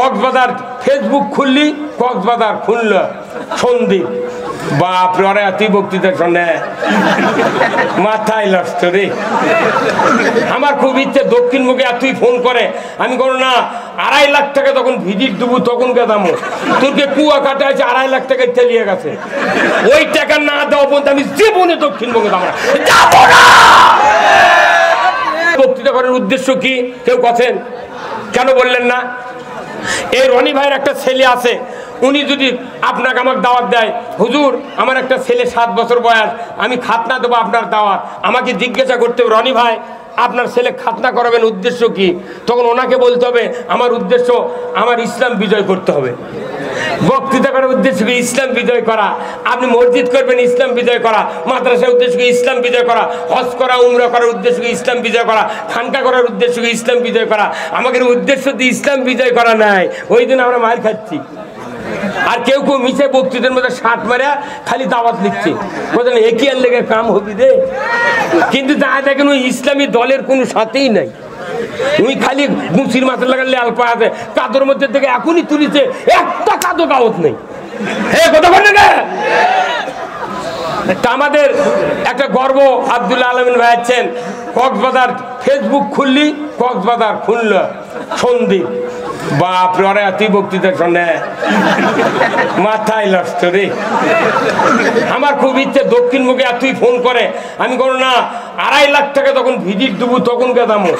Cox's Bazar Facebook খুললি Cox's Bazar খুলল সন্দীপ বাপরে ওরা তুই বক্তৃতা শোনে মাথায় নষ্ট রে। আমার খুব ইচ্ছে দক্ষিণ মুখে আর তুই ফোন করে আমি কোনো না 2.5 লাখ টাকা তখন ভিজিট দেবো তখন গেদামো তোরকে কুয়া কাটা আছে 2.5 লাখ টাকায় চালিয়ে গেছে ওই টাকা না দেওয়া পর্যন্ত আমি জীবনে দক্ষিণবঙ্গে যাবো না। বক্তৃতা করার উদ্দেশ্য কি কেউ কথা কেন বললেন না? এই রনি ভাইয়ের একটা ছেলে আছে উনি যদি আপনাকে আমাকে দাওয়াত দেয় হুজুর আমার একটা ছেলে 7 বছর বয়স আমি খাতনা দেবো আপনার দাওয়াত আমাকে জিজ্ঞাসা করতে হবে রনি ভাই আপনার ছেলে খাতনা করাবেন উদ্দেশ্য কি? তখন ওনাকে বলতে হবে আমার উদ্দেশ্য আমার ইসলাম বিজয় করতে হবে। বক্তৃতা করার উদ্দেশ্য কি? ইসলাম বিজয় করা। আপনি মসজিদ করবেন ইসলাম বিজয় করা, মাদ্রাসার উদ্দেশ্য কি? ইসলাম বিজয় করা। হজ করা উমরা করার উদ্দেশ্য কি? ইসলাম বিজয় করা। খানকা করার উদ্দেশ্য কি? ইসলাম বিজয় করা। আমাদের উদ্দেশ্য তো ইসলাম বিজয় করা নাই, ওই দিন আমরা মার খাচ্ছি। আর কেউ কেউ মিশে বক্তৃতার মধ্যে শার্ট মারা খালি দাওয়াত লিখছে বলছেন একই আর লেগে কাম হবি রে, কিন্তু তা দেখেন ওই ইসলামী দলের কোনো সাথেই নাই। ওই খালি গুছির মাথার লাগালে আলপা আছে কাদর মধ্যে থেকে এখনই তুলিছে একটা কাদো দাওয়াত নেই। হ্যাঁ কথা বলে না তা আমাদের একটা গর্ব আব্দুল আলমিন ভাই আছেন কক্সবাজার ফেসবুক খুললি কক্সবাজার খুলল সন্দীপ বাপরে ওরা তুই বক্তৃতা শোনে মাথায় নষ্ট রে। আমার খুব ইচ্ছে দক্ষিণ মুখে আর তুই ফোন করে আমি কোনো না 2.5 লাখ টাকা তখন ভিজিট দেবো তখন গেদামো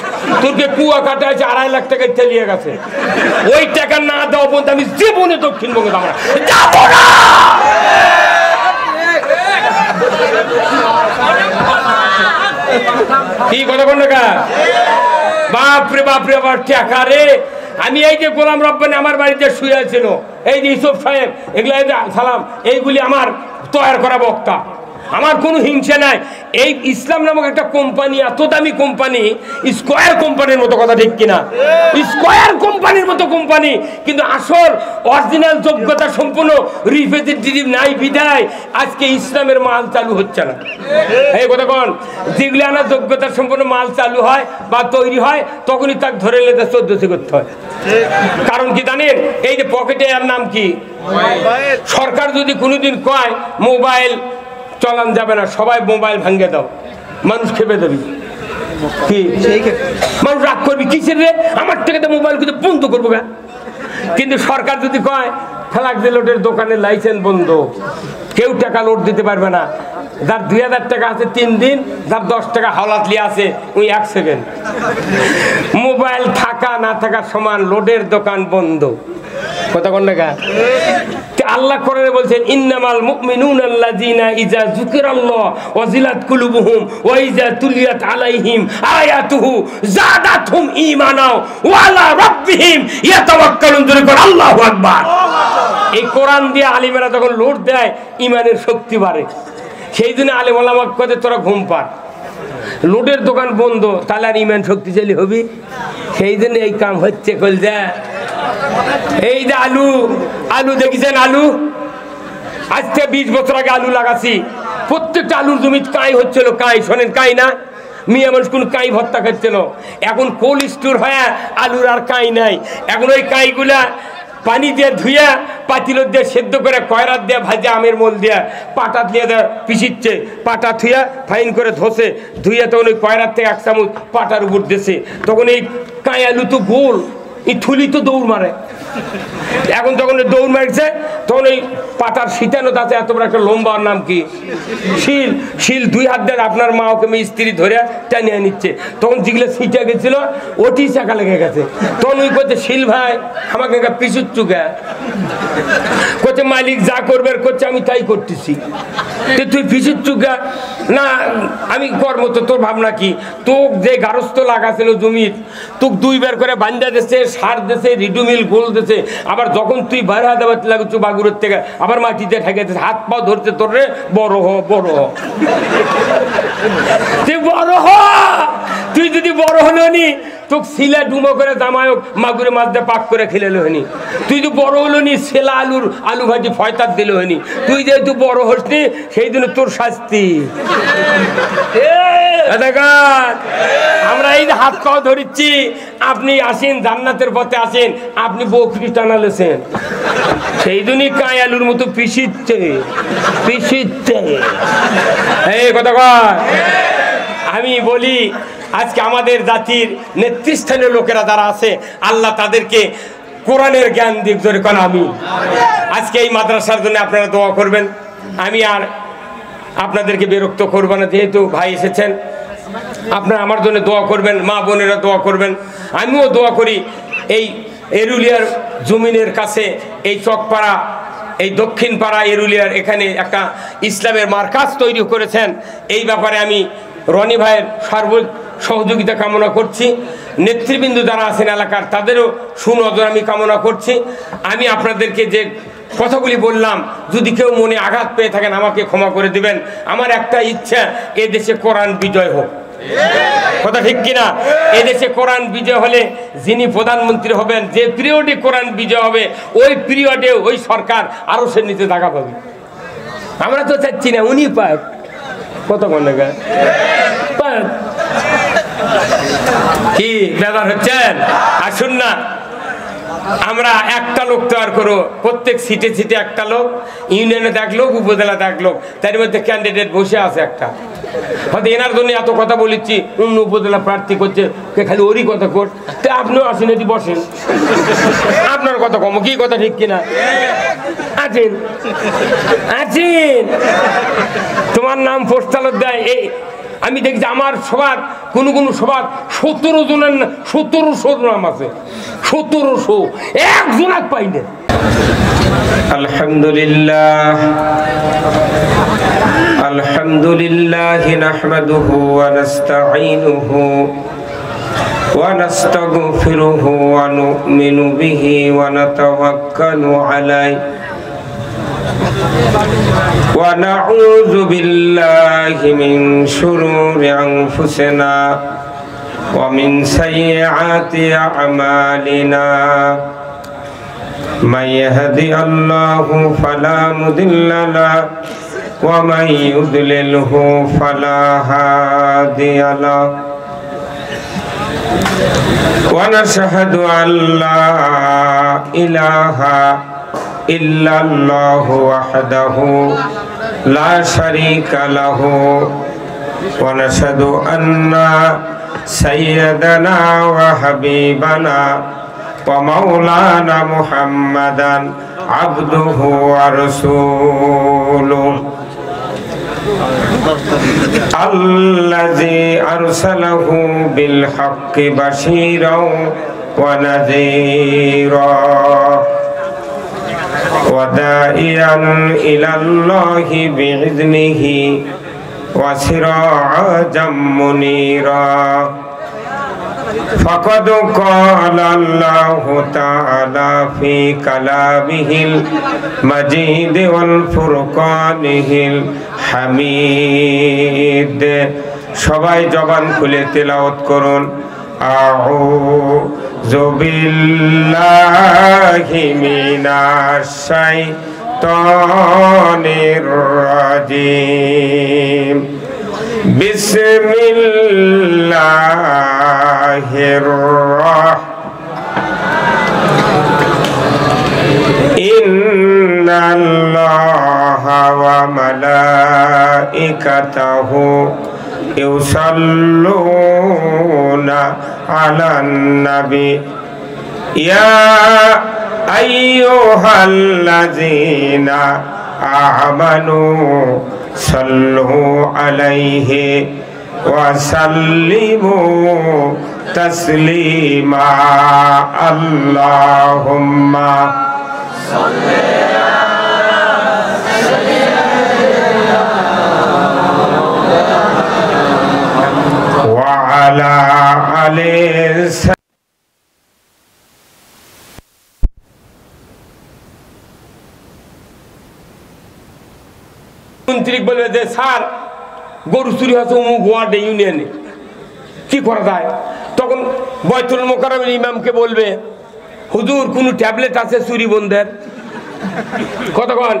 তোরকে কুয়া কাটা আছে 2.5 লাখ টাকায় চালিয়ে গেছে ওই টাকা না দেওয়া পর্যন্ত আমি জীবনে দক্ষিণবঙ্গে যাবো না। কি কথা বল না বাপরে বাপরে আবার টাকা রে। আমি এই যে গোলাম রব্বানি আমার বাড়িতে শুয়ে ছিল এই যে ইউসুফ সাহেব এগুলো সালাম এইগুলি আমার তৈরি করা বক্তা, আমার কোনো হিংসা নাই। এই ইসলাম নামক একটা কোম্পানি এত দামি কোম্পানি স্কয়ার কোম্পানির মতো কথা ঠিক কিনা? স্কয়ার কোম্পানির মতো কোম্পানি কিন্তু আসল অরিজিনাল যোগ্যতা সম্পূর্ণ রিপ্রেজেন্টেটিভ নাই বিদায় আজকে ইসলামের মাল চালু হচ্ছে না। এই কথা কোন যেগুলি আনার যোগ্যতা সম্পূর্ণ মাল চালু হয় বা তৈরি হয় তখনই তাকে ধরে লেতে চোদ্দশি করতে হয়। কারণ কি জানেন এই যে পকেটে এর নাম কি? সরকার যদি কোনোদিন কয় মোবাইল চলান যাবে না সবাই মোবাইল ভাঙে দাও মানুষ খেপে দেবে কি মানুষ রাগ করবি কিসের রে আমার থেকে তো মোবাইল কিন্তু বন্ধ করবো গা। কিন্তু সরকার যদি কয় ফ্ল্যাগ লোডের দোকানের লাইসেন্স বন্ধ কেউ টাকা লোড দিতে পারবে না, যার 2000 টাকা আছে 3 দিন, যার 10 টাকা হাওলাতলি আছে ওই 1 সেকেন্ড। মোবাইল থাকা না থাকার সমান, লোডের দোকান বন্ধ। কথা কোন না আল্লাহ কোরআনে বলছেন ইন্নামাল মুমিনুনা আল্লাযিনা ইযা যুকিরাল্লাহ ওয়াজিলাত কুলুবুহুম ওয়া ইযা তুলিয়াত আলাইহিম আয়াতুহু যাদাতহুম ঈমানা ওয়া আলা রাব্বিহিম ইয়াতাওয়াক্কালুন। আল্লাহু আকবার। এই কোরআন দিয়ে আলিমেরা যখন লোড দেয় ঈমানের শক্তি বাড়ে। সেই জন্য আলেম ওলামা কয় তোরা ঘুম পাড়, লোডের দোকান বন্ধ তাহলে আর ঈমান শক্তিশালী হবি। সেই জন্য এই কাম হচ্ছে কলজা। এই যে আলু আলু দেখেছেন আলু আজকে 20 বছর আগে আলু লাগাছি প্রত্যেকটা আলুর জমি কাই হচ্ছিল কাই শোনেন কাই না মিয়া মানুষ কোন কাই ভর্তা খাচ্ছিল। এখন কোল্ড স্টোর হয়ে আলুর আর কাই নাই। এখন ওই কাইগুলা পানি দিয়ে ধুইয়া পাতিল দিয়ে সেদ্ধ করে কয়রাত দিয়ে ভাজে আমের মোল দিয়ে পাটা দিয়ে পিছিচ্ছে পাটা থুইয়া ফাইন করে ধসে ধুইয়া তখন ওই কয়রাত থেকে 1 চামচ পাটার উপর দিয়েছে তখন এই কাই আলু তো গোল এই থুলি তো দৌড় মারে। এখন যখন দৌড় মারছে তখন ওই পাটার শীতানো আছে এত বড় একটা লম্বার নাম কি শিল, শিল 2 হাত দিয়ে আপনার মা ওকে স্ত্রী ধরে টানিয়ে নিচ্ছে। তখন যেগুলো ছিটে গেছিল ওটি চাকা লেগে গেছে। তখন ওই করছে শিল ভাই আমাকে পিছুর চুকা করছে মালিক যা করবে করছে আমি তাই করতেছি তুই পিছুর চুকা না আমি কর্ম তো তোর ভাবনা কি? তোক যে গারস্থ লাগাছিল জমির তোক 2 বার করে বান্ধা দিচ্ছে সার দিছে রিডুমিল গোল দিছে আবার যখন তুই বাইরে হাতে লাগুচ্ছ বাগুরের থেকে আবার মাটিতে ঠেকেছে হাত পা ধরছে তোর রে বড় হ বড় হ তুই বড় হ। তুই যদি বড় হলো নি তোকে সিলা ডুমো করে জামায়ক মাগুরে মাছ দিয়ে পাক করে খেলে হয়নি। তুই তো বড় হলো নি, সেলা আলু ভাজি ফয়তার দিল হয়নি। তুই যেহেতু বড় হসনি সেই জন্য তোর শাস্তি। আমরা এই যে হাত পাও ধরিচ্ছি, আপনি আসেন জান্নাতের পথে আসেন, আপনি বকরি টানালেছেন সেই জন্যই কাঁই আলুর মতো পিছিচ্ছে এই কথা কয়। আমি বলি আজকে আমাদের জাতির নেতৃস্থানীয় লোকেরা যারা আছে আল্লাহ তাদেরকে কোরআনের জ্ঞান দিক ধরে কোন। আমি আজকে এই মাদ্রাসার জন্য আপনারা দোয়া করবেন। আমি আর আপনাদেরকে বিরক্ত করব না, যেহেতু ভাই এসেছেন আপনারা আমার জন্য দোয়া করবেন, মা বোনেরা দোয়া করবেন, আমিও দোয়া করি। এই এরুলিয়ার জমিনের কাছে এই চকপাড়া, এই দক্ষিণ পাড়া এরুলিয়ার এখানে একটা ইসলামের মার্কাজ তৈরি করেছেন। এই ব্যাপারে আমি রনি ভাইয়ের সার্বিক সহযোগিতা কামনা করছি। নেতৃবৃন্দ যারা আছেন এলাকার তাদেরও সুনজর আমি কামনা করছি। আমি আপনাদেরকে যে কথাগুলি বললাম যদি কেউ মনে আঘাত পেয়ে থাকেন আমাকে ক্ষমা করে দিবেন। আমার একটা ইচ্ছা, এদেশে কোরআন বিজয় হোক। কথা ঠিক কিনা? এদেশে কোরআন বিজয় হলে যিনি প্রধানমন্ত্রী হবেন, যে পিরিয়ডে কোরআন বিজয় হবে ওই পিরিয়ডে ওই সরকার আরো সে নিচে জায়গা পাবে। আমরা তো চাচ্ছি না উনি পাক। কত মনে কি বেদার হচ্ছেন? আসুন না আমরা একটা লোক তৈরি করো, প্রত্যেক সিটে সিটে একটা লোক, ইউনিয়নে এক লোক, উপজেলাতে এক লোক, তার মধ্যে ক্যান্ডিডেট বসে আছে একটা। হয়তো এনার জন্য এত কথা বলেছি, অন্য উপজেলা প্রার্থী করছে খালি ওরই কথা কর, তো আপনিও আসেন, এটি বসেন, আপনার কথা কম। কি কথা ঠিক কিনা? আছেন আছেন তোমার নাম পোস্টালত দেয়। এই আমি দেখছি আমার সবার কোন কোন সবার 17 জনের 1700 নাম আছে, 1700 একজন পাই না। আলহামদুলিল্লাহ আলহামদুলিল্লাহ নাহমাদুহু ওয়া নাস্তাঈনুহু ওয়া নাস্তাগফিরুহু ওয়া নু'মিনু বিহি ওয়া নাতাওয়াক্কালু আলাইহি ওয়া নাউযু বিল্লাহি মিন শুরুরি আনফুসিনা ওয়া মিন সাইয়্যাতি আমালিনা। من يهدي الله فلا مضل له ومن يضلله فلا هادي له ونشهد أن لا إله إلا الله وحده لا شريك له ونشهد أن سيدنا وحبيبنا ومولانا محمدا عبده ورسوله الذي أرسله بالحق بشيرا ونذيرا وداعيا إلى الله بإذنه وسراجا منيرا فقد قال الله تعالى في كلامه المجيد والفرقانه الحميد। সবাই জবান খুলে তেলাওয়াত করুন। আউযু বিল্লাহি মিনাশ শাইতানির রাজিম। বিসমিল্লাহির রাহমানির ইন্নাল্লাহা ওয়া মালাইকাতাহু ইউসাল্লুনা আলান নবী ইয়া আইয়ুহাল্লাযীনা আমানু সাল্লু আলাইহি ওয়া সাল্লিমু তাসলিমা। আল্লাহুম্মা সাল্লি আলা সাইয়্যিদিনা ওয়া আলা আলি মন্ত্রী বলবে যে স্যার গরু চুরি হচ্ছে অমুক ওয়ার্ডে ইউনিয়নে, কি করা যায়? তখন বয়তুল মোকাররমের ইমামকে বলবে, হুজুর কোন ট্যাবলেট আছে চুরি বন্ধের? কতক্ষণ?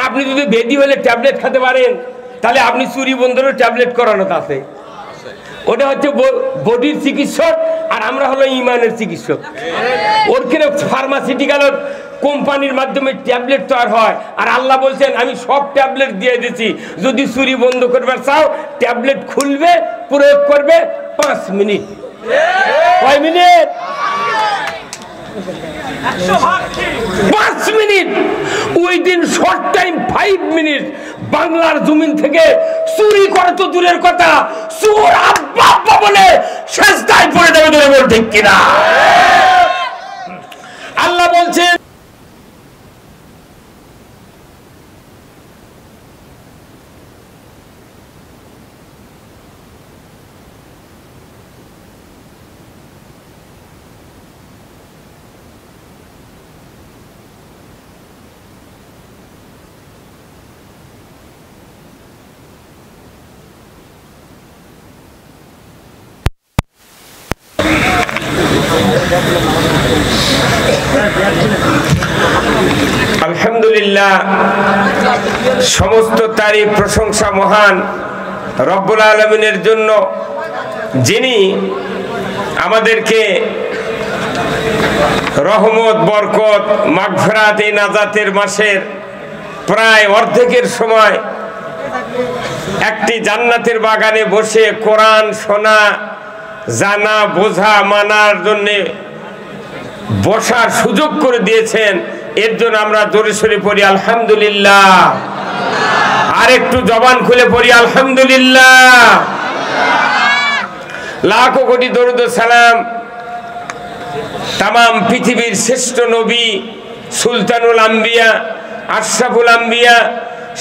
আপনি যদি বেদি হলে ট্যাবলেট খেতে পারেন, তাহলে আপনি চুরি বন্ধেরও ট্যাবলেট করানো আছে। ওটা হচ্ছে বডির চিকিৎসক, আর আমরা হলো ইমানের চিকিৎসক। ওর কিনে ফার্মাসিউটিক্যাল কোম্পানির মাধ্যমে ট্যাবলেট তৈরি হয়, আর আল্লাহ বলছেন আমি সব ট্যাবলেট দিয়ে দিচ্ছি, যদি চুরি বন্ধ করবে চাও ট্যাবলেট খুলবে, প্রয়োগ করবে 5 মিনিট। কয় মিনিট? 5 মিনিট। ওই দিন শর্ট টাইম 5 মিনিট বাংলার জমিন থেকে চুরি করে তো দূরের কথা, চোর আব্বা আব্বা বলে সেজদায় পড়ে যাবে, ধরে বল ঠিক কিনা? আল্লাহ বলছেন আলহামদুলিল্লাহ, সমস্ত তারিফ প্রশংসা মহান রব্বুল আলামিনের জন্য, যিনি আমাদেরকে রহমত, বরকত, মাগফিরাত এই নাজাতের মাসের প্রায় অর্ধেকের সময় একটি জান্নাতের বাগানে বসে কোরআন শোনা, জানা, বোঝা, মানার জন্য বসার সুযোগ করে দিয়েছেন। এর জন্য আমরা জোরে সোরে পড়ি আলহামদুলিল্লাহ। আর একটু জবান খুলে পড়ি আলহামদুলিল্লাহ। লাখো কোটি দরুদ সালাম তামাম পৃথিবীর শ্রেষ্ঠ নবী, সুলতানুল আম্বিয়া, আশরাফুল আম্বিয়া,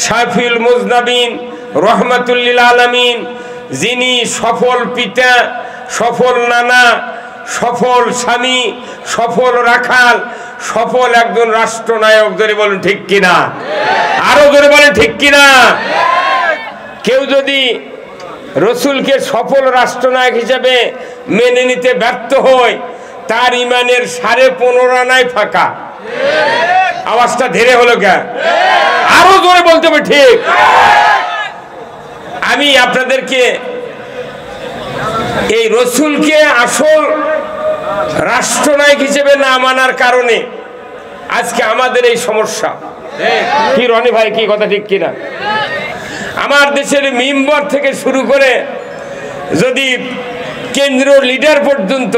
শাফিউল মুজনাবিন, রহমাতুল লিল আলামিন, যিনি সফল পিতা, সফল নানা, সফল স্বামী, সফল রাখাল, সফল একজন রাষ্ট্রনায়ক। ধরে বলুন ঠিক কিনা? আরো ধরে বলেন ঠিক কিনা? কেউ যদি রসুলকে সফল রাষ্ট্রনায়ক হিসেবে মেনে নিতে ব্যর্থ হয়, তার ইমানের 15.5 আনায় ফাঁকা। আওয়াজটা ধীরে হলো কে? আরো জোরে বলতে হবে ঠিক। আমি আপনাদেরকে এই রসুলকে আসল রাষ্ট্রনায়ক হিসেবে না মানার কারণে আজকে আমাদের এই সমস্যা। কি রনি ভাই, কি কথা ঠিক কিনা? আমার দেশের মেম্বার থেকে শুরু করে যদি কেন্দ্রীয় লিডার পর্যন্ত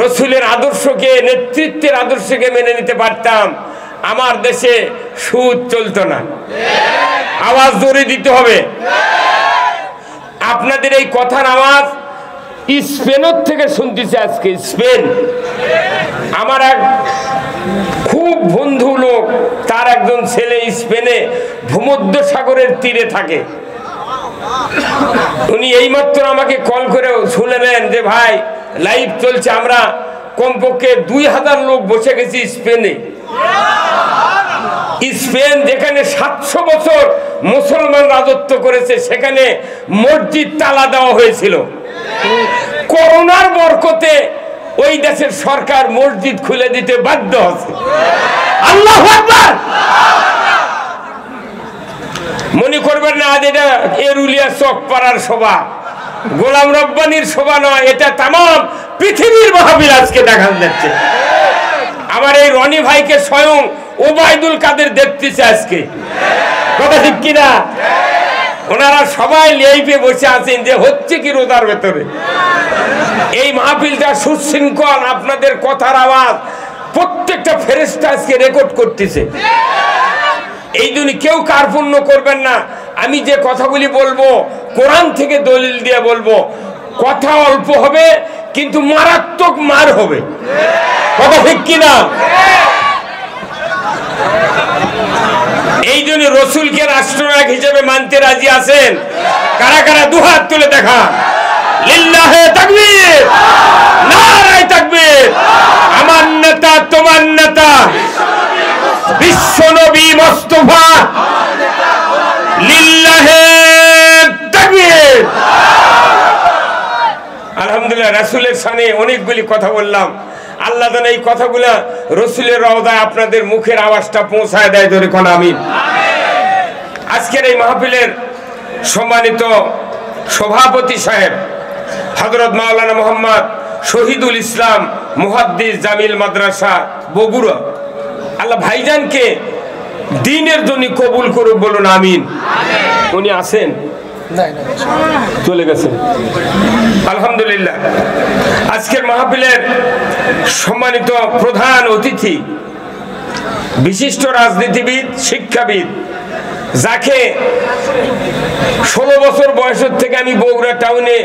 রসুলের আদর্শকে, নেতৃত্বের আদর্শকে মেনে নিতে পারতাম, আমার দেশে সুদ চলতো না। আওয়াজ জোরে দিতে হবে। আপনাদের এই কথার আওয়াজ স্পেনের থেকে শুনতেছে আজকে। স্পেন, আমার এক খুব বন্ধু লোক, তার একজন ছেলে স্পেনে ভূমধ্য সাগরের তীরে থাকে। উনি এইমাত্র আমাকে কল করে শুনলেন যে ভাই লাইভ চলছে, আমরা কমপক্ষে 2000 লোক বসে গেছি স্পেনে। স্পেন যেখানে 700 বছর মুসলমান রাজত্ব করেছে, সেখানে মসজিদ তালা দেওয়া হয়েছিল। করোনার বরকতে ওই দেশের সরকার মসজিদ খুলে দিতে বাধ্য হচ্ছে। আল্লাহু আকবার। মনে করবেন না আজ এটা এরুলিয়া চক পাড়ার সভা, গোলাম রব্বানির সভা নয়, এটা তামাম পৃথিবীর মাহফিল আজকে দেখা যাচ্ছে। আমার এই রনি ভাইকে স্বয়ং ওবায়দুল কাদের দেখতেছে আজকে। কথা ঠিক কিনা? ওনারা সবাই লাইভে বসে আছেন যে হচ্ছে কি রোজার ভেতরে। এই মাহফিলটা সুশৃঙ্খল, আপনাদের কথার আওয়াজ প্রত্যেকটা ফেরেশতা আজকে রেকর্ড করতেছে। এই জন্য কেউ কার্পণ্য করবেন না। আমি যে কথাগুলি বলবো কোরআন থেকে দলিল দিয়ে বলবো। কথা অল্প হবে কিন্তু মারাত্মক মার হবে। কথা ঠিক কিনা? এই জন্য রসুলকে রাষ্ট্রনায়ক হিসেবে মানতে রাজি আছেন? কারা কারা দুহাত তুলে দেখা। লিল্লাহে তাকবীর, নারায়ে তাকবীর। আমার নেতা, তোমার নেতা, বিশ্বনবী মুস্তাফা, লিল্লাহে তাকবীর। আলহামদুলিল্লাহ। আলহামদুলিল্লাহ রাসূলের শানে অনেকগুলি কথা বললাম। আল্লাহ যেন এই কথাগুলা রসুলের রওজায় আপনাদের মুখের আওয়াজটা পৌঁছায় দেয়, ধরে কোন আমিন। আজকের এই মাহফিলের সম্মানিত সভাপতি সাহেব হযরত মাওলানা মোহাম্মদ শহীদুল ইসলাম মুহাদ্দিস জামিল মাদ্রাসা বগুড়া, আল্লাহ ভাইজানকে দ্বীনের জন্য কবুল করুক, বলুন আমিন। উনি আছেন? চলে গেছেন। আলহামদুলিল্লাহ আজকের মাহফিলের সম্মানিত প্রধান অতিথি বিশিষ্ট রাজনীতিবিদ, শিক্ষাবিদ, যাকে 16 বছর বয়সের থেকে আমি বগুড়া টাউনে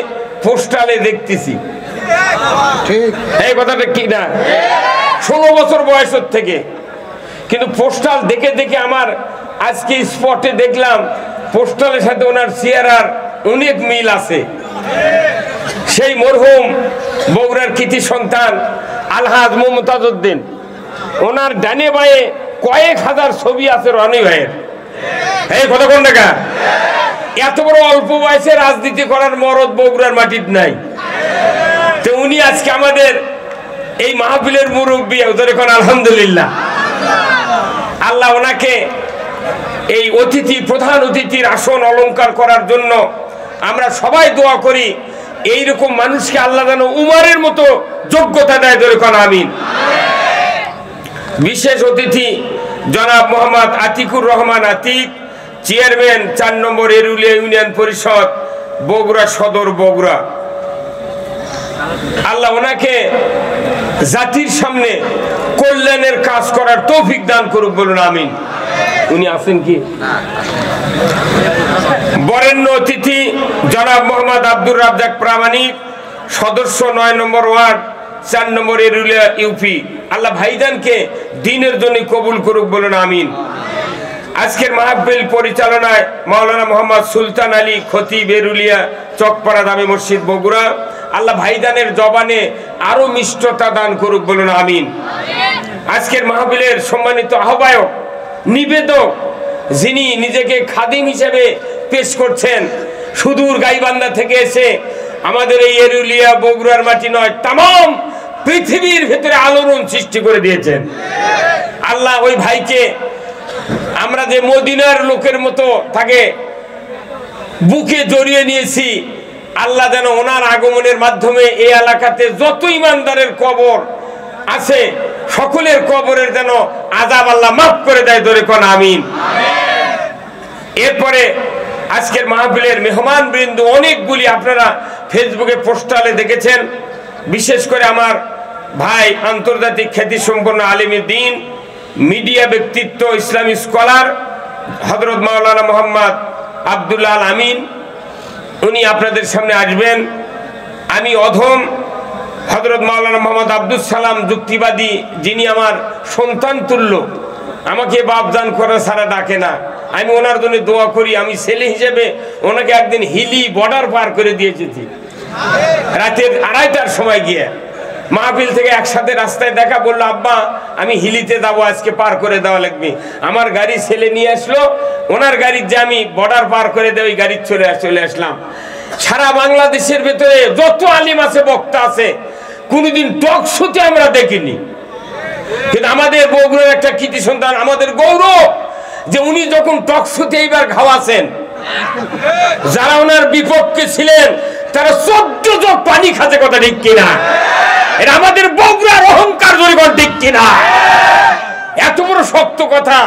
পোস্টালে দেখতেছি, এই কথাটা কি না? 16 বছর বয়সের থেকে, কিন্তু পোস্টাল দেখে দেখে আমার আজকে স্পটে দেখলাম পোস্টালের সাথে ওনার চেহারার অনেক মিল আছে। সেই মরহুম বগুড়ার কৃতি সন্তান আলহাজ মুমতাজ উদ্দিন, ওনার ডানে বায়ে কয়েক হাজার ছবি আছে রনি ভাইয়ের। এই কথা কোন টাকা? এত বড় অল্প বয়সে রাজনীতি করার মরদ বগুড়ার মাটির নাই। তো উনি আজকে আমাদের এই মাহফিলের মুরব্বী, ওদের এখন আলহামদুলিল্লাহ। আল্লাহ ওনাকে এই অতিথি, প্রধান অতিথির আসন অলংকার করার জন্য আমরা সবাই দোয়া করি। এইরকম মানুষকে আল্লাহ যেন উমারের মতো যোগ্যতা দেয়, ধরে কোন আমিন। বিশেষ অতিথি জনাব মোহাম্মদ আতিকুর রহমান আতিক, চেয়ারম্যান 4 নম্বর এরুলিয়া ইউনিয়ন পরিষদ বগুড়া সদর বগুড়া। আল্লাহ ওনাকে জাতির সামনে কল্যাণের কাজ করার তৌফিক দান করুক, বলুন আমিন। উনি আছেন কি? বরেণ্য অতিথি জনাব মোহাম্মদ আব্দুর রাজ্জাক প্রামাণিক, সদস্য 9 নম্বর ওয়ার্ড 4 নম্বর এরুলিয়া ইউপি। আল্লাহ ভাইজানকে দ্বীনের জন্য কবুল করুক, বলুন আমিন। আজকের মাহফিল পরিচালনায় মাওলানা মোহাম্মদ সুলতান আলী, খতিব এরুলিয়া চকপাড়া দামি মসজিদ বগুড়া। আল্লাহ ভাইজানের জবানে আরো মিষ্টতা দান করুক, বলুন আমিন। আজকের মাহফিলের সম্মানিত আহ্বায়ক, নিবেদক, যিনি নিজেকে খাদিম হিসেবে পেশ করছেন, সুদূর গাইবান্ধা থেকে এসে আমাদের এই এরুলিয়া বগুড়ার মাটি নয়, তাম পৃথিবীর ভেতরে আলোড়ন সৃষ্টি করে দিয়েছেন। আল্লাহ ওই ভাইকে আমরা যে মদিনার লোকের মতো তাকে বুকে জড়িয়ে নিয়েছি, আল্লাহ যেন ওনার আগমনের মাধ্যমে এই এলাকাতে যত ইমানদারের কবর আছে সকলের কবরের যেন আযাব আল্লাহ মাফ করে দেয়, ধরে কোন আমিন। এরপরে আজকের মাহফিলের মেহমান বৃন্দ অনেকগুলি আপনারা ফেসবুকে পোস্টালে দেখেছেন। বিশেষ করে আমার ভাই, আন্তর্জাতিক খ্যাতিসম্পন্ন আলেমে দ্বীন, মিডিয়া ব্যক্তিত্ব, ইসলামী স্কলার হযরত মাওলানা মোহাম্মদ আব্দুল্লাহ আল আমিন, উনি আপনাদের সামনে আসবেন। আমি অধম হযরত মাওলানা মোহাম্মদ আব্দুল সালাম যুক্তিবাদী, যিনি আমার সন্তান তুল্য, আমাকে বাপজান করা ছাড়া ডাকে না। আমি ওনার জন্য দোয়া করি। আমি ছেলে হিসেবে ওনাকে একদিন হিলি বর্ডার পার করে দিয়েছি, রাতের 2:30টার সময় গিয়ে মাহফিল থেকে একসাথে রাস্তায় দেখা, বললো আব্বা আমি হিলিতে যাবো, আজকে পার করে দেওয়া লাগবে। আমার গাড়ি ছেলে নিয়ে আসলো, ওনার গাড়ির যে আমি বর্ডার পার করে দেয় ওই গাড়ির চলে আসলাম। সারা বাংলাদেশের ভেতরে যত আলিম আছে, বক্তা আছে, কোনোদিন টক শোতে আমরা দেখিনি। কিন্তু আমাদের বগুড়ার একটা কৃতি সন্তান, আমাদের গৌরব যে উনি যখন টক শোতে এইবার খাওয়াছেন, যারা ওনার বিপক্ষে ছিলেন তারা 14 জগ পানি খাতে, কথা ঠিক কিনা? এটা আমাদের বগুড়ার অহংকার, জরিগণ ঠিক কিনা? এত বড় শক্ত কথা,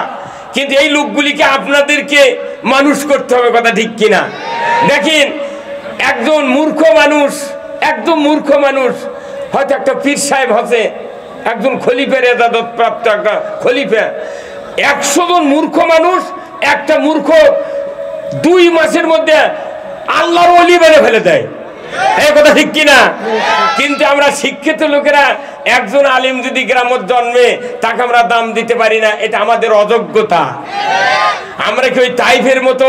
কিন্তু এই লোকগুলিকে আপনাদেরকে মানুষ করতে হবে, কথা ঠিক কিনা? দেখেন একজন মূর্খ মানুষ, একদম মূর্খ মানুষ, হয়তো একটা পীর সাহেব হচ্ছে, একজন খলিফার এজাজত প্রাপ্ত একটা খলিফা, 100 জন মূর্খ মানুষ, একটা মূর্খ 2 মাসের মধ্যে আল্লাহর ওলি বলে ফেলে দেয়, এই কথা ঠিক কিনা? কিন্তু আমরা শিক্ষিত লোকেরা একজন আলিম যদি গ্রামের জন্মে, তাকে আমরা দাম দিতে পারি না, এটা আমাদের অযোগ্যতা। আমরা কি ওই তাইফের মতো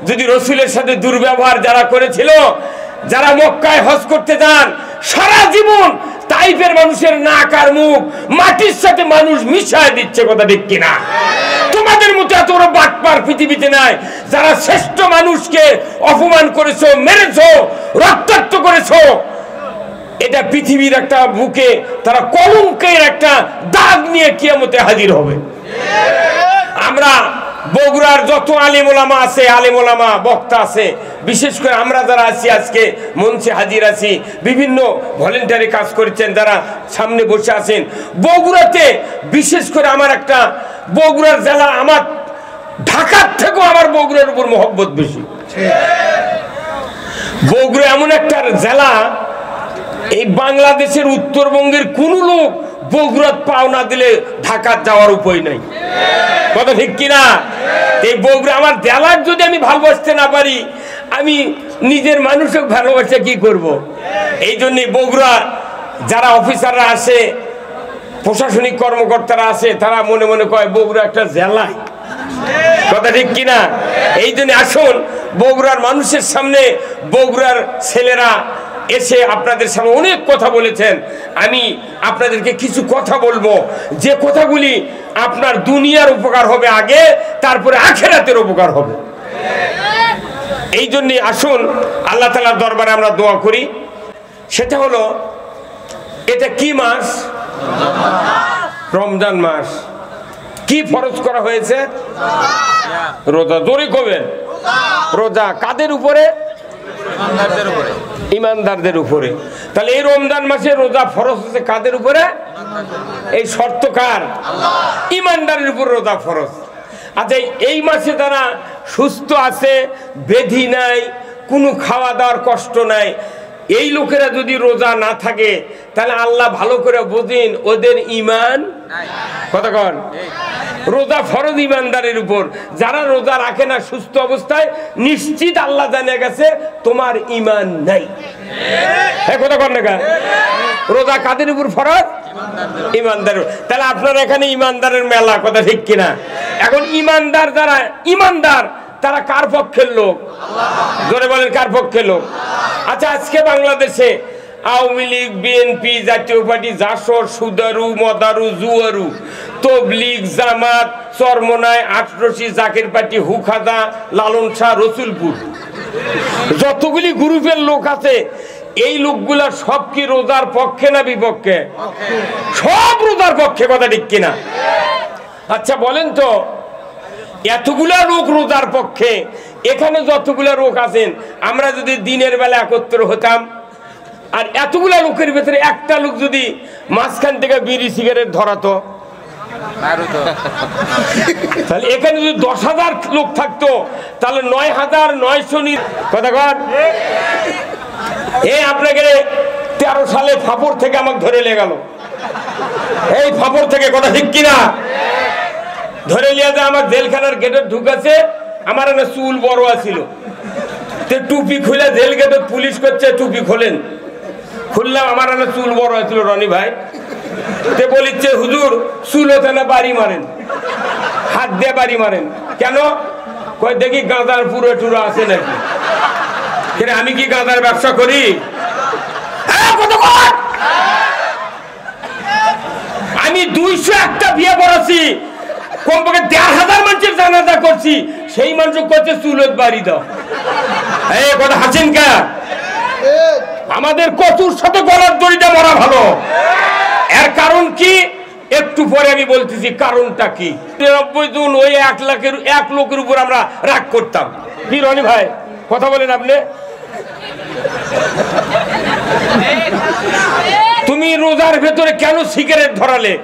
যদি রসুলের সাথে দুর্ব্যবহার যারা করেছিল, যারা মক্কায় হজ করতে যান, সারা জীবন তাইফের মানুষের নাক আর মুখ মাটির সাথে মানুষ মিশায় দিচ্ছে, কথা ঠিক কিনা? তোমাদের মতো এত বড় বাটপার পৃথিবীতে নাই, যারা শ্রেষ্ঠ মানুষকে অপমান করেছো, মেরেছো, রক্তাক্ত করেছো। এটা পৃথিবীর একটা বুকে তারা কলঙ্কের একটা দাগ নিয়ে কিয়ামতে হাজির হবে। আমরা বগুড়ার যত আলেম ওলামা আছে, আলেম ওলামা বক্তা আছে, বিশেষ করে আমরা যারা আছি আজকে মঞ্চে হাজির আছি, বিভিন্ন ভলেন্টারি কাজ করেছেন, যারা সামনে বসে আছেন বগুড়াতে, বিশেষ করে আমার একটা বগুড়ার জেলা, আমার ঢাকার থেকেও আমার বগুড়ার উপর মহব্বত বেশি। বগুড়া এমন একটা জেলা, এই বাংলাদেশের উত্তরবঙ্গের কোন লোক বগুড়াত পাও না দিলে ঢাকার যাওয়ার উপায় নাই, কথা ঠিক কিনা? এই বগুড়া আমার জেলার যদি আমি ভালোবাসতে না পারি, আমি নিজের মানুষকে ভালোবাসে কি করব? এই জন্যই বগুড়া যারা অফিসাররা আসে, প্রশাসনিক কর্মকর্তারা আসে, তারা মনে মনে কয় বগুড়া একটা জেলা, কথা ঠিক কিনা? এই জন্য আসুন, বগুড়ার মানুষের সামনে বগুড়ার ছেলেরা এসে আপনাদের সামনে অনেক কথা বলেছেন, আমি আপনাদেরকে কিছু কথা বলবো, যে কথাগুলি আপনার দুনিয়ার উপকার হবে আগে, তারপরে আখিরাতের উপকার হবে। এই জন্য আসুন আল্লাহ তাআলার দরবারে আমরা দোয়া করি। সেটা হলো, এটা কি মাস? রমজান মাস। কি ফরজ করা হয়েছে? রোজা। জোরে কবেন রোজা। কাদের উপরে? ইমানদারদের উপরে। তাহলে এই রমজান মাসে রোজা ফরজ হচ্ছে কাদের উপরে? এই শর্ত কার? ইমানদারের উপর রোজা ফরজ। আচ্ছা, এই মাসে যারা সুস্থ আছে, ব্যাধি নাই, কোনো খাওয়া দাওয়ার কষ্ট নাই, এই লোকেরা যদি রোজা না থাকে, তাহলে আল্লাহ ভালো করে বোঝেন ওদের ইমান কথা কন। রোজা ফরজ ইমানদারের উপর। যারা রোজা রাখে না সুস্থ অবস্থায়, নিশ্চিত আল্লাহ জানে গেছে তোমার ইমান নাই, কথা কন না। রোজা কাদের উপর ফরজ? ইমানদারের। তাহলে আপনারা এখানে ইমানদারের মেলা, কথা ঠিক কিনা? এখন ইমানদার যারা ইমানদার, তারা কার পক্ষের লোক? জোরে বলেন, কার পক্ষের লোক? আচ্ছা, আজকে বাংলাদেশে আওয়ামী লীগ, বিএনপি, জাতীয় পার্টি, জাসর, সুদারু, মদারু, জুয়ারু, তবলিগ, জামাত, চরমনাই, আটরশি, জাকের পার্টি, হুখাদা, লালন শাহ, রসুলপুর, যতগুলি গ্রুপের লোক আছে, এই লোকগুলা সব কি রোজার পক্ষে না বিপক্ষে? সব রোজার পক্ষে, কথা ঠিক কিনা? আচ্ছা বলেন তো, এতগুলা লোক রোজার পক্ষে, এখানে যতগুলা লোক আছেন, আমরা যদি দিনের বেলা একত্র হতাম, আর এতগুলা লোকের ভেতরে একটা লোক যদি মাঝখান থেকে বিড়ি সিগারেট ধরাতো, তাহলে এখানে যদি 10,000 লোক থাকতো, তাহলে 9,900 কথা কর। এই আপনাকে 13 সালে ফাপড় থেকে আমাকে ধরে নিয়ে গেল, এই ফাপড় থেকে, কথা ঠিক কিনা? ধরে নিয়ে যায় আমার জেলখানার গেটে ঢুকাছে। আমার না চুল বড় আছিল, টুপি খুলে জেল গেটে পুলিশ করছে টুপি খোলেন। খুললাম, আমার না চুল বড় আছিল রনি ভাই। তে বলিচ্ছে হুজুর চুল হতে না বাড়ি মারেন, হাত দিয়ে বাড়ি মারেন। কেন? কই দেখি গাঁদার পুরো টুরো আছে নাকি। আমি কি গাঁদার ব্যবসা করি? আমি 201টা বিয়ে করেছি, কমপক্ষে 1,500 মানুষের জানাজা করছি, সেই মানুষ করছে চুলত বাড়ি দাও। এই কথা হাসেন কা? আমাদের কচুর সাথে গলার দড়িটা মরা ভালো। এর কারণ কি? একটু পরে আমি বলতেছি কারণটা কি। 90 জন ওই 1 লোকের উপর আমরা রাগ করতাম। কি রনি ভাই, কথা বলেন আপনি? তুমি রোজার ভেতরে কেন সিগারেট ধরালে?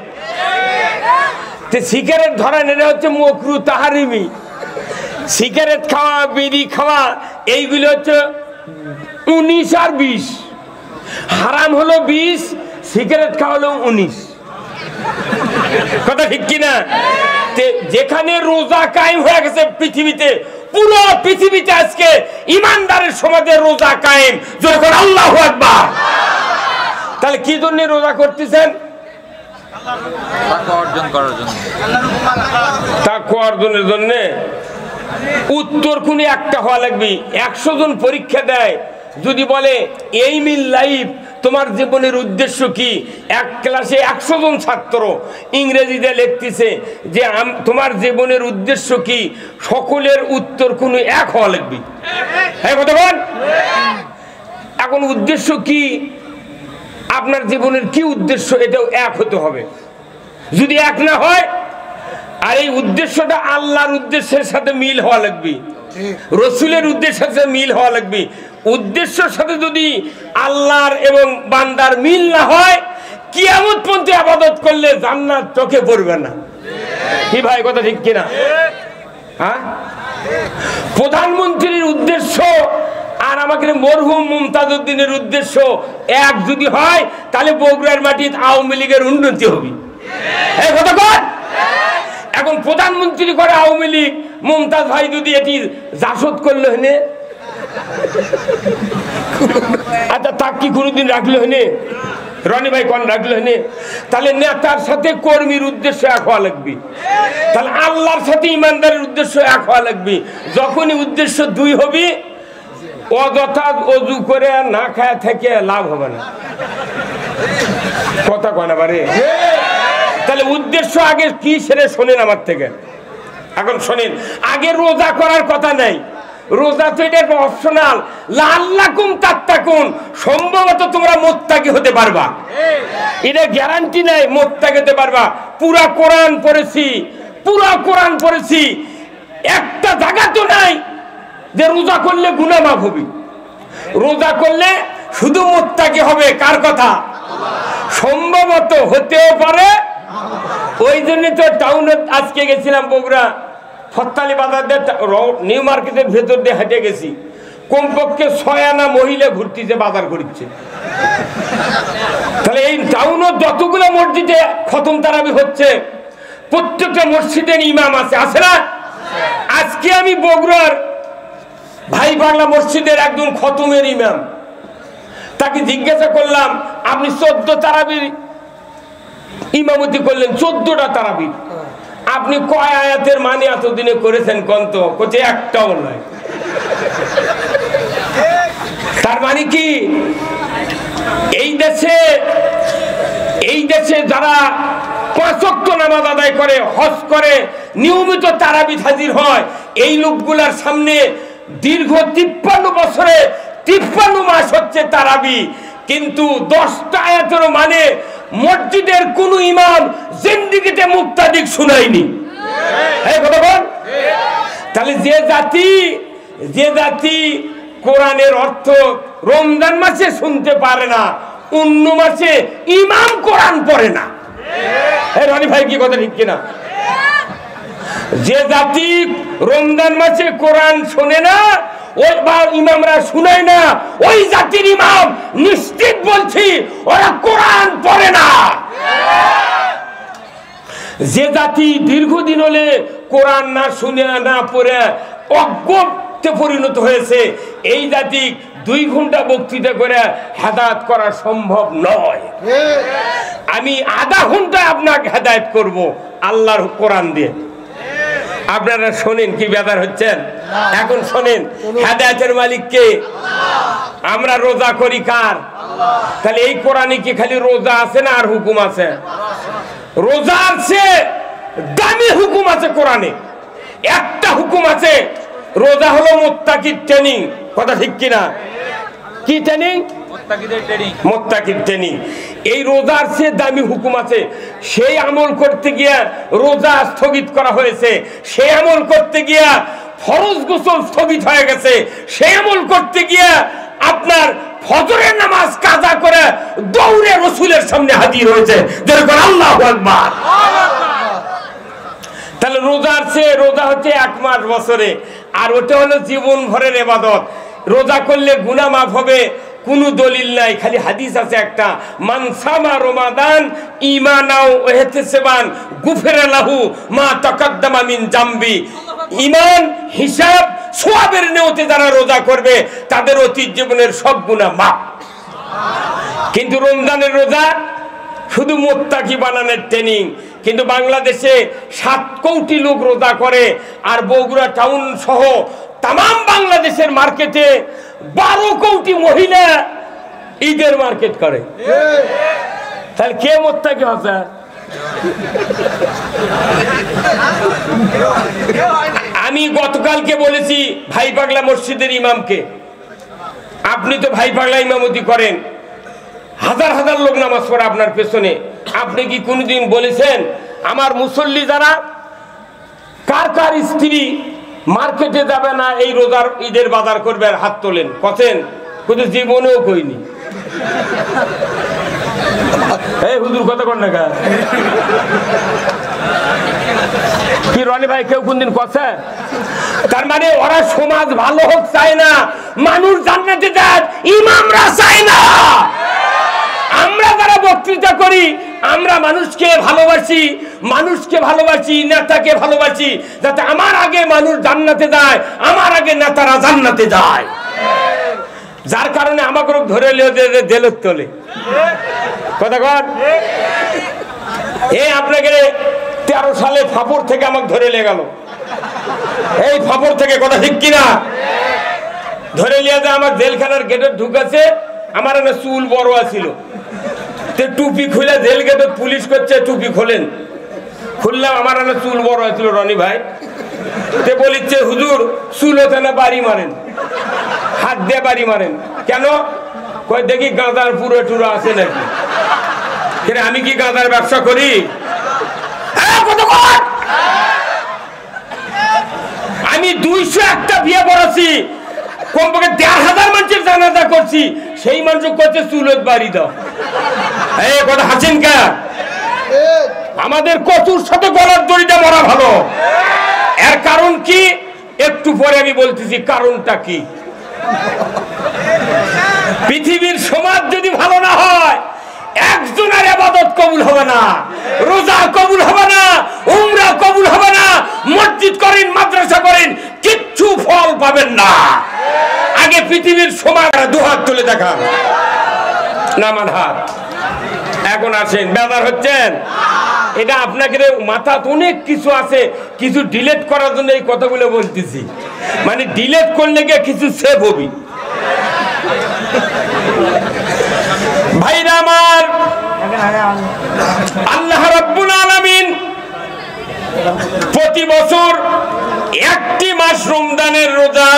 সিগারেট ধরান, এটা হচ্ছে মকরু তাহারিমি। সিগারেট খাওয়া, বিড়ি খাওয়া, এইগুলো হচ্ছে 19 আর 20। হারাম হলো 20, সিগারেট খাওয়া হলো 19, কথা ঠিক কিনা? যেখানে রোজা কায়েম হয়ে গেছে পৃথিবীতে, পুরো পৃথিবীতে আজকে ইমানদারের সমাজে রোজা কায়েম। যখন আল্লাহু আকবার। তাহলে কি জন্য রোজা করতেছেন? তাকওয়া অর্জনের জন্য। উত্তর কোন একটা হওয়া লাগবে। 100 জন পরীক্ষা দেয়, যদি বলে এইম ইন লাইফ, তোমার জীবনের উদ্দেশ্য কি? এক ক্লাসে 100 জন ছাত্র ইংরেজিতে লিখতেছে যে তোমার জীবনের উদ্দেশ্য কি, সকলের উত্তর কোনো এক হওয়া লাগবে। হ্যাঁ কথা বল। এখন উদ্দেশ্য কি? আপনার জীবনের কি উদ্দেশ্য এটাও এক হতে হবে। যদি এক না হয়, আর এই উদ্দেশ্যটা আল্লাহর উদ্দেশ্যের সাথে মিল হওয়া লাগবে, রসুলের উদ্দেশ্যের সাথে মিল হওয়া লাগবে। উদ্দেশ্যের সাথে যদি আল্লাহর এবং বান্দার মিল না হয়, কিয়ামত পর্যন্ত ইবাদত করলে জান্নাত চোখে পড়বে না। কি ভাই কথা ঠিক কিনা? হ্যাঁ, প্রধানমন্ত্রীর উদ্দেশ্য আর আমাকে মরহুম মুমতাজ উদ্দিনের উদ্দেশ্য এক যদি হয়, তাহলে বগুড়ার মাটিতে আওয়ামী লীগের উন্নতি হবে। এই কথা কর। এখন প্রধানমন্ত্রী করে আওয়ামী লীগ, মুমতাজ ভাই যদি এটি জাসদ করলো হেনে, আচ্ছা তাক কি কোনোদিন রাখলো হেনে? রনি ভাই কোন রাখলো হেনে? তাহলে নেতার সাথে কর্মীর উদ্দেশ্য এক হওয়া লাগবে, তাহলে আল্লাহর সাথে ইমানদারের উদ্দেশ্য এক হওয়া লাগবে। যখনই উদ্দেশ্য দুই হবে, অযথা অজু করে না খায় থেকে লাভ হবে না। কথা কয় না বারে? তাহলে উদ্দেশ্য আগে কি সেরে শোনেন আমার থেকে। এখন শোনেন, আগে রোজা করার কথা নাই, রোজা তো এটা অপশনাল। লাআল্লাকুম তাত্তাকুন, সম্ভবত তোমরা মুত্তাকি হতে পারবা, এটা গ্যারান্টি নাই মুত্তাকি হতে পারবা। পুরা কোরআন পড়েছি, পুরা কোরআন পড়েছি, একটা জায়গা তো নাই যে রোজা করলে গুনাহ মাফ হবে। রোজা করলে শুধু মুত্তাকি হবে, কার কথা? সম্ভবত হতেও পারে। ওই জন্য তো টাউনে আজকে গেছিলাম, বগুড়া ফত্তালি বাজার দিয়ে নিউ মার্কেটের ভেতর দিয়ে হেঁটে গেছি, কমপক্ষে 6 আনা মহিলা ঘুরতেছে, বাজার করছে। তাহলে এই টাউনে যতগুলো মসজিদে খতম তারাবি হচ্ছে, প্রত্যেকটা মসজিদের ইমাম আছে, আছে না? আজকে আমি বগুড়ার ভাই বাংলা মসজিদের একজন খতমের ইমাম, তাকে জিজ্ঞাসা করলাম, আপনি 14 তারাবির ইমামতি করলেন, 14টা তারাবি, আপনি কয় আয়াতের মানে এতদিনে করেছেন কন্ত? কোথায় একটাও নয়। তার মানে কি এই দেশে যারা 5 ওয়াক্ত নামাজ আদায় করে, হজ করে, নিয়মিত তারাবি হাজির হয়, এই লোকগুলার সামনে দীর্ঘ 53 বছরে 53 মাস হচ্ছে তারাবি, কিন্তু 10টা আয়াতের মানে মসজিদের কোন ইমাম জিন্দেগিতে মুক্তাদিক শুনায়নি। এই কথা বল। তাহলে যে জাতি কোরআনের অর্থ রমজান মাসে শুনতে পারে না, অন্য মাসে ইমাম কোরআন পড়ে না। এই রনি ভাই কি কথা ঠিক কিনা? যে জাতি রমজান মাসে কোরআন শোনে না, ওই বা ইমামরা শুনায় না, ওই জাতির ইমাম নিশ্চিত বলছি ওরা কোরআন পড়ে না। যে জাতি দীর্ঘদিন হলে কোরআন না শুনে না পড়ে অজ্ঞতে পরিণত হয়েছে, এই জাতি 2 ঘন্টা বক্তৃতা করে হেদায়েত করা সম্ভব নয়। আমি আধা ঘন্টা আপনাকে হেদায়েত করব আল্লাহর কোরআন দিয়ে। আপনারা শোনেন কি বেদার হচ্ছেন? এখন শোনেন, হেদায়েতের মালিক কে? আমরা রোজা করি কার? তাহলে এই কোরআনে কি খালি রোজা আছে না আর হুকুম আছে? রোজা আছে, দামি হুকুম আছে কোরআনে। একটা হুকুম আছে, রোজা হলো মুত্তাকির ট্রেনিং। কথা ঠিক কিনা? কি ট্রেনিং? মুত্তাকির ট্রেনিং। এই রোজার চেয়ে দামি হুকুম আছে। সেই আমল করতে গিয়া রোজা স্থগিত করা হয়েছে, সেই আমল করতে গিয়া ফরজ গোসল স্থগিত হয়ে গেছে, সেই আমল করতে গিয়া আপনার ফজরের নামাজ কাজা করে দৌড়ে রসুলের সামনে হাজির হয়েছে। যেরকম আল্লাহু আকবার। তাহলে রোজার চেয়ে রোজা হচ্ছে 1 মাস বছরে, আর ওটা হলো জীবন ভরের ইবাদত। রোজা করলে গুনাহ মাফ হবে কোনো দলিল নাই, খালি হাদিস আছে একটা, মান সামা রমাদান ঈমানাও ওয়া ইহতিসাবান গুফিরা লাহু মা তাকাদ্দামা মিন জামবি। ঈমান, হিসাব, সওয়াবের নিয়তে যারা রোজা করবে তাদের অতীত জীবনের সব গুনাহ মাফ। কিন্তু রমজানের রোজা শুধু মুত্তাকি বানানোর ট্রেনিং। কিন্তু বাংলাদেশে 7 কোটি লোক রোজা করে, আর বগুড়া টাউন সহ তাম বাংলাদেশের মার্কেটে 12 কোটি মহিলা ঈদের মার্কেট করে। তাহলে কে মুত্তাকি হবে? আমি গতকালকে বলেছি ভাই পাগলা মসজিদের ইমামকে, আপনি তো ভাই পাগলা ইমামতি করেন, হাজার হাজার লোক নামাজ পড়ে আপনার পেছনে। আপনি কি কোনোদিন বলেছেন আমার মুসল্লি যারা কার কার স্ত্রী মার্কেটে যাবে না এই রোজার ঈদের বাজার করবে? আর হাত তোলেন, কছেন? কিন্তু জীবনেও কইনি। এই হুজুর কথা কর না গা কি রনি ভাই, কেউ কোনদিন কছে? তার মানে ওরা সমাজ ভালো হোক চায় না, মানুষ জান্নাতে যাক ইমামরা চায় না। আমরা যারা বক্তৃতা করি আমরা মানুষকে ভালোবাসি, মানুষকে ভালোবাসি, নেতাকে ভালোবাসি, যাতে আমার আগে মানুষ জান্নাতে যায়, আমার আগে নেতারা জান্নাতে যায়। যার কারণে আমাকে ধরে জেলত তোলে। কথা কর। এই আপনাকে 13 সালে ফাপড় থেকে আমাকে ধরে নিয়ে গেল, এই ফাপড় থেকে, কথা ঠিক কিনা? ধরে নিয়ে যায় আমার জেলখানার গেটে ঢুকাছে। আমার না চুল বড় আছিল, টুপি খুলে জেল গেটে পুলিশ করছে টুপি খোলেন। খুললাম, আমার না চুল বড় আছিল রনি ভাই। তে বলিচ্ছে হুজুর চুল হতে না বাড়ি মারেন, হাত দিয়ে বাড়ি মারেন। কেন? কই দেখি গাঁদার পুরো টুরো আছে নাকি। আমি কি গাঁদার ব্যবসা করি? আমি 201টা বিয়ে করেছি, কমপক্ষে 1000 মানুষের জানাজা করছি, সেই মানুষ করছে চুলত বাড়ি দাও। এই কথা হাসেন কা? আমাদের কচুর সাথে গলার দড়িটা মরা ভালো। এর কারণ কি একটু পরে আমি বলতেছি কারণটা কি। পৃথিবীর সমাজ যদি ভালো না হয় একজনের ইবাদত কবুল হবে না, রোজা কবুল হবে না, উমরা কবুল হবে না, মসজিদ করেন, মাদ্রাসা করেন, কিচ্ছু ফল পাবেন না। আগে পৃথিবীর সমাজ দুহাত তুলে দেখান, নামান হাত। এখন আসেন, বেজার হচ্ছেন? এটা আপনাকে মাথা অনেক কিছু আছে, কিছু ডিলেট করার জন্য এই কথাগুলো বলতেছি। মানে ডিলেট করলে গিয়ে কিছু সেভ হবি। ভাইরা আমার, আল্লাহ রাব্বুল আলামিন প্রতি বছর একটি মাস রমজানের রোজা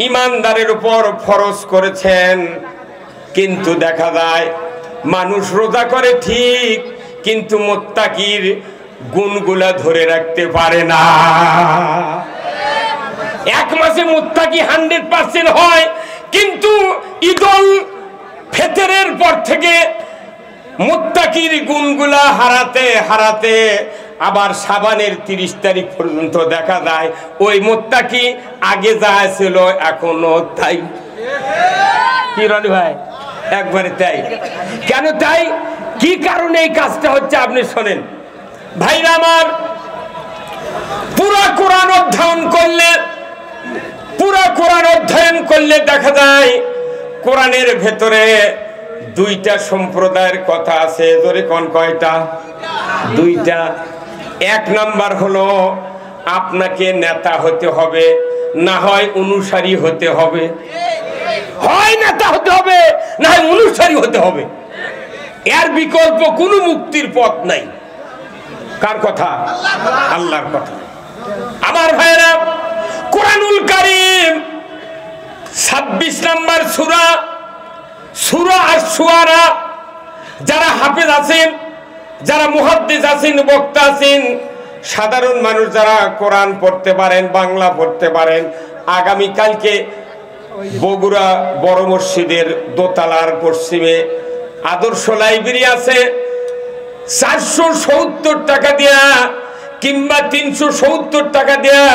ইমানদারের উপর ফরজ করেছেন। কিন্তু দেখা যায় মানুষ রোজা করে ঠিক, কিন্তু মুত্তাকির গুণগুলা ধরে রাখতে পারে না। এক মাসে মুত্তাকি 100% হয়, কিন্তু ঈদুল ফিতরের পর থেকে মুত্তাকির গুণগুলা হারাতে হারাতে আবার শাবানের 30 তারিখ পর্যন্ত দেখা যায় ওই মুত্তাকি আগে যা ছিল এখনো তাই। কি রনি ভাই? একবারে তাই। কেন তাই? কি কারণে এই কাজটা হচ্ছে আপনি শোনেন। ভাইরা আমার, পুরা কোরআন অধ্যয়ন করলে দেখা যায় কোরআনের ভেতরে 2টা সম্প্রদায়ের কথা আছে। জোরে কোন কয়টা? 2টা। 1 নাম্বার হলো আপনাকে নেতা হতে হবে, না হয় অনুসারী হতে হবে। হয় নেতা হতে হবে, না হয় অনুসারী হতে হবে। এর বিকল্প কোনো মুক্তির পথ নাই। কার কথা? আল্লাহর কথা। আমার ভাইরা, কোরআনুল কারীম 26 নম্বর সূরা আশ-শুআরা, যারা হাফেজ আছেন, যারা মুহাদ্দিস আছেন, বক্তা আছেন, সাধারণ মানুষ যারা কোরআন পড়তে পারেন, বাংলা পড়তে পারেন, আগামী কালকে বগুড়া বড় মসজিদের দোতলার পশ্চিমে আদর্শ লাইব্রেরি আছে। 470 টাকা দেয়া কিংবা 370 টাকা দেয়া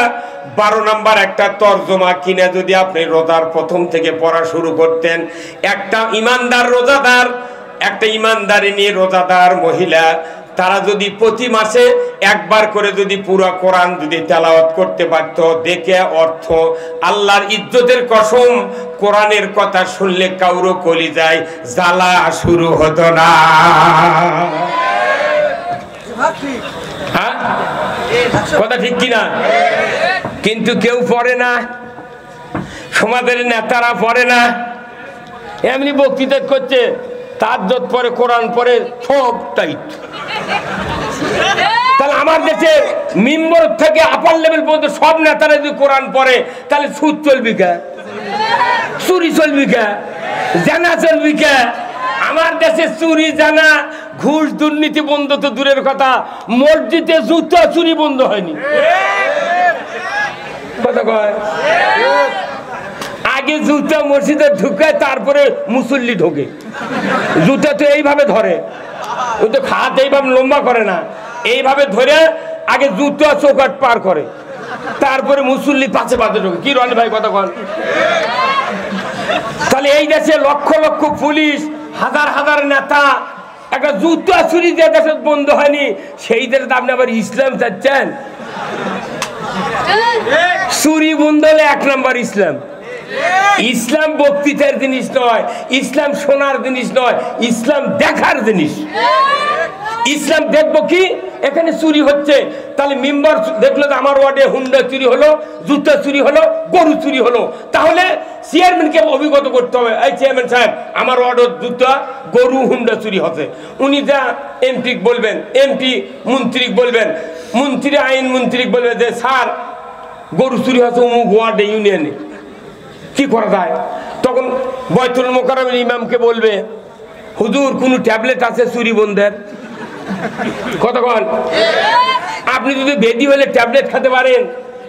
12 নাম্বার একটা তরজমা কিনে যদি আপনি রোজার প্রথম থেকে পড়া শুরু করতেন, একটা ইমানদার রোজাদার, একটা ইমানদারিনী রোজাদার মহিলা, তারা যদি প্রতি মাসে একবার করে যদি পুরো কোরআন যদি তেলাওয়াত করতে পারত, দেখে অর্থ, আল্লাহর ইজ্জতের কসম, কোরআনের কথা শুনলে কাউরো কলিজায় জ্বালা শুরু হতো না। হ্যাঁ, কথা ঠিক কিনা? কিন্তু কেউ পড়ে না, সমাজের নেতারা পড়ে না, এমনি বক্তৃতা করছে, তাহাজ্জুদ পড়ে, কোরআন পড়ে, সব টাইট। তাহলে আমার দেশে মিম্বর থেকে আপার লেভেল পর্যন্ত সব নেতারা যদি কোরআন পড়ে, তাহলে সুদ চলবি কে? চুরি চলবি কে? জানা চলবি কে? আমার দেশে চুরি জানা ঘুষ দুর্নীতি বন্ধ তো দূরের কথা, মসজিদে জুতা চুরি বন্ধ হয়নি। কথা কয়, আগে জুতা মসজিদে ঢুকে তারপরে মুসল্লি ঢোকে। জুতা তো এইভাবে ধরে, ওই তো খাত এইভাবে লম্বা করে না, এইভাবে ধরে আগে জুতা চৌকাট পার করে, তারপরে মুসল্লি পাশে পাশে ঢোকে। কি রনি ভাই কথা কন? তাহলে এই দেশে লক্ষ লক্ষ পুলিশ, হাজার হাজার নেতা, একটা জুতা চুরি যে দেশে বন্ধ হয়নি, সেই দেশে আপনি আবার ইসলাম চাচ্ছেন? চুরি বন্ধ হলে 1 নম্বর ইসলাম। ইসলাম বক্তৃতার জিনিস নয়, ইসলাম শোনার জিনিস নয়, ইসলাম দেখার জিনিস। ইসলাম দেখবো কি এখানে চুরি হচ্ছে, তাহলে মেম্বার দেখলো যে আমার ওয়ার্ডে হুন্ডা চুরি হলো, জুতা চুরি হলো, গরু চুরি হলো, তাহলে চেয়ারম্যানকে অভিগত করতে হবে, এই চেয়ারম্যান সাহেব আমার ওয়ার্ডের জুতা গরু হুন্ডা চুরি হচ্ছে। উনি যা এমপি বলবেন, এমপি মন্ত্রী বলবেন, মন্ত্রী আইন মন্ত্রী বলবে যে স্যার গরু চুরি হচ্ছে অমুক ওয়ার্ডে ইউনিয়নে, কি করা যায়? তখন বয়তুল মোকাররমের ইমামকে বলবে হুজুর কোন ট্যাবলেট আছে চুরি বন্ধের? কতক্ষণ আপনি যদি বেদি হলে ট্যাবলেট খেতে পারেন,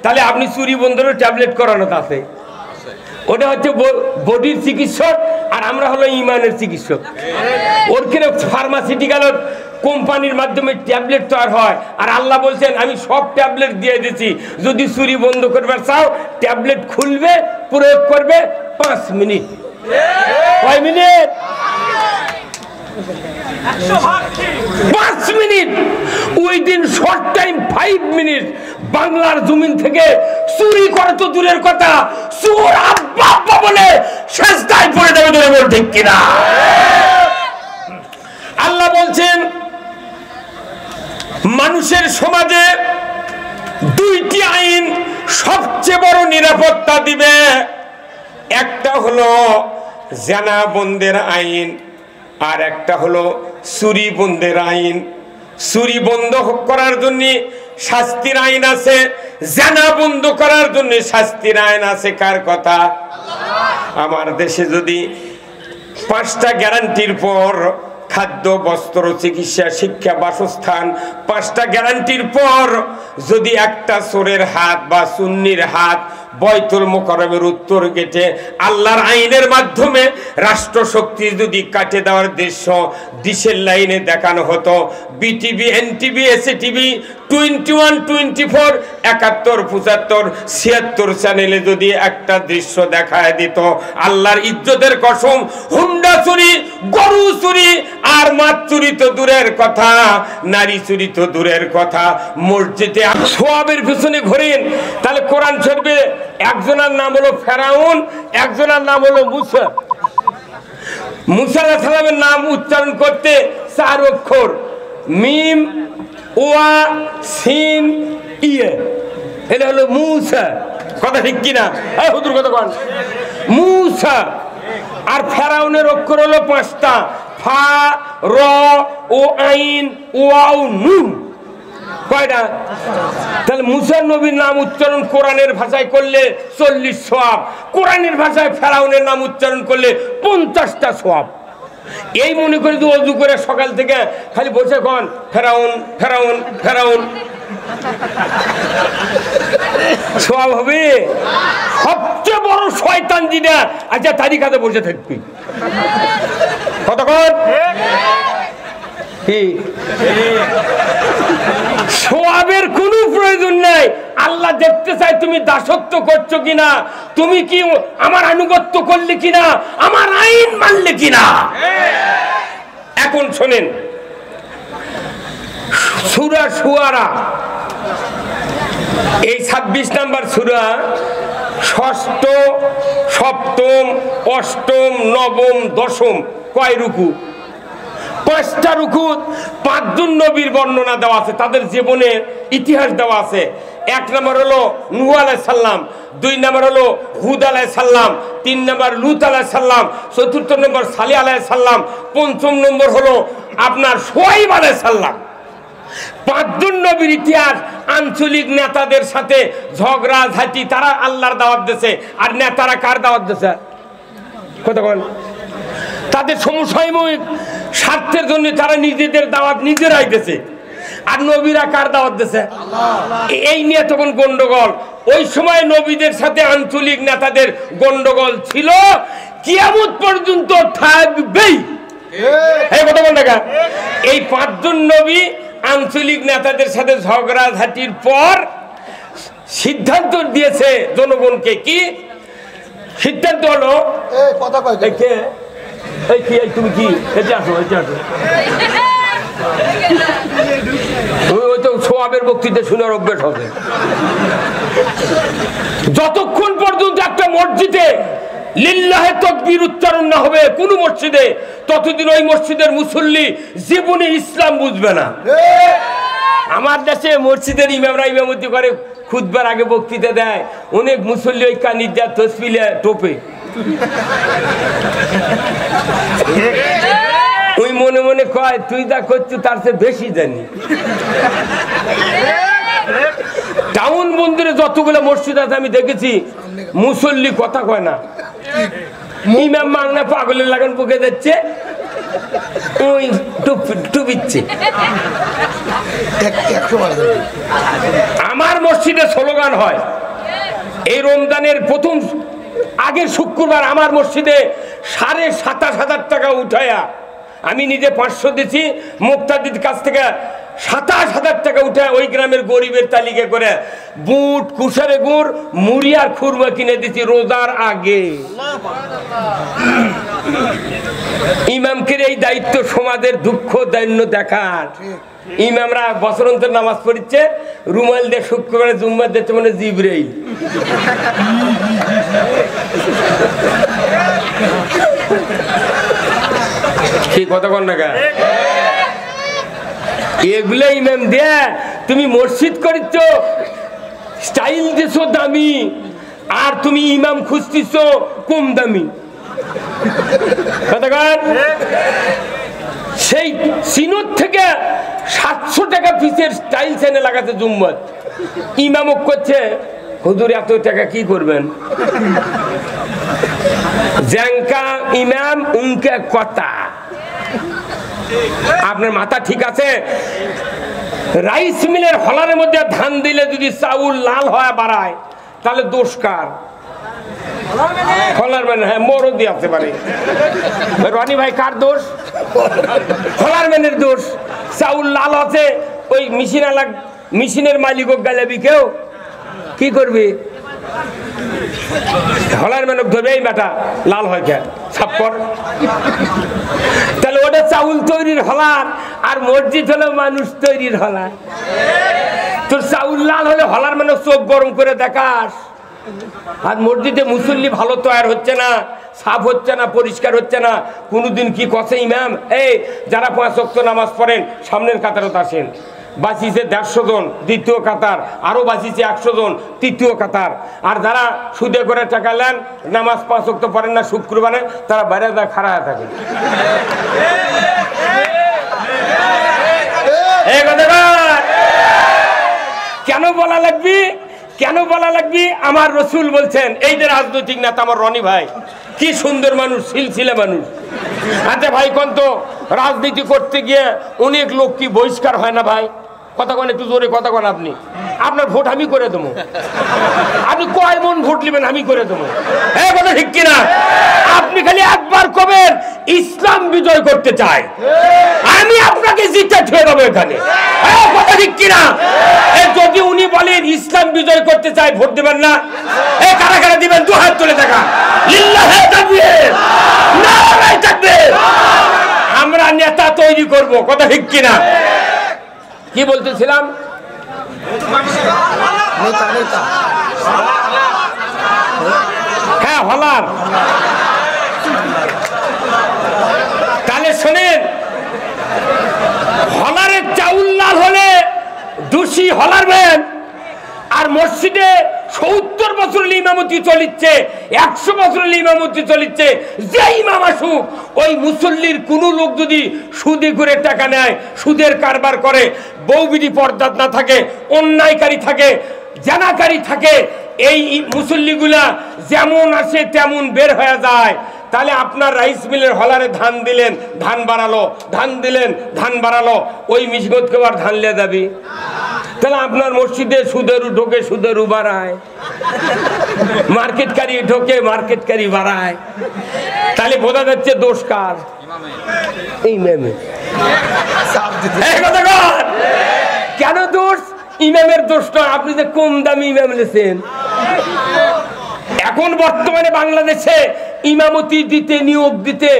তাহলে আপনি চুরি বন্ধেরও ট্যাবলেট করানো আছে। ওটা হচ্ছে বডির চিকিৎসক, আর আমরা হলো ইমানের চিকিৎসক। ওর কিনে ফার্মাসিউটিক্যাল কোম্পানির মাধ্যমে ট্যাবলেট তৈরি হয়, আর আল্লাহ বলছেন আমি সব ট্যাবলেট দিয়ে দিচ্ছি, যদি চুরি বন্ধ করবার চাও ট্যাবলেট খুলবে, প্রয়োগ করবে 5 মিনিট। কয় মিনিট? 5 মিনিট। ওই দিন শর্ট টাইম 5 মিনিট বাংলার জমিন থেকে চুরি করে তো দূরের কথা, চোর আব্বা আব্বা বলে সেজদায় পড়ে যাবে, ধরে বল ঠিক কিনা? আল্লাহ বলছেন মানুষের সমাজে 2টি আইন সবচেয়ে বড় নিরাপত্তা দিবে। একটা হলো জানা বন্ধের আইন, আর একটা হলো চুরি বন্ধের আইন। চুরি বন্ধ করার জন্য শাস্তির আইন আছে, জানা বন্ধ করার জন্য শাস্তির আইন আছে। কার কথা? আমার দেশে যদি 5টা গ্যারান্টির পর খাদ্য, বস্ত্র, চিকিৎসা, শিক্ষা, বাসস্থান, 5টা গ্যারান্টির পর যদি একটা চোরের হাত বা সুন্নির হাত বয়তুল মোকাররমের উত্তর গেটে আল্লাহর আইনের মাধ্যমে রাষ্ট্রশক্তি যদি কাটে দেওয়ার দৃশ্য ডিশের লাইনে দেখানো হতো, বিটিভি, এনটিভি, এসএটিভি, 21, 24, 71, 75, 76 চ্যানেলে যদি একটা দৃশ্য দেখায় দিত, আল্লাহর ইজ্জতের কসম, হুন্ডা চুরি, গরু চুরি আর মাছ চুরি তো দূরের কথা, নারী চুরি তো দূরের কথা, মসজিদে সোয়াবের পিছনে ঘোরেন। তাহলে কোরআন শরীফে একজনের নাম হলো ফেরাউন, একজনের নাম হলো মুসা। মুসা আলাইহিস সালামের নাম উচ্চারণ করতে 4 অক্ষর, মিম, ওয়া, সিন, ইয়ে, এটা হলো মুসা। কথা ঠিক কিনা? এই হুজুর কথা কোন? মুসা। আর ফেরাউনের অক্ষর হলো 5টা, ফা, র, ও, আইন, ওয়াও, নুন। কয়টা? তাহলে মুসা নবীর নাম উচ্চারণ কোরআনের ভাষায় করলে 40 সওয়াব, কোরআনের ভাষায় ফেরাউনের নাম উচ্চারণ করলে 50টা সওয়াব। এই মনে করে তো ওযু করে সকাল থেকে খালি বসে কোন ফেরাউন ফেরাউন ফেরাউন, সওয়াব হবে? সবচেয়ে বড় শয়তান যেটা, আচ্ছা তারিখাতে বসে থাকবি কতক্ষণ? সওয়াবের কোনো প্রয়োজন নাই। আল্লাহ দেখতে চাই তুমি দাসত্ব করছো কিনা, তুমি কি আমার আনুগত্য করলে কিনা, আমার আইন মানলে কিনা। এখন শোনেন, সূরা শুআরা এই 26 নম্বর সূরা, 6ষ্ঠ, 7ম, 8ম, 9ম, 10ম, কয় রুকু? 5টা রুকু। 5 জন নবীর বর্ণনা দেওয়া আছে, তাদের জীবনের ইতিহাস দেওয়া আছে। 1 নম্বর হলো নূহ আলাইহিস সালাম, 2 নম্বর হলো হুদ আলাইহিস সালাম, 3 নম্বর লূত আলাইহিস সালাম, 4র্থ নম্বর সালেহ আলাইহিস সালাম, 5ম নম্বর হলো আপনার শুআয়ব আলাইহিস সালাম। 5 জন নবীর ইতিহাস। আঞ্চলিক নেতাদের সাথে ঝগড়া ঝাঁটি, তারা আল্লাহর দাওয়াত দিয়েছে, আর নেতারা কার দাওয়াত দিয়েছে? কথা বল। তাদের সমসাময়িক স্বার্থের জন্য তারা নিজেদের দাওয়াত নিজেরাই দিয়েছে। আর নবীরা কার দাওয়াত দিয়েছে? এই নিয়ে তখন গন্ডগোল। ওই সময় নবীদের সাথে আঞ্চলিক নেতাদের গন্ডগোল ছিল, কিয়ামত পর্যন্ত থাকবেই। এই কথা বল না। এই 5 জন নবী আঞ্চলিক নেতাদের সাথে ঝগড়াঝাটির পর সিদ্ধান্ত দিয়েছে জনগণকে। কি সিদ্ধান্ত হলো? তুমি কি ওই তো সোয়াবের বক্তৃতা শোনার অভ্যেস হবে। যতক্ষণ পর্যন্ত একটা মসজিদে লিল্লাহে তাকবীর উচ্চারণ না হবে কোন মসজিদে, ততদিন ওই মসজিদের মুসল্লি জীবনে ইসলাম বুঝবে না। আমার দেশে মসজিদের ইমামরা ইমামতি করে, খুতবার আগে বক্তৃতা দেয়, অনেক মুসল্লি ওই কানির যা তসবিলে টোপে। ওই মনে মনে কয় তুই যা করছো তার চেয়ে বেশি জানি। টাউন বন্দরে যতগুলো মসজিদ আছে আমি দেখেছি, মুসল্লি কথা কয় না, ইমাম মাংনা পাগলের লাগান বুকে যাচ্ছে, ওই টুপিচ্ছে। আমার মসজিদে স্লোগান হয়, এই রমজানের প্রথম আগের শুক্রবার আমার মসজিদে 27,500 টাকা উঠায়া, আমি নিজে 500 দিছি, মুক্তাদির কাছ থেকে 27,000 টাকা উঠে ওই গ্রামের গরিবের তালিকা করে বুট, কুশারে গুড়, মুড়ি আর খুরমা কিনে দিছি রোজার আগে। ইমামকে এই দায়িত্ব সমাজের দুঃখ দৈন্য দেখার। ইমামরা বছরন্তর নামাজ পড়ছে, রুমাল দিয়ে শুক্রবারে জুম্মা দিচ্ছে মানে জিবরাইল। কি কথা কন না? এগুলো ইমাম দিয়ে তুমি মসজিদ করিচ্ছ, স্টাইল দিছো দামি, আর তুমি ইমাম খুঁজতেছ কম দামি। সেই সিনোর থেকে 700 টাকা পিসের স্টাইল চেনে লাগাতে জুম্মত, ইমামক করছে হুজুর এত টাকা কি করবেন? জ্যাংকা ইমাম উনকে কথা। আপনার মাথা ঠিক আছে? রাইস মিলের হলারের মধ্যে ধান দিলে যদি চাউল লাল হয়ে বাড়ায় তাহলে দোষ কার? হলার ম্যান। হ্যাঁ, মরদি আসতে পারে। রনি ভাই কার দোষ? হলার ম্যানের দোষ। চাউল লাল আছে, ওই মেশিনের মালিক গালাবি কেউ কি করবি? হলার ম্যানক ধরবে, এই বেটা লাল হয় কে সাপ কর। তাহলে ওটা চাউল তৈরির হলার, আর মসজিদ হলো মানুষ তৈরির হলার। তোর চাউল লাল হলে হলার মানে চোখ গরম করে দেখাস, আর মসজিদে মুসল্লি ভালো তৈরি হচ্ছে না, সাফ হচ্ছে না, পরিষ্কার হচ্ছে না। কোনোদিন কি কষে ইমাম, এই যারা 5 ওয়াক্ত নামাজ পড়েন সামনের কাতারত আসেন। বাঁচিছে 150 জন দ্বিতীয় কাতার, আরো বাঁচিছে 100 জন তৃতীয় কাতার। আর যারা সুদে করে টাকা নেন, নামাজ 5 ওয়াক্ত পড়েন না শুক্রবারে, তারা বাইরে দা খাড়া হয়ে থাকে। কেন বলা লাগবি? কেন বলা লাগবি? আমার রসুল বলছেন, এই যে রাজনৈতিক নেতা আমার রনি ভাই, কি সুন্দর মানুষ, সিলসিলা মানুষ। আচ্ছা ভাই, কোন তো রাজনীতি করতে গিয়ে অনেক লোক কি বহিষ্কার হয় না ভাই? কথা কোন, একটু জোরে কথা কোন। আপনি, আপনার ভোট আমি করে দেবো। আপনি কয় মন ভোট নেবেন, আমি করে দেবো। হ্যাঁ, কথা ঠিক কিনা? আপনি খালি একবার কবেন ইসলাম বিজয় করতে চাই, আমি আপনাকে জিতে ঠেয়ে দেবো এখানে। হ্যাঁ, কথা ঠিক কিনা? যদি উনি বলেন ইসলাম বিজয় করতে চাই, ভোট দেবেন না? এ কারা কারা দিবেন? 2 হাত তুলে দেখা। লিল্লাহে তাকবীর, নারায়ে তাকবীর। আমরা নেতা তৈরি করব, কথা ঠিক কিনা? কি বলতেছিলাম? হ্যাঁ, হলার। তাহলে শোনেন, হলারের চাউল লাল হলে দোষী হলারবেন। আর মসজিদে 70 বছরের ইমামতি চলিচ্ছে, 100 বছরের ইমামতি চলিচ্ছে, যে ইমাম আসুক, ওই মুসল্লির কোন লোক যদি সুদে করে টাকা নেয়, সুদের কারবার করে, বউবিধি পর্দা না থাকে, অন্যায়কারী থাকে, জানাকারী থাকে, এই মুসল্লিগুলা যেমন আসে তেমন বের হয়ে যায়। তাহলে আপনার রাইস মিলের হলারে ধান দিলেন, ধান বাড়ালো, ধান দিলেন, ধান বাড়ালো, ওই মিশগতকে আবার ধান লিয়ে যাবি? তাহলে আপনার মসজিদে সুদেরু ঢোকে, সুদেরু বাড়ায়, মার্কেটকারী ঢোকে, মার্কেটকারী বাড়ায়। তাহলে বোঝা যাচ্ছে দোষ কার? ইমামের। কেন দোষ? ইমামের দোষ নয়, আপনি যে কম দামি ইমাম নিয়েছেন। এখন বর্তমানে বাংলাদেশে ইমামতি দিতে, নিয়োগ দিতে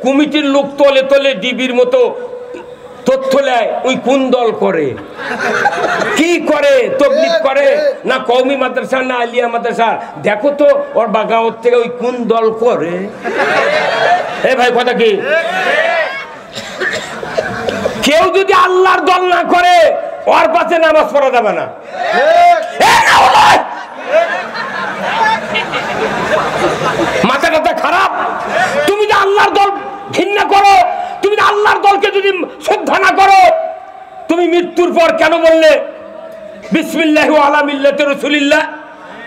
কমিটির লোক তলে তলে ডিবির মতো তথ্য নেয়। ওই কোন দল করে, কি করে, তবলিগ করে না কওমি মাদ্রাসা না আলিয়া মাদ্রাসা? দেখো তো ওর বাগাওয়াত থেকে ওই কোন দল করে। এ ভাই কথা কি? কেউ যদি আল্লাহর দল না করে ওর পাশে নামাজ পড়া যাবে না। মাথা কথা খারাপ। তুমি যে আল্লাহর দল ঘৃণা করো, তুমি যে আল্লাহর দলকে যদি শ্রদ্ধা না করো, তুমি মৃত্যুর পর কেন বললে বিসমিল্লাহি ওয়া আলা মিল্লাতি রাসূলিল্লাহ?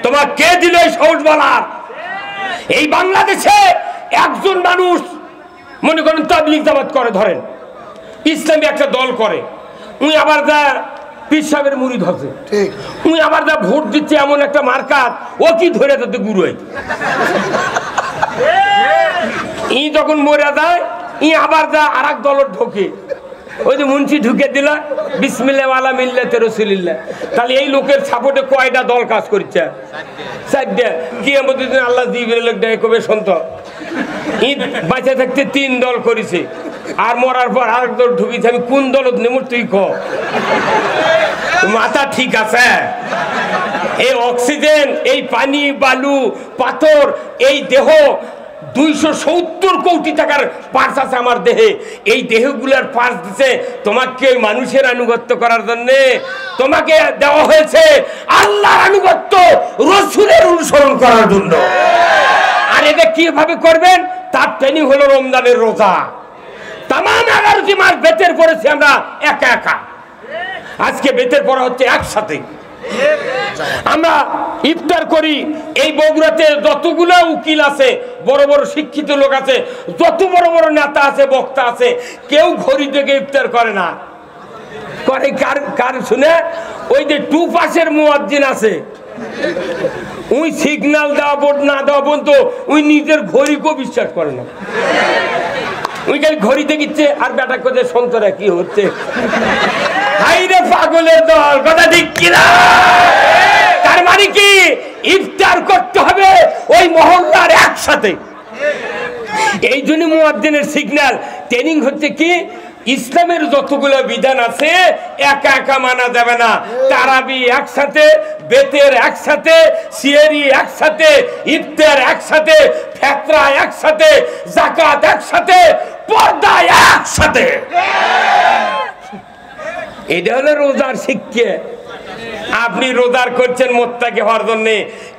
তোমার কে দিল এই সাহস বলার? এই বাংলাদেশে একজন মানুষ মনে করেন তাবলীগ জামাত করে, ধরেন ইসলামী একটা দল করে, উনি আবার যা পীর সাহেবের মুরিদ হচ্ছে, উনি আবার যা ভোট দিচ্ছে এমন একটা মার্কাত, ও কি ধরে তাতে গুরু হয়। ই যখন মরে যায়, ই আবার যা আর এক দলের ঢোকে, ওই যে মুন্সি ঢুকে দিল বিসমিল্লাহি ওয়া আলা মিল্লাতি রাসূলিল্লাহ। তাহলে এই লোকের সাপোর্টে কয়টা দল কাজ করছে? চারটা। কিয়ামতের দিন আল্লাহ জিবরাইল ডাকে কবে শুনত, ই বাঁচে থাকতে 3 দল করেছে, আর মরার পর আরেক দল ঢুকিছে। আমি কোন দলত নেব তুই ক? মাথা ঠিক আছে? এই অক্সিজেন, এই পানি, বালু, পাথর, এই দেহ 270 কোটি টাকার পার্স আছে আমার দেহে। এই দেহগুলার পার্স দিছে তোমাকে মানুষের আনুগত্য করার জন্য। তোমাকে দেওয়া হয়েছে আল্লাহর আনুগত্য, রাসূলের অনুসরণ করার জন্য। আর এটা কিভাবে করবেন তার ট্রেনিং হলো রমজানের রোজা। তাম 11টি মাস বেতের পড়েছি আমরা একা একা, আজকে বেতের পড়া হচ্ছে একসাথে। আমরা ইফতার করি। এই বগুড়াতে যতগুলো উকিল আছে, বড় বড় শিক্ষিত লোক আছে, যত বড় বড় নেতা আছে, বক্তা আছে, কেউ ঘড়ি দেখে ইফতার করে না। করে কার কার শুনে? ওই যে 2 পাশের মুয়াজ্জিন আছে, ওই সিগন্যাল দেওয়া বোর্ড না দেওয়া পর্যন্ত ওই নিজের ঘড়িকেও বিশ্বাস করে না। ওই ঘড়ি দেখিচ্ছে আর বেটা কোথায় সন্তরা কি হচ্ছে। হাইরে পাগলের দল, কথা ঠিক কিনা? তার মানে কি ইফতার করতে হবে ওই মহল্লার একসাথে। এই জন্য মুয়াজ্জিনের সিগন্যাল ট্রেনিং হচ্ছে কি, ইসলামের যতগুলো বিধান আছে একা একা মানা যাবে না। তারাবি একসাথে, বেতের একসাথে, সিয়ারি একসাথে, ইফতার একসাথে, ফিতরা একসাথে, যাকাত একসাথে, পর্দা একসাথে। এটা হলো রোজার শিক্ষা। আপনি রোজার করছেন মুত্তাকি হওয়ার জন্য।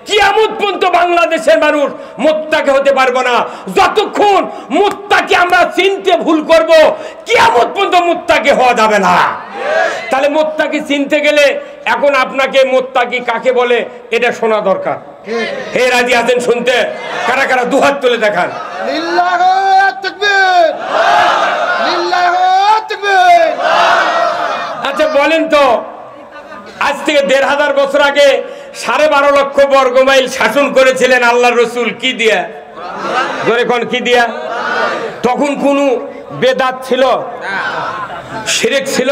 কিয়ামত পর্যন্ত বাংলাদেশের মানুষ মুত্তাকি হতে পারবো না যতক্ষণ মুত্তাকি আমরা চিনতে ভুল করব। কিয়ামত পর্যন্ত মুত্তাকি হওয়া যাবে না। তাহলে মুত্তাকি চিনতে গেলে এখন আপনাকে মুত্তাকি কাকে বলে এটা শোনা দরকার। হে রাজি আছেন শুনতে? কারা কারা দুহাত তুলে দেখান। লিল্লাহু তাকবীর, লিল্লাহু তাকবীর। আচ্ছা বলেন তো, আজ থেকে 1500 বছর আগে 12.5 লক্ষ বর্গ মাইল শাসন করেছিলেন আল্লাহর রাসূল কি দিয়া? ধরে কোন কি দিয়া? তখন কোন বেদাত ছিল, শিরক ছিল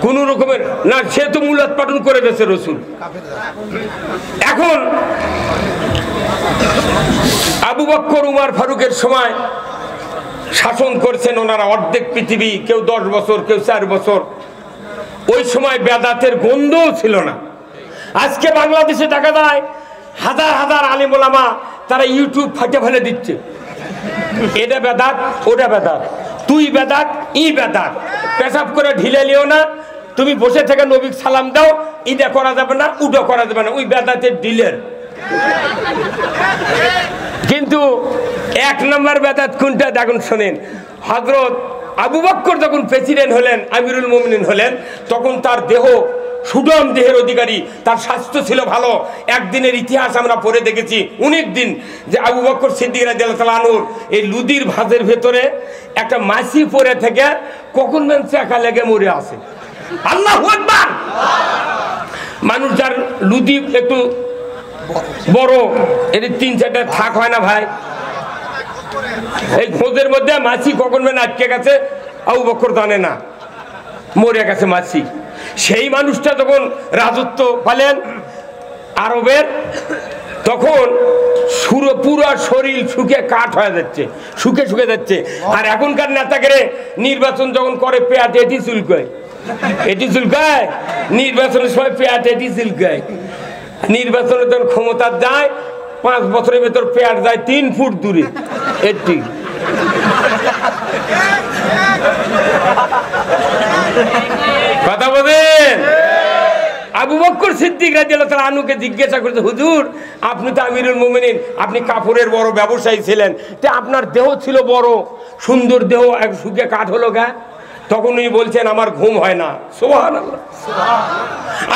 কোন রকমের না? সে তো মুলাদ পাঠন করে দিয়েছে রাসূল। এখন আবু বকর, উমর, ফারুকের সময় শাসন করছেন ওনারা অর্ধেক পৃথিবী, কেউ 10 বছর, কেউ 4 বছর। ওই সময় বেদাতের গন্ধও ছিল না। আজকে বাংলাদেশে দেখা যায় হাজার হাজার আলেম ওলামা তারা ইউটিউব ফাটে ফেলে দিচ্ছে, এটা বেদাত, ওটা বেদাত, তুই বেদাত, ই বেদাত। পেশাব করে ঢিলে লিও না, তুমি বসে থেকে নবীকে সালাম দাও, ইটা করা যাবে না, উটা করা যাবে না, ওই বেদাতের ডিলের। কিন্তু 1 নম্বর বেদাত কোনটা দেখুন শোনেন। হযরত আবু বকর যখন প্রেসিডেন্ট হলেন, আমিরুল মুমিনিন হলেন, তখন তার দেহ সুডম দেহের অধিকারী, তার স্বাস্থ্য ছিল ভালো। একদিনের ইতিহাস আমরা পড়ে দেখেছি অনেক দিন, যে আবু বকর সিদ্দিক রাদিয়াল্লাহু তাআলা আনহুর এই লুদির ভাঁজের ভেতরে একটা মাছি পড়ে থেকে কখন মেন চাকা লেগে মরে আছে। আল্লাহু আকবার। মানুষ যার লুদি একটু বড়, এর 3-4টা থাক হয় না ভাই, এই খোঁজের মধ্যে মাছি কখন মেন আটকে গেছে আবু বকর জানে না, মরে গেছে মাছি। সেই মানুষটা যখন রাজত্ব পালেন আরবের, তখন পুরো শরীর শুকে কাঠ হয়ে যাচ্ছে, শুকে যাচ্ছে। আর এখনকার নেতাকে নির্বাচন যখন করে পেট এটি চুলকায়, নির্বাচনের সময় পেট এটি চুলকায়। নির্বাচনে যখন ক্ষমতা যায় 5 বছরের ভেতর পেট যায় 3 ফুট দূরে। এটি কথা বলেন। আবু বকর সিদ্দিক রাদিয়াল্লাহু তাআলা আনহুকে জিজ্ঞাসা করেছে, হুজুর আপনি তো আমিরুল মুমিনিন, আপনি কাপড়ের বড় ব্যবসায়ী ছিলেন, তে আপনার দেহ ছিল বড় সুন্দর দেহ, এক শুকে কাঠ হলো গা? তখন উনি বলছেন আমার ঘুম হয় না। সুবহানাল্লাহ।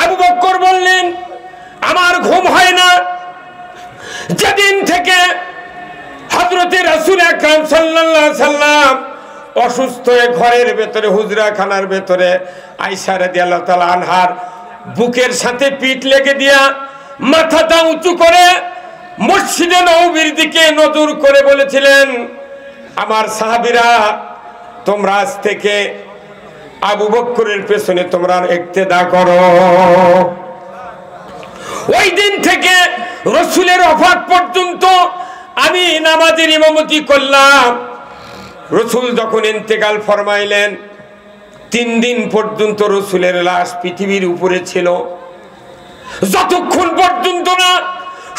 আবু বকর বললেন আমার ঘুম হয় না যেদিন থেকে হযরতে রাসূল আকরাম সাল্লাল্লাহু আলাইহি সাল্লাম অসুস্থ হয়ে ঘরের ভেতরে হুজরা খানার ভেতরে আয়েশা রাদিয়াল্লাহু তাআলা আনহার বুকের সাথে পিঠ লেগে দিয়া মাথাটা উঁচু করে মসজিদে নববীর দিকে নজর করে বলেছিলেন, আমার সাহাবীরা তোমরা আজ থেকে আবু বকরের পেছনে তোমরা ইক্তেদা করো। ওই দিন থেকে রাসূলের ওফাত পর্যন্ত আমি নামাজের ইমামতি করলাম। রাসূল যখন ইন্তেকাল ফরমাইলেন 3 দিন পর্যন্ত রাসূলের লাশ পৃথিবীর উপরে ছিল, যতক্ষণ পর্যন্ত না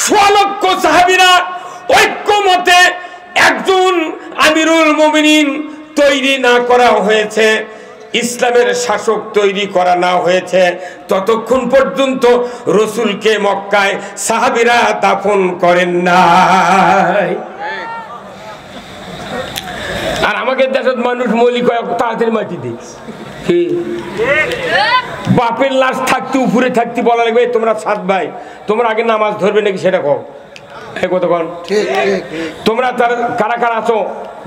100 লক্ষ সাহাবীরা ঐক্যমতে একজন আমিরুল মুমিনিন তৈরি না করা হয়েছে, ইসলামের শাসক তৈরি করা না হয়েছে, ততক্ষণ পর্যন্ত রাসূলকে মক্কায় সাহাবীরা দাফন করেন নাই। আর আমাদের দেশের মানুষ মৌলিক তাড়াতাড়ি মাটি দিই, বাপের লাশ থাকতে উপরে থাকতে বলা লাগবে তোমরা 7 ভাই, তোমরা আগে নামাজ ধরবে নাকি সেটা কও। কতক্ষণ তোমরা কারা কারা আছো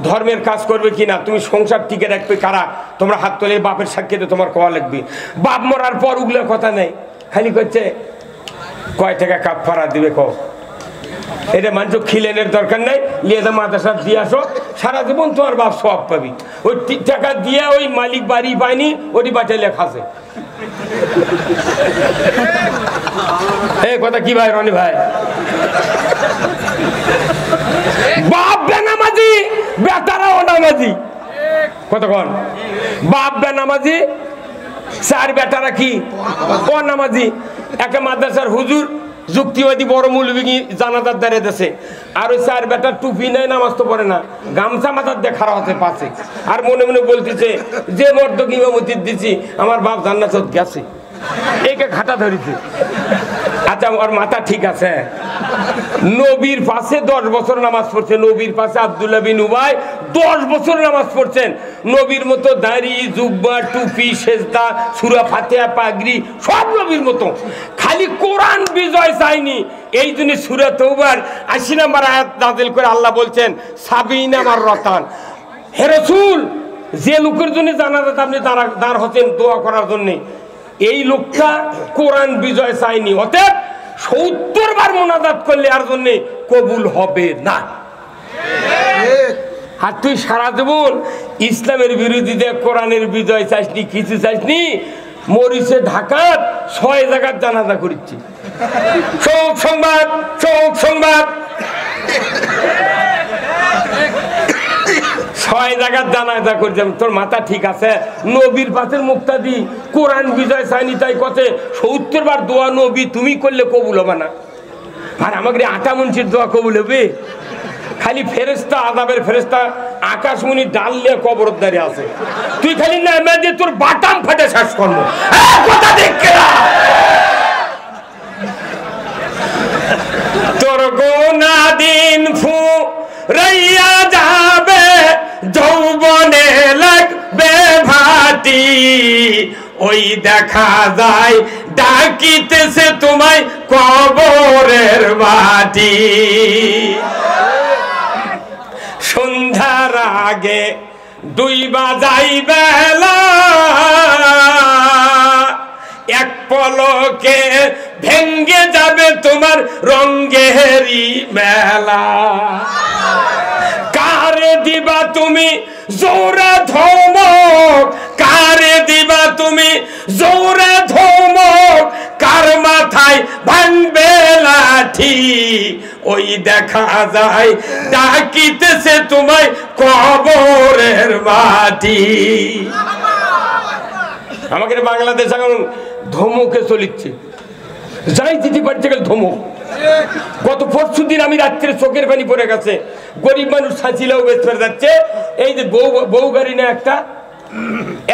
ধর্মের কাজ করবে কিনা, তুমি সংসার টিকে রাখবে কারা, তোমরা হাত তোলে বাপের সাক্ষীতে তোমার কোয়া লাগবে। বাপ মরার পর উগলে কথা নেই, খালি করছে কয় টাকা কাফারা দিবে কও। এটা মানুষ খিলেনের দরকার নাই, লিয়ে যা মাদ্রাসা দিয়ে আসো, সারা জীবন তোমার বাপ সওয়াব পাবি। ওই টাকা দিয়ে ওই মালিক বাড়ি পায়নি, ওটি বাটাইলে খাসে। এই কথা কি ভাই রনি ভাই? বাপ বেনামাজি, বেটারাও নামাজি। কতক্ষণ বাপ বেনামাজি, 4 বেটারা কি অনামাজি। একটা মাদ্রাসার হুজুর যুক্তিবাদী বড় মৌলবী জানাজার দাঁড়িয়ে দিয়েছে, আর ওই 4 বেটার টুপি নেই, নামাজ তো পড়ে না, গামছা মাথার দিয়ে খাড়া হচ্ছে পাশে, আর মনে মনে বলতেছে যে মর্দক ইমামতি দিচ্ছি আমার বাপ জান্নাত গেছে, একে ঘাটা ধরেছে। আচ্ছা ওর মাথা ঠিক আছে, নবীর পাশে 10 বছর নামাজ পড়ছে, নবীর পাশে আব্দুল্লাহ বিন উবাই 10 বছর নামাজ পড়ছেন, নবীর মতো দাড়ি জুব্বা টুপি সেজদা সূরা ফাতিহা পাগড়ি সব নবীর মতো, খালি কোরআন বিজয় চাইনি। এই জন্য সূরা তওবার 80 নম্বর আয়াত নাযিল করে আল্লাহ বলছেন সাবিনা মাররাতান, হে রাসূল যে লোকের জন্য জানাজাত আপনি দাঁড় হচ্ছেন দোয়া করার জন্য, এই লোকটা কোরআন বিজয় চাইনি, অতএব 70 বার মোনাজাত করলে আর জন্য কবুল হবে না। আর তুই সারা জীবন ইসলামের বিরোধীতে কোরআনের বিজয় চাইসনি, কিছু চাইসনি, মরিচে ঢাকার 6 জায়গার জানাজা করেছি। শোক সংবাদ, শোক সংবাদ, 6 জায়গার জানাজা করেছি। তোর মাথা ঠিক আছে? নবীর পাশের মুক্তাদি কোরআন বিজয় চাইনি তাই কথে 70 বার দোয়া নবী তুমি করলে কবুল হবে না, আর আমাকে 8 মুন্সির দোয়া কবুল হবে? খালি ফেরেস্তা, আযাবের ফেরেস্তা আকাশমণি ডাল নিয়ে কবরদারি আছে, তুই খালি নামে দিয়ে তোর বাটাম ফাটে শেষ করবো। কথা দেখে তোর গোনা দিন ফু রাইয়া যাবে, যৌবনে লাগবে ভাটি, ওই দেখা যায় ডাকিতেছে তোমায় কবরের মাটি। সন্ধ্যার আগে 2 বাজাই বেলা, এক পলকে ভেঙ্গে যাবে তোমার রঙ্গেরি মেলা। কারে দিবা তুমি জোরে ধমক, কারে দিবা তুমি জোরে ধমক, কার মাথায় ভাঙবে লাঠি। ওই দেখা যায় ডাকিতেছে তোমায় কবরের মাটি। আমাকে বাংলাদেশ এখন ধমকে চলিচ্ছে, যাই দিতে পারছে গেল ধমক। গত পরশু দিন আমি রাত্রে চোখের পানি পড়ে গেছে, গরিব মানুষ সাঁচিলেও বেশ ফেরে যাচ্ছে। এই যে বউ গাড়ি না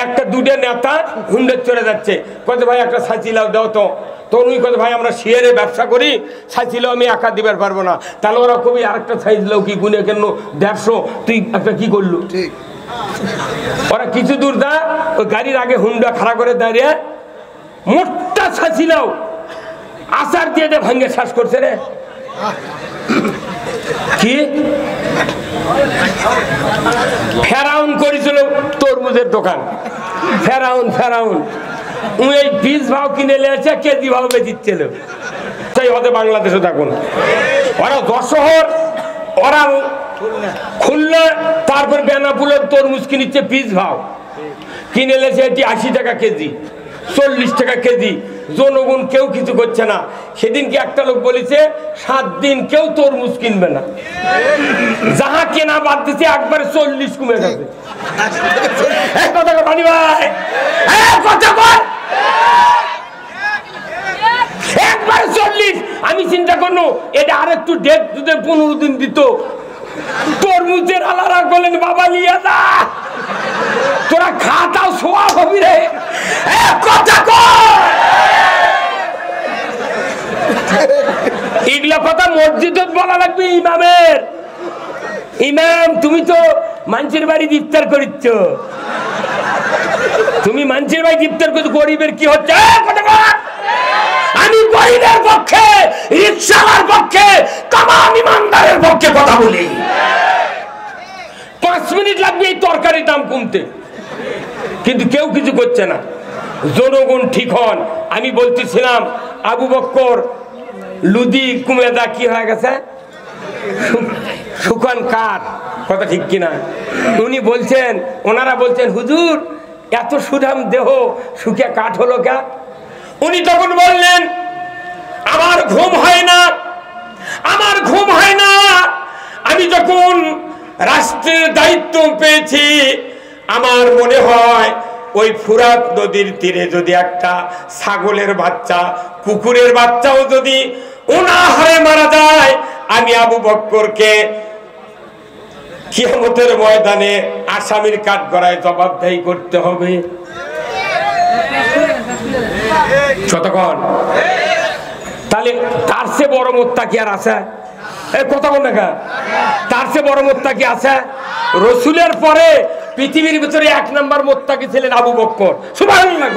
একটা 2টা নেতা হুন্ডে চলে যাচ্ছে, কত ভাই একটা সাঁচিলাও দাও তো। তনুই কত ভাই আমরা শেয়ারে ব্যবসা করি, সাইছিলেও আমি একা দিবার পারবো না। তাহলে ওরা কবি আরেকটা সাইছিলেও কি গুনে কেন 150, তুই একটা কি করলু। ওরা কিছু দূর দা ওই গাড়ির আগে হুন্ডা খাড়া করে দাঁড়িয়ে মোটটা সাইছিলেও আচার দিয়ে ভাঙ্গে শ্বাস করছে রে। কি ফেরাউন করেছিল তরমুজের দোকান, ফেরাউন এই বীজ ভাও কিনে নিয়েছে, কেজি ভাও বেচিচ্ছিল। তাই ওদের বাংলাদেশে থাকুন, ওরা যশোর, ওরা খুলনা, তারপর বেনাপুলের তরমুজ কিনেছে বীজ ভাও কিনে নিয়েছে, এটি 80 টাকা কেজি, 40 টাকা কেজি। জনগণ কেউ কিছু করছে না। সেদিনকে একটা লোক বলেছে 7 দিন কেউ তরমুজ কিনবে না, যাহা কেনা বাদ দিচ্ছে একবারে 40 কমে গেছে। একবার 40। আমি চিন্তা করলো এটা আর একটু ডেট 15 দিন দিত। তরমুজের আলারা বলেন বাবা নিয়ে যা, তোরা খাতাও সোয়া হবি রে। কথা কর, এগুলা কথা মসজিদে বলা লাগবে ইমামের। ইমাম তুমি তো মানুষের বাড়ি ইফতার করিচ্ছ, তুমি মানুষের বাড়ি ইফতার করছো, গরিবের কি হচ্ছে। আমি গরিবের পক্ষে, রিকশাওয়ালার পক্ষে, তামাম ইমানদারের পক্ষে কথা বলি। 5 মিনিট লাগবে এই তরকারির দাম কমতে, কিন্তু কেউ কিছু করছে না। জনগণ ঠিক হন। আমি বলতেছিলাম আবু বক্কর লুদি কুমেদা কি হয়ে গেছে, শুকান কাঠ, কথা ঠিক কিনা। উনি বলছেন, ওনারা বলছেন হুজুর এত সুঠাম দেহ শুকিয়ে কাঠ হলো কে। উনি তখন বললেন আমার ঘুম হয় না, আমার ঘুম হয় না। আমি যখন রাষ্ট্রের দায়িত্ব পেয়েছি আমার মনে হয় ওই ফুরাত নদীর তীরে যদি একটা ছাগলের বাচ্চা, কুকুরের বাচ্চাও যদি অনাহারে মারা যায়, আমি আবু বক্করকে কিয়ামতের ময়দানে আসামির কাঠগড়ায় জবাবদেহি করতে হবে। কতক্ষণ তাহলে তার চেয়ে বড় মোত্তাকি আর আছে? কথা বল না, তার চেয়ে বড় মোত্তাকি আছে? রসুলের পরে পৃথিবীর ভিতরে 1 নম্বর মোত্তাকি ছিলেন আবু বক্কর, সুবহানাল্লাহ।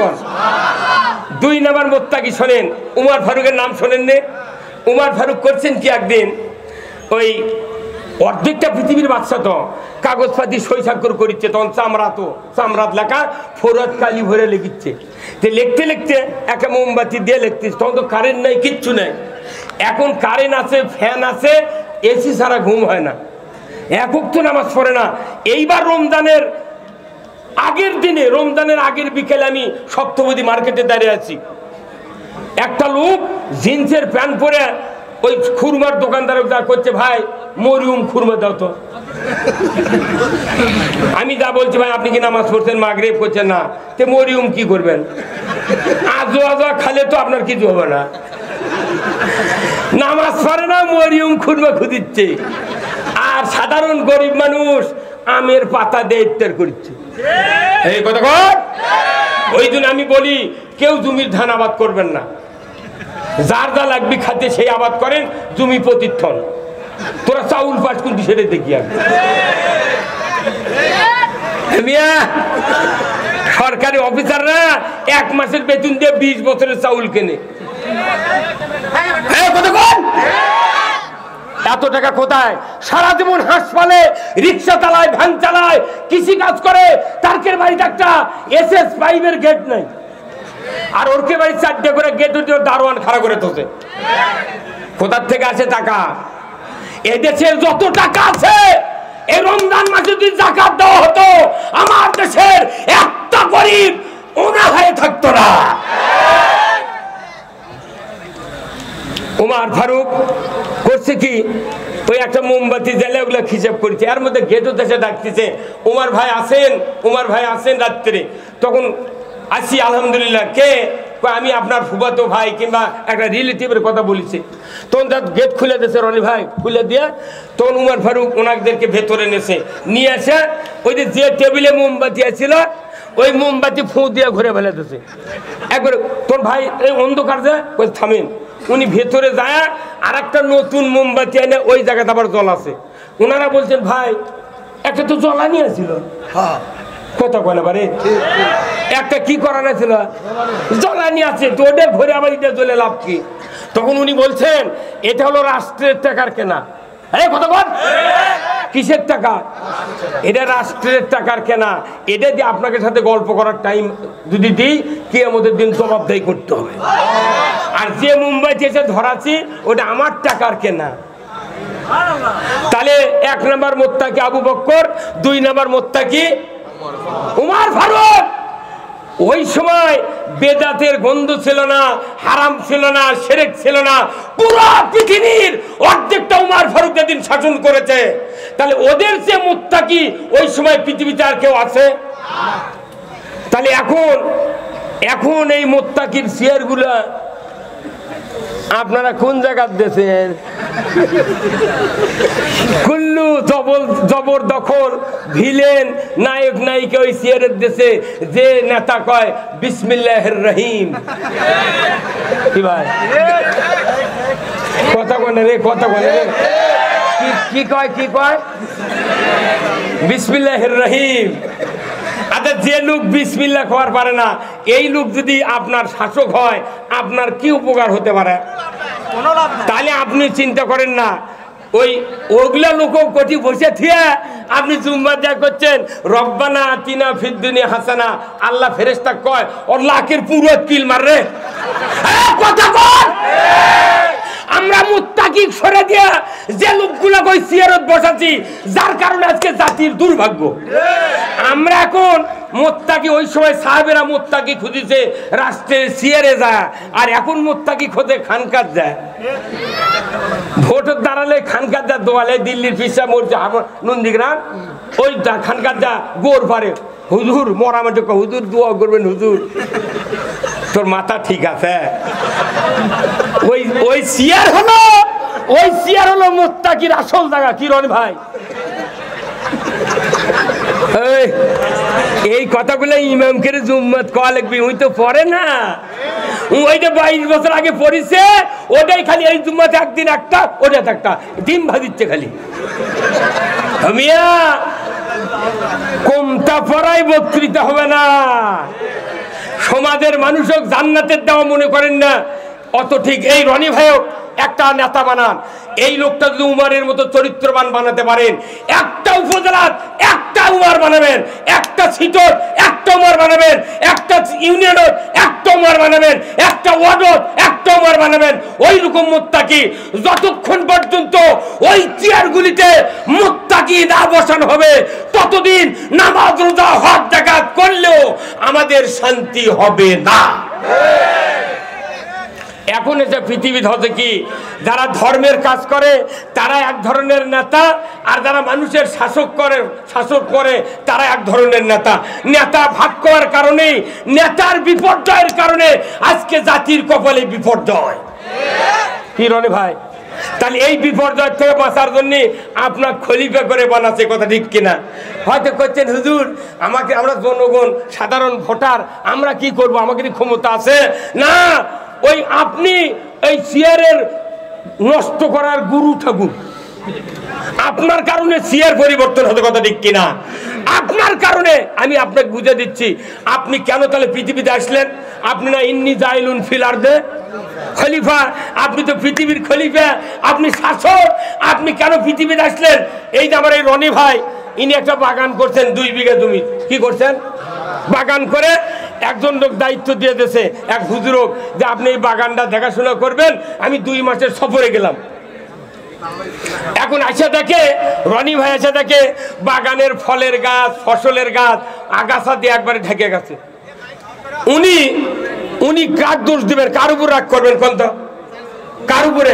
2 নম্বর মোত্তাকি শোনেন, উমর ফারুকের নাম শোনেন নে? উমর ফারুক করছেন কি একদিন, ওই অর্ধেকটা পৃথিবীর বাদশা তো কাগজপাতি সই স্বাক্ষর করিচ্ছে, তখন চামড়াত লেখা ফোরত কালি ভরে লিখিচ্ছে। লিখতে লিখতে একটা মোমবাতি দিয়ে লিখতেছে, তখন তো কারেন্ট নাই, কিচ্ছু নাই। এখন কারেন্ট আছে, ফ্যান আছে, এসি ছাড়া ঘুম হয় না, একক তো নামাজ পড়ে না। এইবার রমজানের আগের দিনে, রমজানের আগের বিকেলে আমি সপ্তপদী মার্কেটে দাঁড়িয়ে আছি, একটা লোক জিন্সের প্যান্ট পরে ওই খুরমার দোকানদার যা করছে, ভাই মরিয়ম খুরমা দাও তো। আমি যা বলছি ভাই আপনি কি নামাজ পড়ছেন, মাগরিব করছেন না, তে মরিয়ম কি করবেন, আজো আজো খালে তো আপনার কিছু হবে না। নামাজ পড়ে না, মরিয়ম খুরমা খুঁজিচ্ছে। আর সাধারণ গরিব মানুষ আমের পাতা দিয়ে ইফতার করছে। এই কথা কর। ওই জন্য আমি বলি কেউ জমির ধান আবাদ করবেন না, যার যা লাগবে খাতে সেই আবাদ করেন, জমি প্রতিথন। তোরা চাউল পাস কিন্তু সেটা দেখি আমি সরকারি অফিসাররা 1 মাসের বেতন দিয়ে 20 বছরের চাউল কেনে। এত টাকা কোথায়? সারা জীবন হাসপাতালে রিক্সা চালায়, ভ্যান চালায়, কৃষি কাজ করে, তারকের বাড়িতে একটা SS5 এর গেট নাই, আর ওরকে বাড়ি 4টে করে গেট উঠে দারোয়ান খাড়া করে তোছে। কোথার থেকে আসে টাকা? এদেশের যত টাকা আছে এই রমজান মাসে যদি যাকাত দেওয়া হতো, আমার দেশের একটা গরিব অনাহারে থাকতো না। উমার ফারুক করছে কি, ওই একটা মোমবাতি জ্বালে ওগুলো হিসাব করেছে, এর মধ্যে গেটও দেশে ডাকতেছে, উমার ভাই আসেন, উমার ভাই আসেন রাত্রে। তখন আসি, আলহামদুলিল্লাহ, কে? আমি আপনার ফুফাতো ভাই কিংবা একটা রিলেটিভের কথা বলেছি। তখন তার গেট খুলে দিয়েছে, রনি ভাই খুলে দিয়ে তখন উমার ফারুক ওনাদেরকে ভেতরে নিয়ে আসে ওই যে টেবিলে মোমবাতি আছিল ওই মোমবাতি ফু দিয়ে ঘুরে ফেলে দিয়েছে একবার। তোর ভাই এই অন্ধকার যায়, ওই থামেন। উনি ভেতরে যায় আর একটা নতুন মোমবাতি এনে ওই জায়গাতে আবার জল আছে। ওনারা বলছেন ভাই একটা তো জ্বালানি আছিল, কথা বলে পারে একটা কি করার ছিল, জ্বালানি আছে তো ওটা ঘুরে আবার এটা জ্বলে লাভ কি? তখন উনি বলছেন এটা হলো রাষ্ট্রের টাকার কেনা। কথা বল, কিসের টাকা? এটা রাষ্ট্রের টাকার কেনা। এটা দিয়ে আপনাকে সাথে গল্প করার টাইম যদি দিই, কিয়ামতের দিন জবাবদাহি করতে হবে। আর যে মুম্বাইতে এসে ধরাছি ওটা আমার টাকার কেনা। তাহলে 1 নম্বর মোত্তাকি আবু বকর, 2 নম্বর মোত্তাকি উমার ফারুক। ওই সময় বেদাতের গন্ধ ছিল না, হারাম ছিল না, শিরক ছিল না, পুরো পৃথিবীর অর্ধেকটা উমার ফারুক যেদিন শাসন করেছে। তাহলে ওদের যে মুত্তাকি ওই সময় পৃথিবীতে আর কেউ আছে? তাহলে এখন এই মুত্তাকির চেয়ারগুলা আপনারা কোন জায়গার দেশের? কুল্লু জবরদখল, ভিলেন, নায়ক নায়িকা ওই চেয়ারের দেশে। যে নেতা কয় বিসমিল্লাহির রহিম, কি ভাই কথা বলে রে, কথা বলে রে, কি কয় বিসমিল্লাহির রহিম। আচ্ছা, যে লোক বিসমিল্লাহ খাওয়ার পারে না, এই লোক যদি আপনার শাসক হয় আপনার কি উপকার হতে পারে? তাহলে আপনি চিন্তা করেন না, ওগুলা লোক কোটি বসে থিয়া আপনি জুম্মা যা করছেন রব্বানা আতিনা ফিদ দুনিয়া হাসানা, আল্লাহ ফেরেশতা কয় ওর লাখের পুরো কিল মাররে। কথা বল, আমরা মুত্তাকি সরে দিয়া যে লোকগুলা কই সিয়ারত বসাচ্ছি, যার কারণে আজকে জাতির দুর্ভাগ্য। আমরা এখন মুত্তাকি, ওই সময় সাহাবেরা মুত্তাকি খুঁজেছে রাষ্ট্রের সিয়ারে যায়, আর এখন মুত্তাকি খোঁজে খানকার যায়। ভোটের দাঁড়ালে খানকার যা দোয়ালে, দিল্লির পিসা মরছে নন্দীগ্রাম, ওই খানকার যা গোর পারে হুজুর মরা মাঠে, হুজুর দোয়া করবেন হুজুর। তোর মাথা ঠিক আছে? ওই চেয়ার হলো মুত্তাকির আসল জায়গা। কি রনি ভাই, এই কথাগুলো ইমামকে জুম্মত কওয়া লাগবে, ওই তো পড়ে না, ওইটা 22 বছর আগে পড়িছে, ওটাই খালি এই জুম্মাতে একদিন একটা, ওটা একটা ডিম ভাজিচ্ছে খালি। মিয়া কমতা পড়াই বক্তৃতা হবে না। সমাজের মানুষক জান্নাতের দেওয়া মনে করেন না অত ঠিক। এই রনি ভাইও একটা নেতা বানান, এই লোকটা যদি উমারের মতো চরিত্রবান বানাতে পারেন, একটা উপজেলার একটা উমার বানাবেন, একটা সিটর একটা উমার বানাবেন, একটা ইউনিয়নের একটা উমার বানাবেন, একটা ওয়ার্ডর একটা উমার বানাবেন। ওই রকম মুত্তাকি যতক্ষণ পর্যন্ত ওই চেয়ারগুলিতে মুত্তাকি না বসানো হবে, ততদিন নামাজ রোজা হজ যাকাত করলেও আমাদের শান্তি হবে না। এখন এসে পৃথিবী হচ্ছে কি, যারা ধর্মের কাজ করে তারা এক ধরনের নেতা, আর যারা মানুষের শাসক করে তারা এক ধরনের নেতা। নেতা ভাগ করার কারণে, নেতার বিপর্যয়ের কারণে আজকে জাতির কপালে বিপর্যয়। কি রনি ভাই, তাহলে এই বিপর্যয় থেকে বাঁচার জন্য আপনার খলিফা করে বানাচ্ছে, কথা ঠিক কিনা? হয়তো করছেন হুজুর আমাকে, আমরা জনগণ সাধারণ ভোটার, আমরা কি করব, আমাকে ক্ষমতা আছে না। ওই আপনি এই চেয়ারের নষ্ট করার গুরু ঠাকুর, আপনার কারণে চেয়ার পরিবর্তন হতে, কথা ঠিক কিনা? আপনার কারণে আমি আপনাকে বুঝে দিচ্ছি আপনি কেন তাহলে পৃথিবীতে আসলেন। আপনি না ইন্নি জাইলুন ফিল আরদে খলিফা, আপনি তো পৃথিবীর খলিফা, আপনি শাসক, আপনি কেন পৃথিবীতে আসলেন? এই যে আমার এই রনি ভাই, ইনি একটা বাগান করছেন 2 বিঘা জমি, কি করছেন? বাগান করে একজন লোক দায়িত্ব দিয়ে দিয়েছে, এক হুজুর, যে আপনি এই বাগানটা দেখাশোনা করবেন। আমি 2 মাসের সফরে গেলাম। এখন আসে দেখে, রনি ভাই এসে দেখে বাগানের ফলের গাছ, ফসলের গাছ আগাছা দিয়ে একবারে ঢেকে গেছে। উনি কার দোষ দিবেন? কার উপর রাগ করবেন? কোন তো কার উপরে?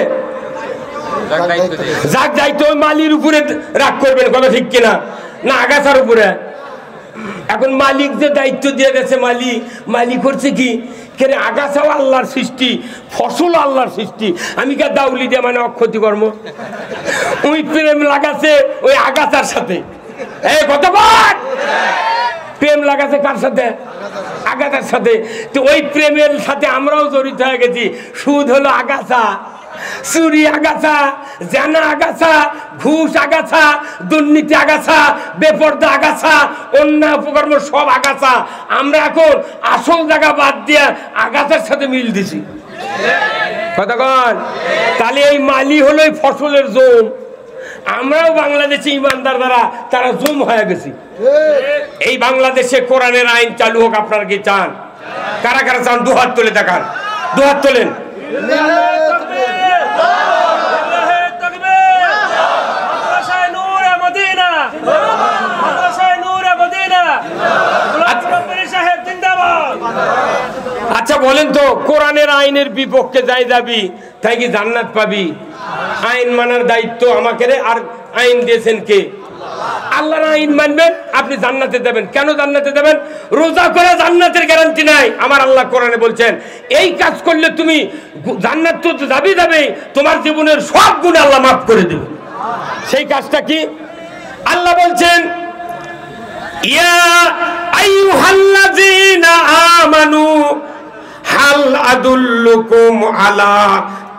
যাক দায়িত্ব ওই মালির উপরে রাগ করবেন, কথা ঠিক কিনা? না আগাছার উপরে? এখন মালিক যে দায়িত্ব দিয়ে গেছে, মালিক করছে কি, কেন আগাছাও আল্লাহর সৃষ্টি, ফসল আল্লাহর সৃষ্টি, আমি কে দাউলি দিয়ে মানে অক্ষতি কর্ম? ওই প্রেম লাগাছে ওই আগাছার সাথে। এই কত বল, প্রেম লাগাছে কার সাথে? আগাছার সাথে। তো ওই প্রেমের সাথে আমরাও জড়িত হয়ে গেছি। সুদ হলো আগাছা, চুরি আগাছা, জানা আগাছা, ঘুষ আগাছা, দুর্নীতি আগাছা, বেপরদা আগাছা, অন্যায় অপকর্ম সব আগাছা। আমরা এখন আসল জায়গা বাদ দিয়ে আগাছার সাথে মিল দিছি, কতক্ষণ? তাহলে এই মালি হলো এই ফসলের জম। আমরাও বাংলাদেশে ইমানদার দ্বারা তারা জম হয়ে গেছি। এই বাংলাদেশে কোরআনের আইন চালু হোক, আপনারা কি চান? কারা কারা চান? 2 হাত তুলে দেখান, 2 হাত তোলেন। আচ্ছা বলেন তো, কোরআনের আইনের বিপক্ষে যাই যাবি তাই কি জান্নাত পাবি? আইন মানার দায়িত্ব আমাকে, আর আইন দিয়েছেন কে? আল্লাহর আইন মানবেন, আপনি জান্নাতে দেবেন। কেন জান্নাতে দেবেন? রোজা করে জান্নাতের গ্যারান্টি নাই। আমার আল্লাহ কোরআনে বলছেন এই কাজ করলে তুমি জান্নাত তো যাবে, তোমার জীবনের সব গুনাহ আল্লাহ মাফ করে দেবে। সেই কাজটা কি? আল্লাহ বলছেন ইয়া আইয়ুহাল্লাযীনা আমানু হাল আদুল্লুকুম আলা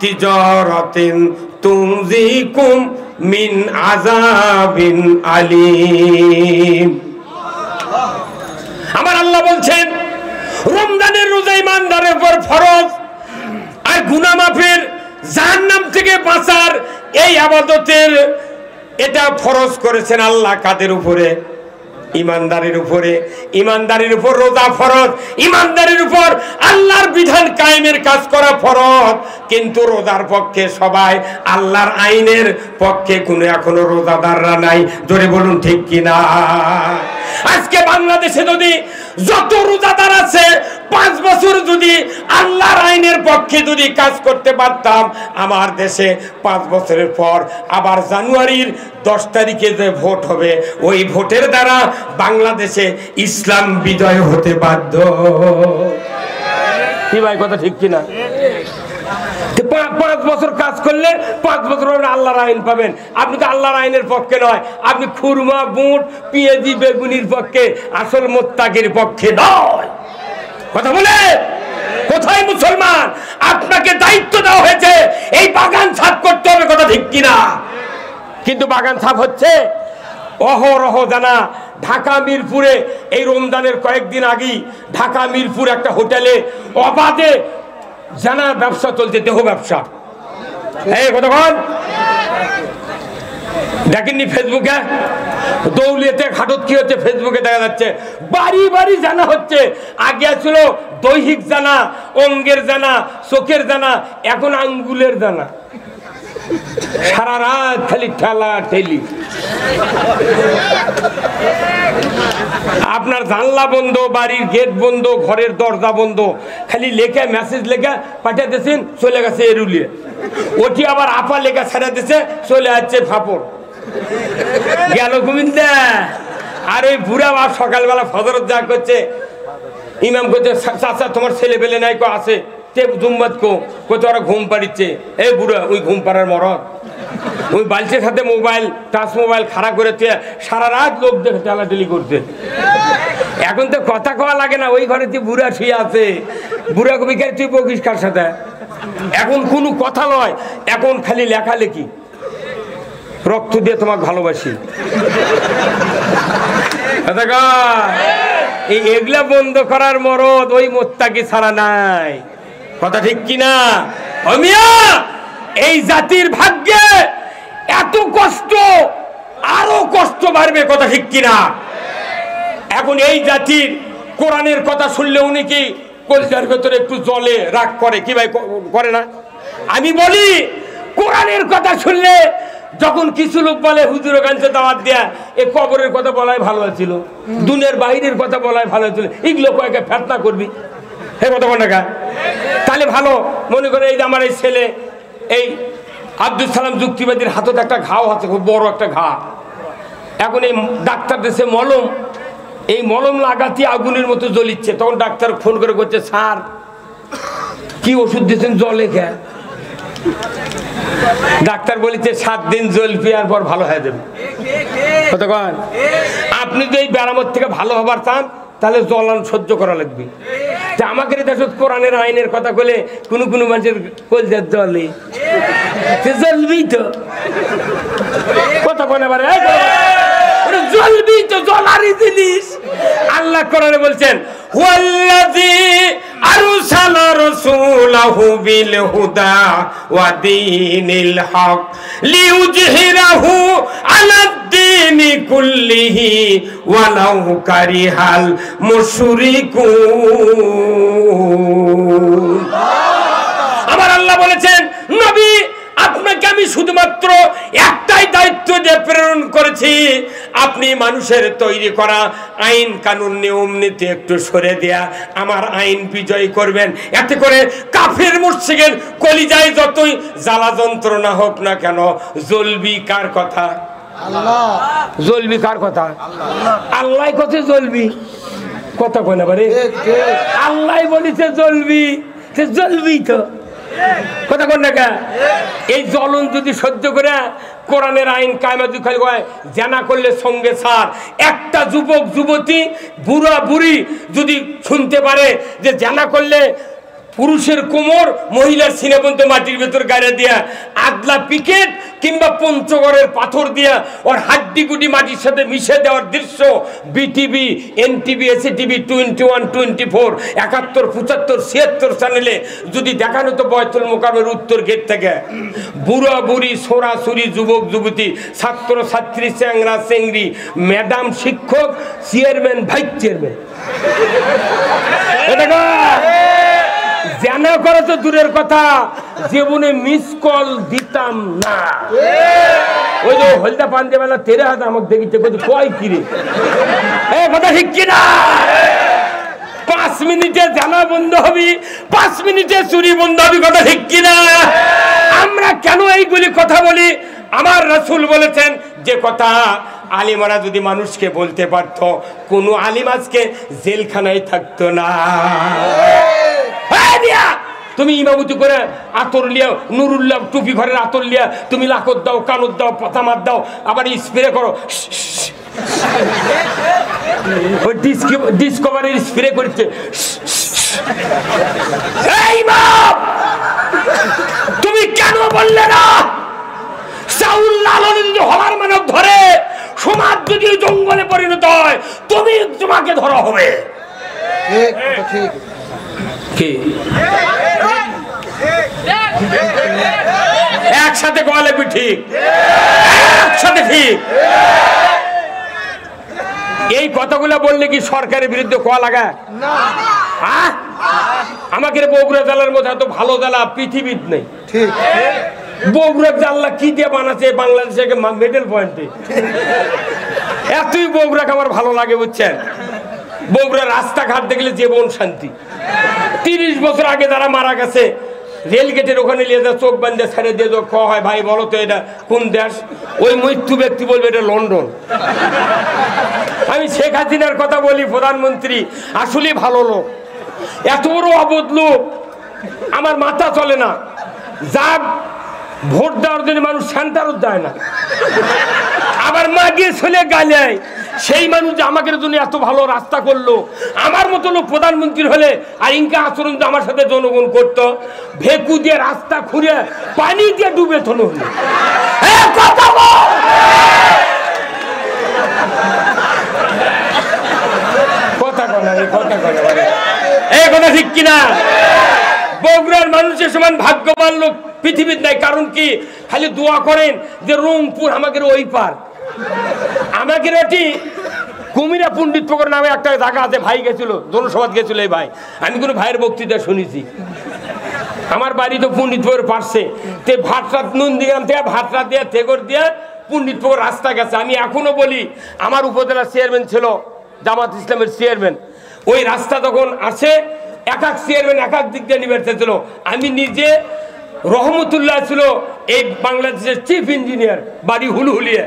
তিজারাতিন তুনজিকুম মিন আযাবিন আলীম। আমার আল্লাহ বলছেন রমজানের রোজা ইমানদারের উপর ফরজ, আর গুনাহ মাফের, জাহান্নাম থেকে বাঁচার এই ইবাদতের এটা ফরজ করেছেন আল্লাহ কাদের উপরে? ইমানদারের উপরে। ইমানদারের উপর রোজা ফরজ, ইমানদারের উপর আল্লাহর বিধান কায়েমের কাজ করা ফরজ। কিন্তু রোজার পক্ষে সবাই, আল্লাহর আইনের পক্ষে কোনো এখনো রোজাদাররা নাই। জোরে বলুন ঠিক কিনা? আজকে বাংলাদেশে যদি যত রোজাদার আছে, 5 বছর যদি আল্লাহর আইনের পক্ষে যদি কাজ করতে পারতাম, আমার দেশে 5 বছরের পর আবার জানুয়ারির 10 তারিখে যে ভোট হবে, ওই ভোটের দ্বারা বাংলাদেশে ইসলাম বিজয় হতে বাধ্য। কি ভাই, কথা ঠিক কিনা? 5 বছর কাজ করলে 5 বছর আল্লাহর আইন পাবেন। আপনি তো আল্লাহর আইনের পক্ষে নয়, আপনি খুরমা, বুট, পেঁয়াজি, বেগুনির পক্ষে, আসল মোত্তাকির পক্ষে নয়। কথা বলে কোথায় মুসলমান? আপনাকে দায়িত্ব দেওয়া হয়েছে এই বাগান সাফ করতে হবে, কথা ঠিক কিনা? কিন্তু বাগান সাফ হচ্ছে অহরহ জানা। ঢাকা মিরপুরে এই রমজানের কয়েকদিন আগেই ঢাকা মিরপুর একটা হোটেলে অবাধে জানা ব্যবসা চলছে, দেহ ব্যবসা। এই কতক্ষণ দেখেননি ফেসবুকে? দৌলিয়াতে ঘাটত কি হচ্ছে ফেসবুকে দেখা যাচ্ছে, বাড়ি বাড়ি জানা হচ্ছে। আগে ছিল দৈহিক জানা, অঙ্গের জানা, চোখের জানা, এখন আঙ্গুলের জানা। সারা রাত খালি ঠেলা ঠেলি। আপনার জানলা বন্ধ, বাড়ির গেট বন্ধ, ঘরের দরজা বন্ধ, খালি লেখা মেসেজ লেখা পাঠিয়ে দিয়েছেন, চলে গেছে এরুলিয়ে। ওটি আবার আপা লেখা ছেড়ে দিছে, চলে যাচ্ছে ফাপড়। গেল গোবিন্দা। আর ওই বুড়া বাপ সকালবেলা ফজরত যা করছে, ইমাম করছে, চাচা তোমার ছেলে পেলে নাই কো? আছে। জুম্মাত কো তোরা ঘুম পাড়িচ্ছে। এই বুড়া, ওই ঘুম পাড়ার মরদ, ওই বালতির সাথে মোবাইল, টাচ মোবাইল খাড়া করে সারা রাত লোক দেখে টেলাটেলি করছে। এখন তো কথা কওয়া লাগে না, ওই ঘরে তুই বুড়া শুয়ে আছে, বুড়া কবি কে তুই বকিস কার সাথে? এখন কোনো কথা নয়, এখন খালি লেখালেখি। রক্ত দিয়ে তোমাকে ভালোবাসি। এই এগুলা বন্ধ করার মরদ ওই মোত্তাকি ছাড়া নাই। কথা ঠিক কিনা? এই জাতির ভাগ্যে এত কষ্ট, আরো কষ্ট বাড়বে। কথা ঠিক কিনা? এখন এই জাতির কোরআনের কথা শুনলে উনি কি কলিজার ভেতরে একটু জলে রাগ করে কি ভাই? করে না? আমি বলি কোরআনের কথা শুনলে যখন কিছু লোক বলে হুজুরের কাছে দাওয়াত দেয়া, এই কবরের কথা বলাই ভালো ছিল, দুনিয়ার বাইরের কথা বলাই ভালো ছিল, এগুলো কয়েকটা ফেতনা করবি, হে কথা বল না? তাহলে ভালো মনে করে এই যে আমার এই ছেলে এই আব্দুল সালাম যুক্তিবাদীর হাতে একটা ঘাও আছে, খুব বড় একটা ঘা। এখন এই ডাক্তার দেশে মলম, এই মলম লাগাতে আগুনের মতো জ্বলিচ্ছে। তখন ডাক্তার ফোন করে করছে, স্যার কি ওষুধ দিয়েছেন জলে খেয়ে? ডাক্তার বলেছে 7 দিন জ্বলবে আর পর ভালো হয়ে যাবে। কতক্ষণ? আপনি যদি এই ব্যারামত থেকে ভালো হবার চান তাহলে জ্বলান সহ্য করা লাগবে। আমাকে দেখো কোরআনের আইনের কথা বলে কোন কোন মানুষের কলজার জলে জ্বলবি তো কথা বলে জ্বলবি তো, জ্বলারই জিনিস। আল্লাহ কোরআনে বলছেন ওয়াল্লাযী আরসালা রাসূলাহু বিল হুদা ওয়া দীনিল হক লিইয়ুযহিরাহু আলাদ-দীনি কুল্লিহি ওয়ালাউ কারিহাল মুশরিকুন। আমার আল্লাহ বলেছেন, নবী আপনাকে আমি শুধুমাত্র একটাই দায়িত্ব দিয়ে প্রেরণ করেছি, আপনি মানুষের তৈরি করা আইন কানুন নিয়ম নীতি একটু সরে দেয়া আমার আইন বিজয় করবেন। এতে করে কাফের মুশরিকের কলিজায় যতই জ্বালা যন্ত্রণা হোক না কেন, জ্বলবি কার কথা? আল্লাহ। জ্বলবি কার কথা? আল্লাহ কথা জ্বলবি। কথা কয় না বারে, আল্লাহ বলেছে জ্বলবি, সে জ্বলবি তো। কথা কোন না? এই জ্বলন যদি সহ্য করে কোরআনের আইন কায়েমত খালি হয়, জানা করলে সঙ্গে ছাড়। একটা যুবক যুবতী বুড়া বুড়ি যদি শুনতে পারে যে জানা করলে পুরুষের কোমর মহিলার সিনে পর্যন্ত মাটির ভেতর গাড়ে দিয়া, আদলা পিকেট কিংবা পঞ্চগড়ের পাথর দিয়া ওর হাড্ডি গুটি মাটির সাথে মিশে দেওয়ার দৃশ্য বিটিভি, এনটিভি, এসিটিভি 21, 24, 71, 75, 76 চ্যানেলে যদি দেখানো তো বয়তুল মোকাররমের উত্তর গেট থেকে বুড়া বুড়ি, সোরা সুরি, যুবক যুবতী, ছাত্র ছাত্রী, চ্যাংরা চেংড়ি, ম্যাডাম শিক্ষক, চেয়ারম্যান ভাইস চেয়ারম্যান, এটা জানা করা তো দূরের কথা, জীবনে মিস কল দিতাম না। ওই যে হলদা পাঞ্জে বেলা তেরে হাত আমাকে দেখিতে কয় কিরে, কথা ঠিক কিনা? 5 মিনিটে জানা বন্ধ হবি, 5 মিনিটে চুরি বন্ধ হবি। কথা ঠিক কিনা? আমরা কেন এইগুলি কথা বলি? আমার রাসূল বলেছেন যে কথা আলিমারা যদি মানুষকে বলতে পারত, কোন আলিম আজকে জেলখানায় থাকতো না। তুমি ইমামতি করে আতর লিয়া, নুরুল্লাহ টুপি ঘরের আতর লিয়া তুমি লাকত দাও, কানত দাও, পাতামাত দাও, আবার স্প্রে করো, ডিসকভারির স্প্রে করছে। তুমি কেন বললে না চাউল লালন যদি হলার মানব ধরে, সমাজ যদি জঙ্গলে পরিণত হয়, তুমি তোমাকে ধরা হবে। ঠিক কি? একসাথে কোয়া লাগবে, ঠিক একসাথে ঠিক। এই কথাগুলো বললে কি সরকারের বিরুদ্ধে কোয়া লাগা? আমাকে বগুড়া জেলার মধ্যে এত ভালো জেলা পৃথিবীর নেই। ঠিক, বগুড়া জাল্লা কি দিয়ে বানাচ্ছে বাংলাদেশে মেডেল পয়েন্টে। এতই বগুড়াকে আমার ভালো লাগে, বুঝছেন? বগুড়া রাস্তাঘাট দেখলে জীবন শান্তি। 30 বছর আগে যারা মারা গেছে রেল গেটের ওখানে নিয়ে যা চোখ বান্ধে ছেড়ে দিয়ে খাওয়া হয়, ভাই বলো তো এটা কোন দেশ? ওই মৃত্যু ব্যক্তি বলবে এটা লন্ডন। আমি শেখ হাসিনার কথা বলি, প্রধানমন্ত্রী আসলে ভালো লোক, এত বড় অবধ লোক আমার মাথা চলে না। যা ভোট দেওয়ার জন্য মানুষ সেন্টারও দেয় না, আবার মা গিয়ে ছেলে গালায়। সেই মানুষ যে আমাকে জন্য এত ভালো রাস্তা করলো, আমার মতো লোক প্রধানমন্ত্রী হলে আর ইনকা আচরণ আমার সাথে জনগণ করতো, ভেকু দিয়ে রাস্তা খুঁড়ে পানি দিয়ে ডুবে থনো হলো। কথা বল। ঠিক কিনা? বগুড়ার মানুষের সমান ভাগ্যবান লোক পৃথিবীর নাই। কারণ কি? খালি দোয়া করেন যে রংপুর আমাদের ওই পার। আমাদের এটি কুমিরা পণ্ডিত পুকুর নামে একটা জায়গা আছে, ভাই গেছিল, জনসভাত গেছিল এই ভাই। আমি কোনো ভাইয়ের বক্তৃতা শুনেছি। আমার বাড়ি তো পণ্ডিতপুর পারছে, তে ভাতরাত নন্দীগ্রাম থেকে ভাতরাত দিয়ে থেগর দিয়ে পণ্ডিতপুর রাস্তা গেছে। আমি এখনো বলি, আমার উপজেলা চেয়ারম্যান ছিল, জামাত ইসলামের চেয়ারম্যান, ওই রাস্তা তখন আসে এক এক চেয়ারম্যান এক এক দিক দিয়ে নিবেছিল। আমি নিজে রহমতুল্লাহ ছিল এই বাংলাদেশের চিফ ইঞ্জিনিয়ার, বাড়ি হুলহুলিয়ে,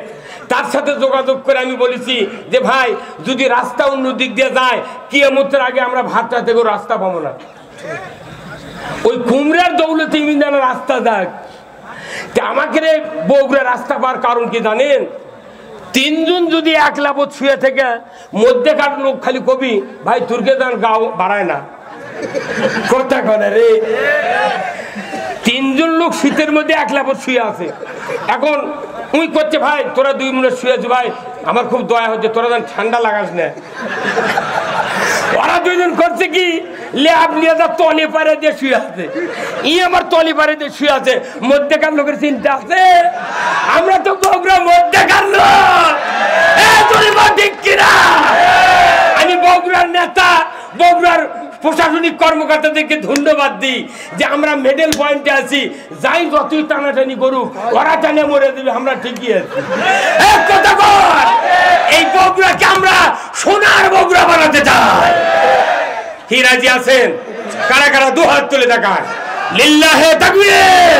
তার সাথে যোগাযোগ করে আমি বলেছি যে ভাই যদি রাস্তা অন্য দিক দিয়ে যায় কিয়ামতের আগে আমরা ভাতটা থেকে রাস্তা পাবো না। ওই কুমড়ার দৌলতে ইমিনানা রাস্তা দেখ। আমাকে বগুড়া রাস্তা পাওয়ার কারণ কি জানেন? তিনজন যদি এক লাভত শুয়ে থেকে মধ্যেকার লোক খালি কবি ভাই তুর্কে যান গাও বাড়ায় না, কথা কয় না রে। তিনজন লোক শীতের মধ্যে এক লাভত শুয়ে আছে। এখন উই করছে ভাই তোরা 2 মিনিট শুয়ে আছো ভাই, আমার খুব দয়া হচ্ছে, তোরা যেন ঠান্ডা লাগাস না। ওরা দুইজন করছে কি ল্যাব নিয়ে যা তলি পারে দিয়ে শুয়ে আছে, ই আমার তলি পারে দিয়ে শুয়ে আছে। মধ্যেকার লোকের চিন্তা আছে, আমরা তো বগুড়া মধ্যেকার লোক। ঠিক কিনা? আমি বগুড়ার নেতা, বগুড়ার প্রশাসনিক কর্মকর্তাদেরকে ধন্যবাদ দিই যে আমরা মিডল পয়েন্টে আছি। যাই যতই টানাটানি করুক ওরা টানে মরে দেবে, আমরা ঠিকই আছি। এই বগুড়াকে আমরা সোনার বগুড়া বানাতে চাই। কি রাজি আছেন? কারা কারা 2 হাত তুলে দেখায় লিল্লাহে তাকবীর।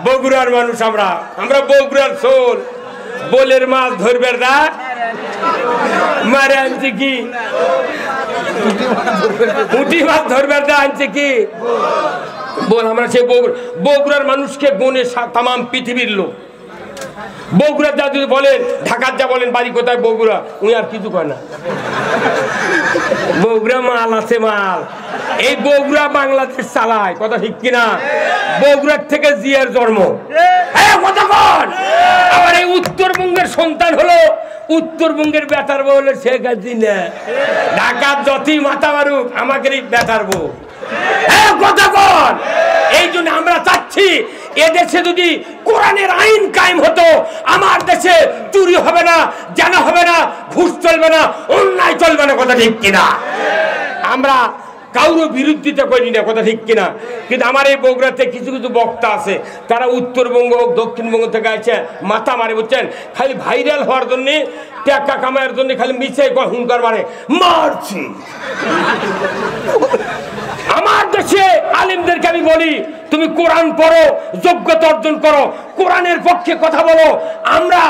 বগুড়ার মানুষ আমরা, আমরা বগুড়ার সোল। বলের মাছ ধরবে না মারে আনছে কি, পুঁটি মাছ ধরবে না আনছে কি বল। আমরা সেই বগুড়ার মানুষকে গুণে তাম পৃথিবীর লোক। বগুড়া যা যদি বলেন, ঢাকার যা বলেন বাড়ি কোথায় বগুড়া, উনি আর কিছু কয় না। বগুড়া মাল আছে মাল। এই বগুড়া বাংলাদেশ চালায়, কথা ঠিক কিনা? বগুড়ার থেকে জিয়ার জন্ম। আবার এই উত্তরবঙ্গের সন্তান হলো উত্তরবঙ্গের বেটার বউ হলো শেখ হাসিনা। ঢাকার যতই মাথা মারুক আমাকে বেটার বউ। এই জন্য আমরা চাচ্ছি এদেশে যদি কোরআনের আইন কায়েম হতো, আমার দেশে চুরি হবে না, জানা হবে না, ঘুষ চলবে না, অন্যায় চলবে না, কথা ঠিক কিনা? আমরা কারোর বিরোধিতা করি না, কথা ঠিক কিনা? কিন্তু আমার এই বগুড়াতে কিছু কিছু বক্তা আছে, তারা উত্তরবঙ্গ দক্ষিণবঙ্গ থেকে আছে, মাথা মারে, বুঝছেন, খালি ভাইরাল হওয়ার জন্য, টাকা কামাইয়ের জন্য খালি মিছে হুঙ্কার মারে, মারছি। আমার দেশে আলেমদেরকে আমি বলি তুমি কোরআন পড়ো, যোগ্যতা অর্জন করো, কোরআনের পক্ষে কথা বলো। আমরা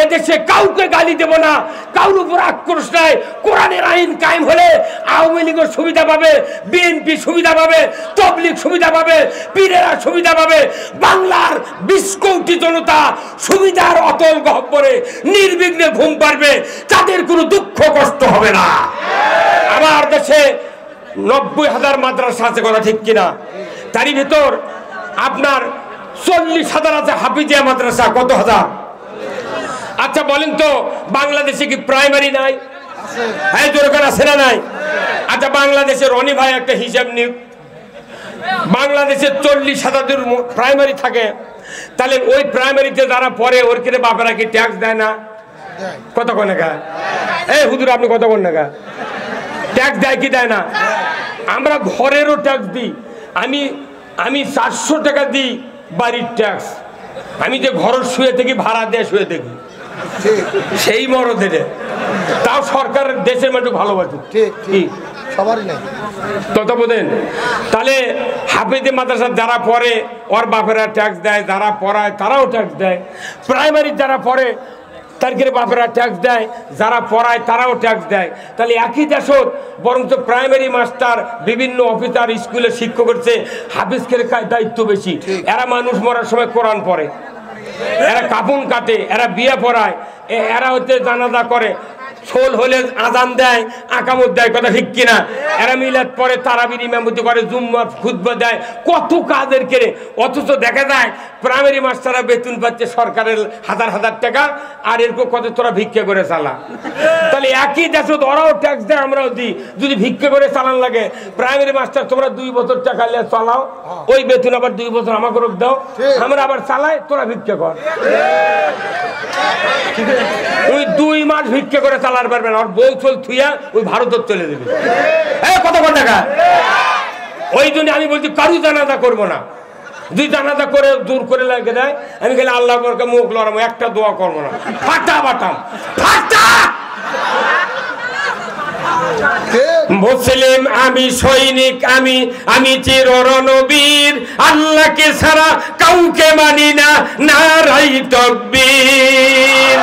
এদেশে কাউকে গালি দেব না, কারোর উপর আক্রোশ নাই। কোরআনের আইন কায়েম হলে আওয়ামী লীগের সুবিধা পাবে, বিএনপি সুবিধা পাবে, তবলিগ সুবিধা পাবে, পীরেরা সুবিধা পাবে, বাংলার 20 কোটি জনতা সুবিধার অতল গহ্বরে নির্বিঘ্নে ঘুম পারবে, তাদের কোনো দুঃখ কষ্ট হবে না। আমার দেশে 90,000 মাদ্রাসা আছে, কথা ঠিক কিনা? তারই ভেতর আপনার 40,000 আছে হাফিজিয়া মাদ্রাসা। কত হাজার? আচ্ছা বলেন তো বাংলাদেশে কি প্রাইমারি নাই? হ্যাঁ দরকার আছে না নাই? আচ্ছা বাংলাদেশে রনি ভাই একটা হিসাব নিক, বাংলাদেশে 40,000 প্রাইমারি থাকে, তাহলে ওই প্রাইমারিতে যারা পড়ে ওর কিনে বাপেরা কি ট্যাক্স দেয় না? কত কোন না? এই হুজুর আপনি কত কোন না? ট্যাক্স দেয় কি দেয় না? আমরা ঘরেরও ট্যাক্স দিই। আমি 400 টাকা দিই বাড়ির ট্যাক্স। আমি যে ঘর শুয়ে থাকি, ভাড়া দিয়ে শুয়ে থাকি, সেই মরদের, তাও সরকার দেশের মানুষ ভালোবাসে। ঠিক সবারই নাই তত বোধেন। তাহলে হাফেজে মাদ্রাসা যারা পড়ে ওর বাপেরা ট্যাক্স দেয়, যারা পড়ায় তারাও ট্যাক্স দেয়, প্রাইমারি যারা পড়ে তার বাপেরা ট্যাক্স দেয়, যারা পড়ায় তারাও ট্যাক্স দেয়। তাহলে একই দেশত বরঞ্চ প্রাইমারি মাস্টার, বিভিন্ন অফিসার, স্কুলের শিক্ষক হচ্ছে হাফিজের দায়িত্ব বেশি। এরা মানুষ মরার সময় কোরআন পড়ে, এরা কাপড় কাটে, এরা বিয়ে পড়ায়, এরা হচ্ছে জানাজা করে। শোল হলে আজান দেয়, আকামত দেয়, কথা ঠিক কিনা? এরা মিলাদ পরে, তারাবির ইমামতি করে, জুম্মার খুতবা দেয়, কত কাজের কেড়ে। অথচ দেখা যায় প্রাইমারি মাস্টাররা বেতন পাচ্ছে সরকারের হাজার হাজার টাকা, আর এরকম কত তোরা ভিক্ষা করে চালা। তাহলে একই দেশে ওরাও ট্যাক্স দেয়, আমরাও দিই। যদি ভিক্ষা করে চালান লাগে, প্রাইমারি মাস্টার তোমরা 2 বছর টাকা নিয়ে চালাও, ওই বেতন আবার 2 বছর আমাকে দাও, আমরা আবার চালাই, তোরা ভিক্ষা কর। ওই 2 মাস ভিক্ষা করে চালার পারবে না, আর বউ চল থুইয়া ওই ভারত চলে দেবে। কত টাকা? ওই জন্য আমি বলছি কারু জানাজা করবো না। দুই জানাজা করে দূর করে লাগে দেয়, আমি গেলে আল্লাহ মুখ লড়াবো, একটা দোয়া করবো না, ফাটা বাটাম ফাটা। মুসলিম আমি, সৈনিক আমি, আমি চির রণবীর, আল্লাহকে ছাড়া কাউকে মানি না, নারাই তাকবীর।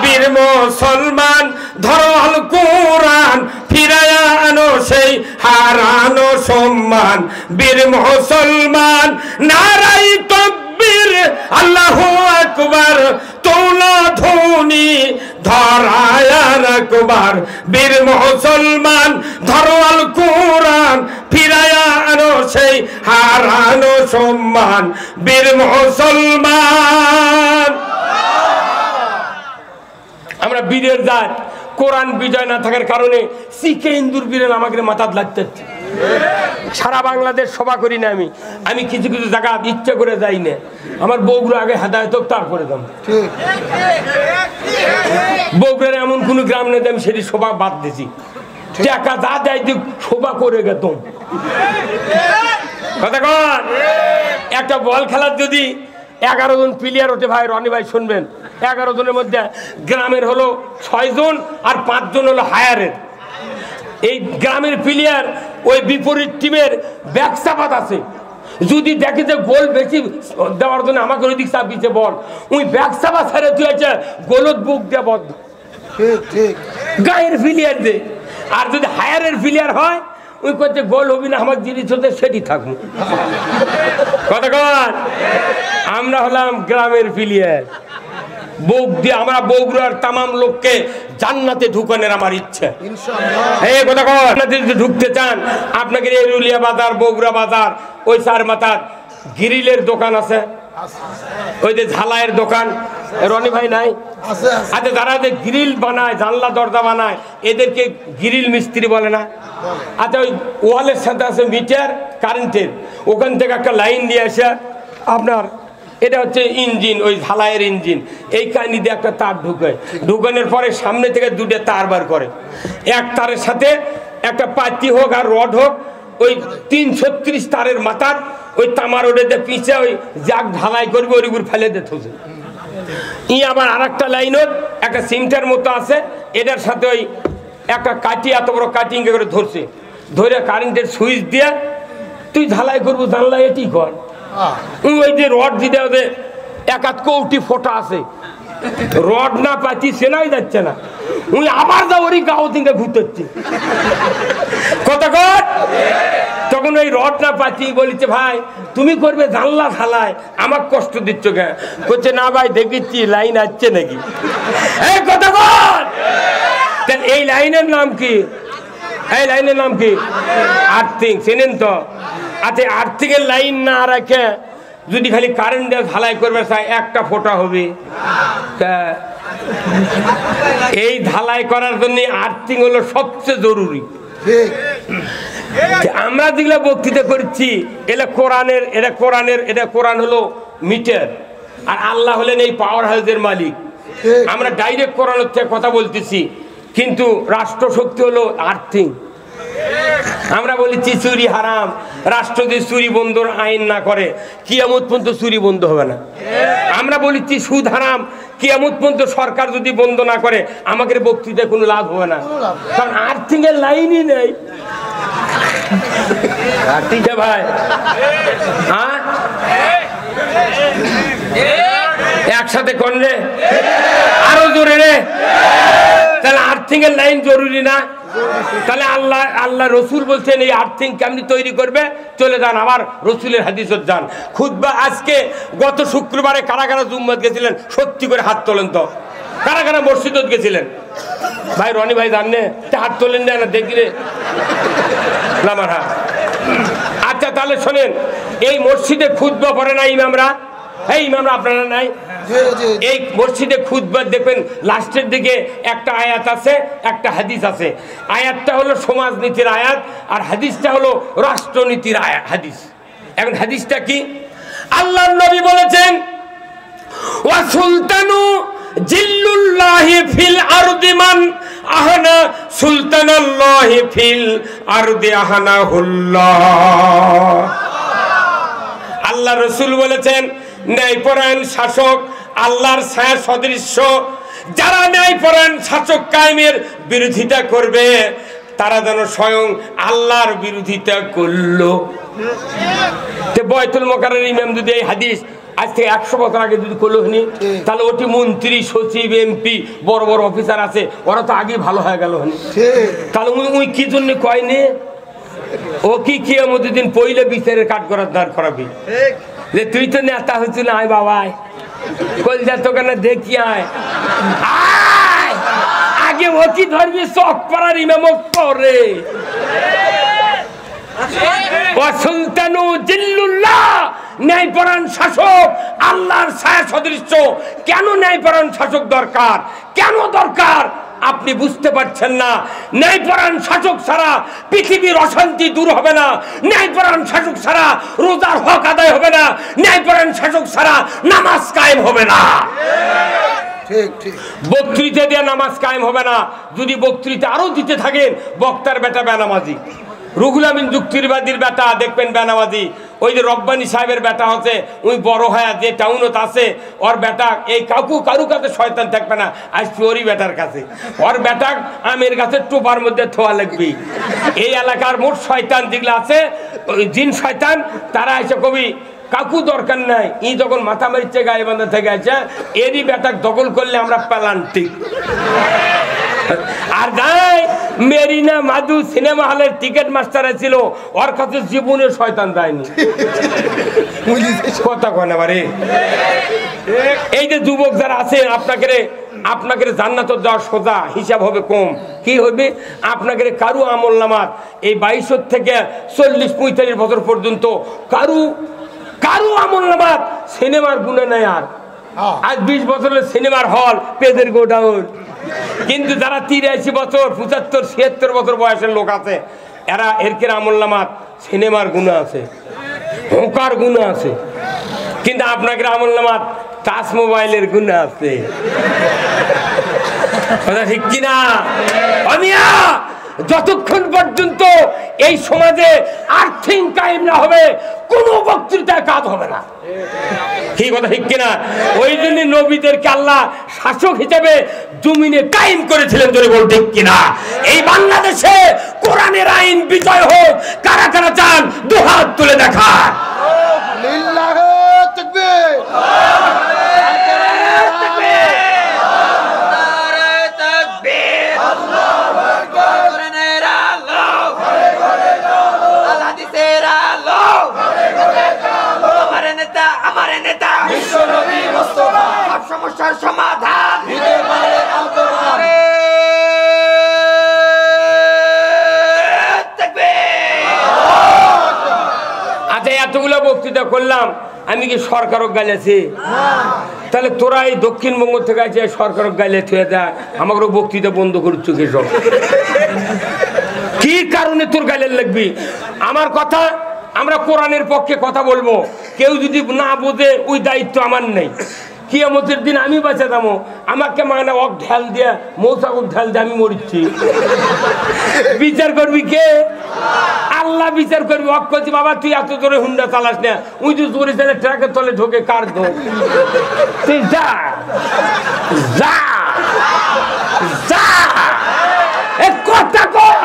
বীর মুসলমান ধরো আল কোরআন, ফিরায়া আনো সেই হারানো সম্মান। বীর মুসলমান নারাই তাকবীর, আল্লাহু আকবার, তোলা ধ্বনি ধরায় রাখবার। বীর মুসলমান ধরো আল কোরআন, ফিরায়া আনো সেই হারানো সম্মান। বীর মুসলমান আমরা বীরের জাত। কোরআন বিজয় না থাকার কারণে শিখে ইন্দুর বীরের আমাকে মাথাত লাগতে। সারা বাংলাদেশ সভা করি না আমি, আমি কিছু কিছু জায়গা ইচ্ছা করে যাই না। আমার বউগুলো আগে হেদায়ত হোক, তারপরে দাম। বউগুলোর এমন কোন গ্রাম নেই আমি সেটি সভা বাদ দিছি। টাকা যা দেয় দিক সভা করে গেতম। কথা কন, একটা বল খেলার যদি 11 জন প্লেয়ার ওঠে ভাই, রনি ভাই শুনবেন, 11 জনের মধ্যে গ্রামের হলো 6 জন আর 5 জন হলো হায়ারের। এই গ্রামের প্লেয়ার ওই বিপরীত টিমের ব্যাকসাপাত আছে, যদি দেখে যে গোল বেশি দেওয়ার জন্য আমাকে ওই দিক চাপ দিচ্ছে বল, ওই ব্যাকসাপা ছেড়ে দিয়েছে গোলত বুক দিয়ে বদ্ধ গায়ের প্লেয়ার দে। আর যদি হায়ারের প্লেয়ার হয়, ওই করতে গোল হবি না, আমার জিনিস হতে সেটি থাকবো। কতক্ষণ আমরা হলাম গ্রামের প্লেয়ার, বুক দিয়ে আমরা বগুড়ার তামাম লোককে জান্নাতে ঢুকানোর আমার ইচ্ছা। এই কতক্ষণ যদি ঢুকতে চান, আপনাকে এরুলিয়া বাজার, বগুড়া বাজার, ওই 4 মাথার গ্রিলের দোকান আছে, ওই যে ঝালাইয়ের দোকান, রনি ভাই নাই? আচ্ছা, যারা যে গ্রিল বানায়, জানলা দরজা বানায়, এদেরকে গ্রিল মিস্ত্রি বলে না? আচ্ছা, ওই ওয়ালের সাথে আছে মিটার কারেন্টের, ওখান থেকে একটা লাইন দিয়ে আসে আপনার, এটা হচ্ছে ইঞ্জিন, ওই ঝালাইয়ের ইঞ্জিন, এই কাহিনি দিয়ে একটা তার ঢুকানোর পরে সামনে থেকে 2টা তার বার করে, এক তারের সাথে একটা পাতি হোক আর রড হোক, ওই 336 তারের মাথার ওই তামার ওটা পিছে ওই যাক ঢালাই করবে, ওর উপর ফেলে দিতে হচ্ছে। ই আবার আর একটা লাইনত একটা সিমটার মতো আছে, এটার সাথে ওই একটা কাটি, এত বড় কাটিং করে ধরছে, ধরে কারেন্টের সুইচ দিয়ে তুই ঢালাই করবো, জানলা এটি কর। ওই যে রড দিতে হবে, 1 কৌটি ফোটা আছে, রড না পাচ্ছি সেনাই যাচ্ছে না, উনি আবার যাও ওরই গাও থেকে ঘুরতে। কতক্ষণ তখন ওই রড না পাচ্ছি বলিছে, ভাই তুমি করবে জানলা ঢালাই, আমার কষ্ট দিচ্ছ কে? করছে না ভাই, দেখেছি লাইন আসছে নাকি। এই কতক্ষণ এই লাইনের নাম কি? এই লাইনের নাম কি? আর্থিং, চেনেন তো? আচ্ছা, আর্থিংয়ের লাইন না রাখে যদি খালি কারেন্ট দিয়ে ঢালাই করবে চাই, একটা ফোঁটা হবে। এই ঢালাই করার জন্য আর্থিং হলো সবচেয়ে জরুরি। আমরা যেগুলো বক্তৃতা করছি, এটা কোরআন হলো মিটার, আর আল্লাহ হলেন এই পাওয়ার হাউসের মালিক। আমরা ডাইরেক্ট কোরআনের থেকে কথা বলতেছি, কিন্তু রাষ্ট্রশক্তি হলো আর্থিং। আমরা বলেছি চুরি হারাম, রাষ্ট্র যদি চুরি বন্ধর আইন না করে, কিয়ামত পর্যন্ত চুরি বন্ধ হবে না। আমরা বলেছি সুদ হারাম, কিয়ামত পর্যন্ত সরকার যদি বন্ধ না করে, আমাদের বক্তৃতায় কোনো লাভ হবে না, কারণ আর্থিং এর লাইনই নেই। ভাই হ্যাঁ, একসাথে করলে আরো জোরে রে, তাহলে আর্থিং এর লাইন জরুরি না? তাহলে আল্লাহ রসুল বলছেন এই আর্থিং কেমনি তৈরি করবে, চলে যান আবার রসুলের হাদিসত যান। খুতবা আজকে গত শুক্রবারে কারা কারা জুম্মত গেছিলেন, সত্যি করে হাত তোলেন তো। কারা কারা মসজিদত গেছিলেন? ভাই রনি ভাই জাননে হাত তোলেন না দেখি রে না আমার হাত। আচ্ছা তাহলে শোনেন, এই মসজিদে খুতবা পড়ে না ইমামরা? এই ইমামরা আপনারা নাই? এই মসজিদে খুতবা দেখবেন লাস্টের দিকে একটা আয়াত আছে, একটা হাদিস আছে। আয়াতটা হলো সমাজনীতির আয়াত, আর হাদিসটা হলো রাষ্ট্রনীতির আয়াত হাদিস। এখন হাদিসটা কি? আল্লাহর নবী বলেছেন, ওয়া সুলতানু জিল্লুল্লাহি ফিল আরদি মান আহানা সুলতানাল্লাহি ফিল আরদি আহানাহুল্লাহ। আল্লাহ রাসূল বলেছেন, ন্যায়পরায়ণ শাসক আল্লাহর ছায়া সদৃশ্য। যারা ন্যায়পরায়ণ শাসক কায়েমের বিরোধিতা করবে তারা যেন স্বয়ং আল্লাহর বিরোধিতা করলো। বয়তুল মোকাররমের ইমাম যদি এই হাদিস আজ থেকে 100 বছর আগে যদি করলো হনি, তাহলে ওটি মন্ত্রী সচিব এমপি বড় বড় অফিসার আছে, ওরা তো আগে ভালো হয়ে গেল হনি। তাহলে উনি কি জন্য কয়নি? ও কি কিয়ামতের দিন পইলে বিচারের কাঠ করার দাঁড় করাবি যে তুই তো নেতা হচ্ছিল, আয় বাবাই কলজা তোকানে দেখি আয় আয় আগে ও কি ধরবি চক পাড়ার ইমাম করে। সুলতানু জিল্লুল্লাহ, ন্যায়পরায়ণ শাসক আল্লাহর ছায়া সদৃশ্য। কেন ন্যায়পরায়ণ শাসক দরকার? কেন দরকার আপনি বুঝতে পারছেন না। ন্যায়পরায়ণ শাসক ছাড়া পৃথিবীর অশান্তি দূর হবে না, ন্যায়পরায়ণ শাসক ছাড়া রোজার হক আদায় হবে না, ন্যায়পরায়ণ শাসক ছাড়া নামাজ কায়েম হবে না। বক্তৃতা দিয়ে নামাজ কায়েম হবে না। যদি বক্তৃতা আরো দিতে থাকেন, বক্তার বেটা বেনামাজি, রুহুল আমিন যুক্তিবাদীর বেটা দেখবেন বেনামাজি, ওই যে রব্বানি সাহেবের বেটা হচ্ছে ওই বড় হয়ে যে টাউনত আছে, ওর বেটা এই কারু কাছে শয়তান থাকবে না, আসবি ওরই বেটার কাছে। ওর বেটা আমের গাছের টোপার মধ্যে থোয়া লাগবি। এই এলাকার মোট শয়তান যেগুলো আছে, ওই জিন শয়তান, তারা এসে কবি কাকু দরকার নাই, ই যখন মাথা মারিচ্ছে গায়ে বান্ধা থেকে আছে, এরই বেটাক দখল করলে আমরা পেলান্টি। আর নাই মেরিনা মাদু সিনেমা হলের টিকিট মাস্টার ছিল, ওর কাছে জীবনে শয়তান দেয়নি। কথা কয় না বারে। এই যে যুবক যারা আছেন, আপনাকে জান্নাত যাওয়ার সোজা হিসাব হবে কম। কি হবে? আপনাকে কারু আমল নামাত এই 22 থেকে 40-45 বছর পর্যন্ত কারু আমল নামাত সিনেমার গুণে নেই। আর আজ 20 বছরের সিনেমার হল পেজের গোডাউন। কিন্তু যারা 83 বছর 75-76 বছর বয়সের লোক আছে, এরা এরকের আমল নামাত সিনেমার গুণ আছে, হোকার গুণ আছে। কিন্তু আপনাকে আমল নামাত টাচ মোবাইলের গুণ আছে। কথা ঠিক কিনা? আমিয়া যতক্ষণ পর্যন্ত এই সমাজে আর্থিক কায়েম না হবে, কোনো বক্তৃতায় কাজ হবে না। কি কথা ঠিক কিনা? ওই জন্য নবীদেরকে আল্লাহ শাসক হিসেবে জমিনে কায়েম করেছিলেন। জোরে বল ঠিক কিনা? এই বাংলাদেশে কোরআনের আইন বিজয় হোক, কারা কারা চান দুহাত তুলে দেখা। লিল্লাহি তাকবীর। সমস্যার সমাধান আচ্ছা, এতগুলো বক্তৃতা করলাম, আমি কি সরকারক গাইলেছি? তাহলে তোরা এই দক্ষিণবঙ্গ থেকে আছে সরকারক গাইলে থুয়ে দেয়, আমাকে বক্তৃতা বন্ধ করছো কি সব? কি কারণে তোর গাইলে লাগবি? আমার কথা, আমরা কোরআনের পক্ষে কথা বলবো, কেউ যদি না বোঝে ওই দায়িত্ব আমার নেই। কিয়ামতের দিন আমি বাঁচা যাবো, আমাকে মানে ওক ঢাল দিয়ে মৌসাক ঢাল দিয়ে আমি মরিচ্ছি, বিচার করবি কে? আল্লাহ বিচার করবি। ওক করছি বাবা তুই এত জোরে হুন্ডা চালাস না, ওই যে জোরে চালে ট্রাকের তলে ঢোকে কার দো, তুই যা যা যা কথা কর।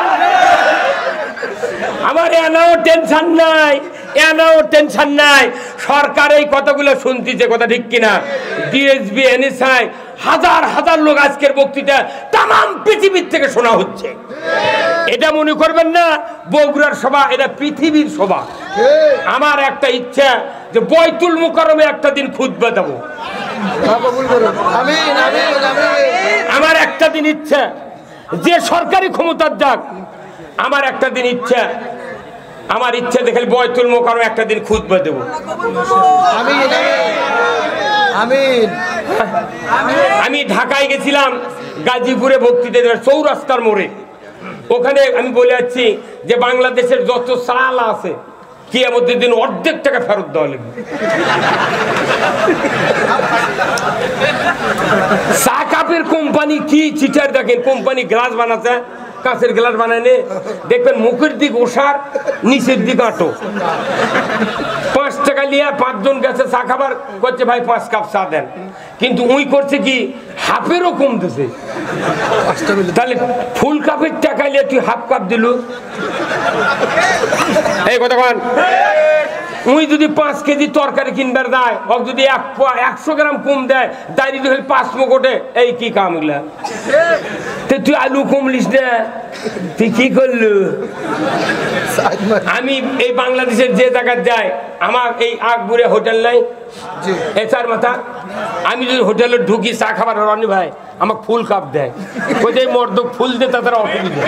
আমার এনাও টেনশন নাই, এনাও টেনশন নাই। সরকার এই কথাগুলো শুনতেছে, কথা ঠিক কিনা? ডিএসবি এনএসআই হাজার হাজার লোক আজকের বক্তৃতা তাম পৃথিবীর থেকে শোনা হচ্ছে। এটা মনে করবেন না বগুড়ার সভা, এটা পৃথিবীর সভা। আমার একটা ইচ্ছা যে বয়তুল মুকাররমে একটা দিন খুতবা দেব। আমিন আমিন আমিন। আমার একটা দিন ইচ্ছা, যে সরকারি ক্ষমতার যাক, আমার একটা দিন ইচ্ছা, আমার ইচ্ছা দেখে বয়তুল মোকাররমে একটা দিন খুতবা দেব। আমি ঢাকায় গেছিলাম, গাজীপুরে বক্তৃতা দেওয়ার, চৌরাস্তার মোড়ে। ওখানে আমি বলে যাচ্ছি যে বাংলাদেশের যত চাল আছে কিয়ামতের দিন অর্ধেক টাকা ফেরত দেওয়া লাগবে। চা কাপের কোম্পানি কি চিটার দেখেন, কোম্পানি গ্লাস বানাচ্ছে, কাঁচের গ্লাস বানায়, দেখবেন মুখের দিক ওষার, নিচের দিক আটো। 5 টাকা নিয়ে 5 জন গেছে চা খাবার, করছে ভাই 5 কাপ চা দেন, কিন্তু উই করছে কি হাফেরও কম দিছে। তাহলে ফুল কাপের টাকা নিয়ে তুই হাফ কাপ দিল, এই কথা কন। উই যদি 5 কেজি তরকারি কিনবার দেয়, ও যদি 100 গ্রাম কম দেয়, দাঁড়িয়ে যদি 5 মুকটে, এই কি কাম এগুলা? তুই আলু কমলিস না, তুই কি করলু? আমি এই বাংলাদেশের যে জায়গায় যাই, আমার এই আকবরে হোটেল নাই, এছাড় মাথা, আমি যদি হোটেলে ঢুকি চা খাবার, রানি ভাই আমাকে ফুল কাপ দেয়, ওই যে মর্দ ফুল দিয়ে তাদের অসুবিধা।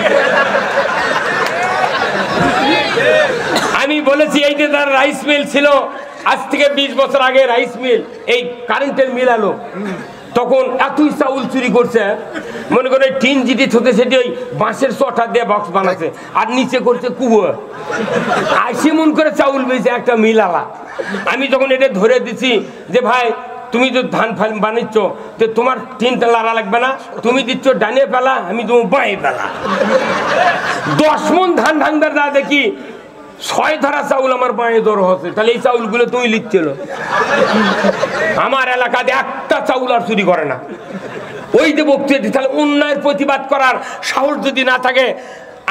আমি বলেছি এই যে তার রাইস মিল ছিল, আজ থেকে 20 বছর আগে রাইস মিল, এই কারেন্টের মিল আলো, তখন এতই চাউল চুরি করছে, মনে করে টিন জিটি থতে সেটি ওই বাঁশের চটা দিয়ে বক্স বানাচ্ছে, আর নিচে করছে কুয়ো, আইসি মন করে চাউল বেঁচে একটা মিল আলা। আমি যখন এটা ধরে দিছি যে ভাই তুমি তো ধান ফাল বানিচ্ছ, তো তোমার 3টা লাড়া লাগবে না, তুমি দিচ্ছ ডানে পেলা, আমি তোমার বাঁয়ে পেলা। 10 মন ধান ভাঙবার না দেখি 6 ধরা চাউল আমার বাঁয়ে ধর হচ্ছে, তাহলে এই চাউলগুলো তুমি লিখছিল। আমার এলাকাতে একটা চাউল আর চুরি করে না। ওই যে বক্তৃতা, তাহলে অন্যায়ের প্রতিবাদ করার সাহস যদি না থাকে,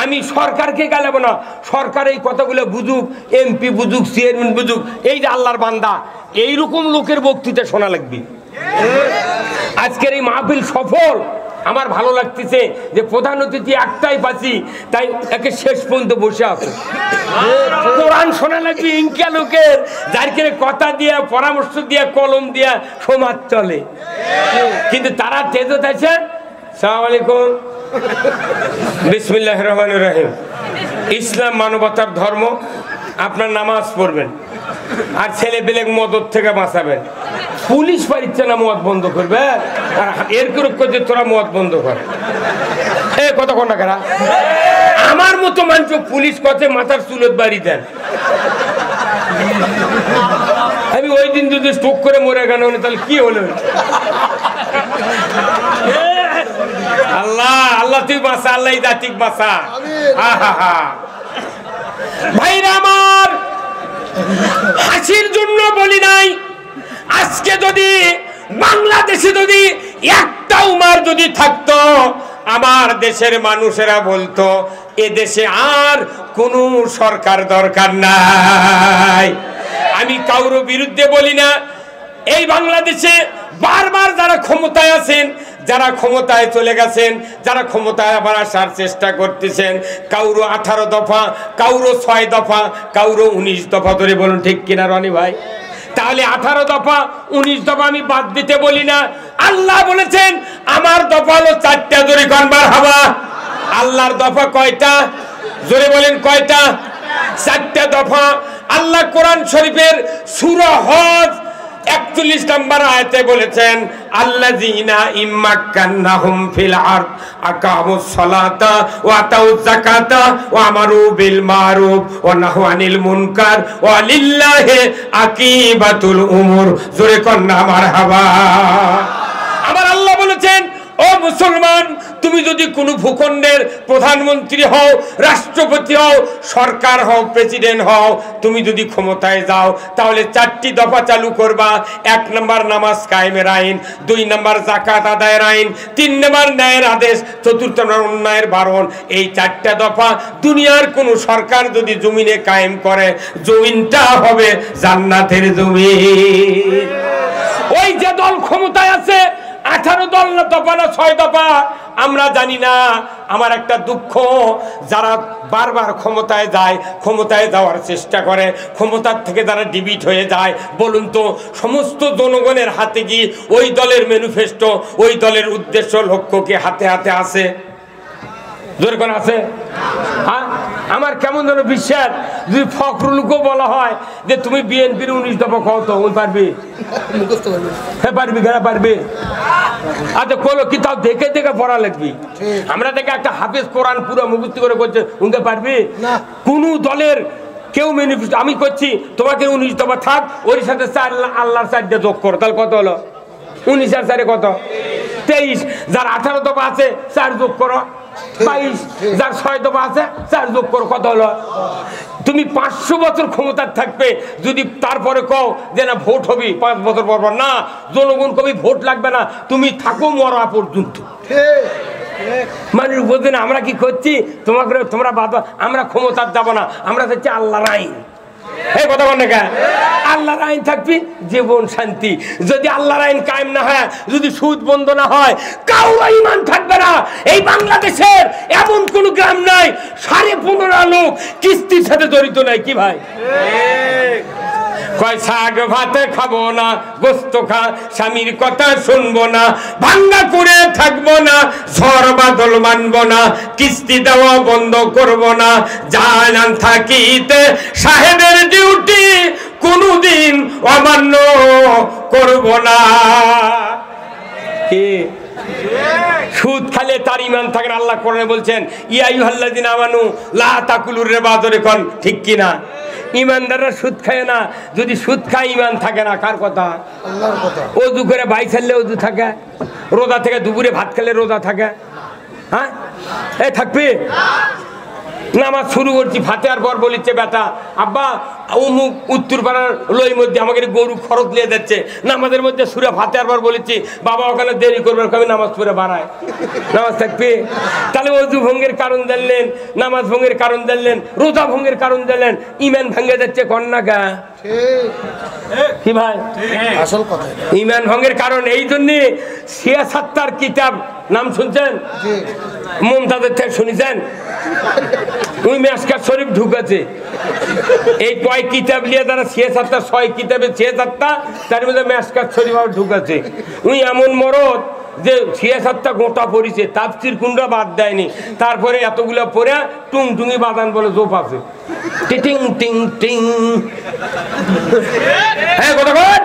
আমি সরকারকে গালাবো না, সরকার এই কথাগুলো বুঝুক, এমপি বুঝুক, চেয়ারম্যান বুঝুক, এই যে আল্লাহর বান্দা, এইরকম লোকের বক্তৃতা শোনা লাগবে। আজকের এই মাহফিল সফল, আমার ভালো লাগতেছে যে প্রধান অতিথি একটাই পাচ্ছি, তাই একে শেষ পর্যন্ত বসে আছে। কোরআন শোনা লাগবে ইনকা লোকের, যার করে কথা দিয়া, পরামর্শ দিয়া, কলম দিয়া সমাজ চলে, কিন্তু তারা তেজত আছে। আসসালামু আলাইকুম, বিসমিল্লাহির রহমানির রহিম। ইসলাম মানবতার ধর্ম, আপনার নামাজ পড়বেন আর ছেলে পেলে মদত থেকে বাঁচাবেন। পুলিশ পারিচ্ছে না মদ বন্ধ করবে, আর এর করছে তোরা মদ বন্ধ কর, এ কত কোনা কারা? আমার মতো মানুষ পুলিশ কথা মাথার চুলত বাড়ি দেন। আমি ওই দিন যদি স্ট্রোক করে মরে গেল, তাহলে কি হলো? আল্লাহ আল্লাহ তুই বাঁচা, আল্লাহ জাতিক বাঁচা। ভাইরা আমার, হাসির জন্য বলি নাই, আজকে যদি বাংলাদেশে যদি একটা উমার যদি থাকতো, আমার দেশের মানুষেরা বলতো এ দেশে আর কোনো সরকার দরকার নাই। আমি কারোর বিরুদ্ধে বলি না। এই বাংলাদেশে বারবার যারা ক্ষমতায় আছেন, যারা ক্ষমতায় চলে গেছেন, যারা ক্ষমতায় আবার আসার চেষ্টা করতেছেন, কাউরো 18 দফা, কাউরো 6 দফা, কাউরো 19 দফা ধরে, বলুন ঠিক কিনা রনি ভাই? তাহলে 18 দফা 19 দফা আমি বাদ দিতে বলি না। আল্লাহ বলেছেন আমার দফা হলো 4টা, জোরে কনবার হবা। আল্লাহর দফা কয়টা? জোরে বলেন কয়টা? 4টা দফা। আল্লাহ কোরআন শরীফের সূরা হজ 41 নম্বর আয়াতে বলেছেন, আল্লাযীনা ইম্মাক্কান্নাহুম ফিল আরদ আকামুস সালাতা ওয়া আতাউয যাকাতা ওয়া আমারু বিল মারুফ ওয়া নাহু আনিল মুনকার ওয়া লিল্লাহি আকিবাতুল উমুর। জোরে কন্না মারহাবা। আমার আল্লাহ বলেছেন, ও মুসলমান, তুমি যদি কোনো ভূখণ্ডের প্রধানমন্ত্রী হও, রাষ্ট্রপতি হও, সরকার হও, প্রেসিডেন্ট হও, তুমি যদি ক্ষমতায় যাও, তাহলে 4টি দফা চালু করবা। 1 নম্বর নামাজ কায়েমের আইন, 2 নম্বর যাকাত আদায়ের আইন, 3 নম্বর ন্যায়ের আদেশ, 4 নম্বর অন্যায়ের বারণ। এই 4টা দফা দুনিয়ার কোন সরকার যদি জমিনে কায়েম করে, জমিনটা হবে জান্নাতের জমিন। ওই যে দল ক্ষমতায় আছে, 18 দল না দফা না 6 দফা আমরা জানি না, আমার একটা দুঃখ, যারা বারবার ক্ষমতায় যায়, ক্ষমতায় যাওয়ার চেষ্টা করে, ক্ষমতার থেকে যারা ডিবিট হয়ে যায়, বলুন তো সমস্ত জনগণের হাতে কি ওই দলের ম্যানিফেস্টো, ওই দলের উদ্দেশ্য লক্ষ্য কি হাতে হাতে আছে? জোর করে আছে? হ্যাঁ, আমার কেমন যেন বিশ্বাস, যদি ফখরুলকেও বলা হয় যে তুমি বিএনপির 19 দফা কও তো, ওই পারবি? হ্যাঁ পারবি, কেন পারবি? আচ্ছা কোনো কিতাব দেখে দেখে পড়া লাগবি। আমরা দেখে একটা হাফেজ কোরআন পুরো মুখস্থ করে করছে, উনকে পারবি? কোন দলের কেউ ম্যানিফেস্টো আমি করছি তোমাকে 19 দফা থাক, ওর সাথে আল্লাহর 4টা যোগ করো, তাহলে কত হলো? 19 আর 4 কত? 23। যার 18 দফা আছে 4 যোগ করো 22, যার 6 দফা আছে 4 যোগ করো, কত হলো? তুমি 500 বছর ক্ষমতার থাকবে, যদি তারপরে কও যে না ভোট হবে 5 বছর পর পর, না, জনগণ কবি ভোট লাগবে না, তুমি থাকো মরা পর্যন্ত। মানুষ বলছে না আমরা কি করছি, তোমাকে তোমরা বাবা, আমরা ক্ষমতার যাব না, আমরা চাচ্ছি আল্লাহর আইন। এই কথা বল না কেন? আল্লাহর আইন থাকবি, জীবন শান্তি। যদি আল্লাহর আইন কায়েম না হয়, যদি সুদ বন্ধ না হয়, কারো ঈমান থাকবে না। এই বাংলাদেশের এমন কোন গ্রাম নাই 15.5 লোক কিস্তির সাথে জড়িত নাই। কি ভাই? কয় শাক ভাতে খাবো না, গোস্ত খা স্বামীর কথা শুনবো না, ভাঙ্গা করে থাকবো না, ঝড় বাদল মানবো না, কিস্তি দেওয়া বন্ধ করবো না, জানান থাকিতে সাহেবের ডিউটি কোনদিন অমান্য করবো না। কি সুদ খালে তার ঈমান থাকে না। আল্লাহ কোরআনে বলছেন ইয়া আইয়ুহাল্লাযিনা আমানু লা তাকুলুর রিবা, ধরে কোন ঠিক কি না? ইমানদাররা সুদ খায় না, যদি সুদ খায় ঈমান থাকে না। কার কথা? আল্লাহর কথা। ওযু করে ভাই ছাড়লে ওযু থাকে, রোজা থেকে দুপুরে ভাত খেলে রোজা থাকে, হ্যাঁ এই থাকবি? নামাজ শুরু করছি, ফাতিহার পর বলিচ্ছে বেটা আব্বা অমুক উত্তর পাড়ার লই মধ্যে আমাকে গরু খরচ নিয়ে যাচ্ছে, নামাজের মধ্যে সূরা ফাতিহার পর বলেছি বাবা ওখানে দেরি করবে, কবে নামাজ পড়ে বাড়ায়, নামাজ থাকবে? তাহলে ওযু ভঙ্গের কারণ জানলেন, নামাজ ভঙ্গের কারণ জানলেন, রোজা ভঙ্গের কারণ জানলেন, ঈমান ভেঙে যাচ্ছে কন্যা গা। কি ভাই আসল কথা? ঈমান ভঙ্গের কারণ এই জন্য সিয়াসাত্তার কিতাব নাম শুনছেন? মুমতাজের থেকে শুনেছেন? ওই মেশকাত শরীফ ঢুকেছে, এই কয় কিতাব নিয়ে তারা 6 কিতাবে 6 তার মধ্যে মেশকাত শরীফ ঢুকেছে। উনি এমন মরদ যে 6 গোটা পড়িছে, তাফসীর কুনরা বাদ দেয়নি, তারপরে এতগুলা পড়ে টুংটুঙি বাদান বলে জোপ আছে, টিং টিং টিং। হ্যাঁ কথা বল।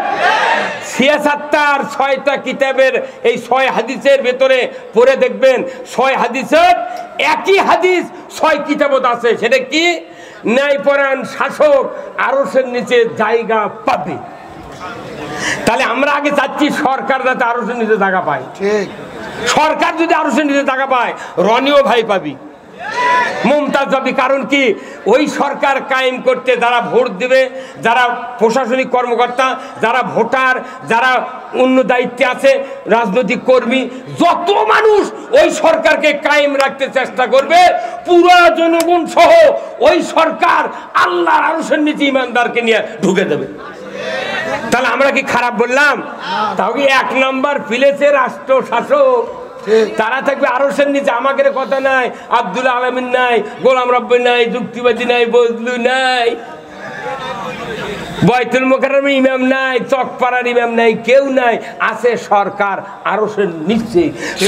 6 কিতাবের এই 6 হাদিসের ভেতরে পড়ে দেখবেন 6 হাদিসের একই হাদিস 6 কিতাবত আছে। সেটা কি? ন্যায়পরায়ণ শাসক আরশের নিচে জায়গা পাবে। তাহলে আমরা আগে চাচ্ছি সরকার যাতে আরশের নিচে জায়গা পায়। ঠিক, সরকার যদি আরশের নিচে জায়গা পায়, রনিও ভাই পাবি, মুমতাজ পাবি। কারণ কি? ওই সরকার কায়েম করতে যারা ভোট দিবে, যারা প্রশাসনিক কর্মকর্তা, যারা ভোটার, যারা অন্য দায়িত্বে আছে, রাজনৈতিক কর্মী, যত মানুষ ওই সরকারকে কায়েম রাখতে চেষ্টা করবে, পুরো জনগণ সহ ওই সরকার আল্লাহর আরশের নিচে ঈমানদারকে নিয়ে ঢুকে দেবে। তাহলে আমরা কি খারাপ বললাম? তাহলে 1 নম্বর প্লেসে রাষ্ট্র শাসক তারা থাকবে আরশের নিচে। আমাদের কথা নাই, আব্দুল আলামিন নাই, গোলাম রব্বানী নাই, যুক্তিবাদী নাই, বজলু নাই, বাইতুল মুকাররমের ইমাম নাই, চকপাড়ার ইমাম নাই, কেউ নাই, আছে সরকার আরশের নিচে।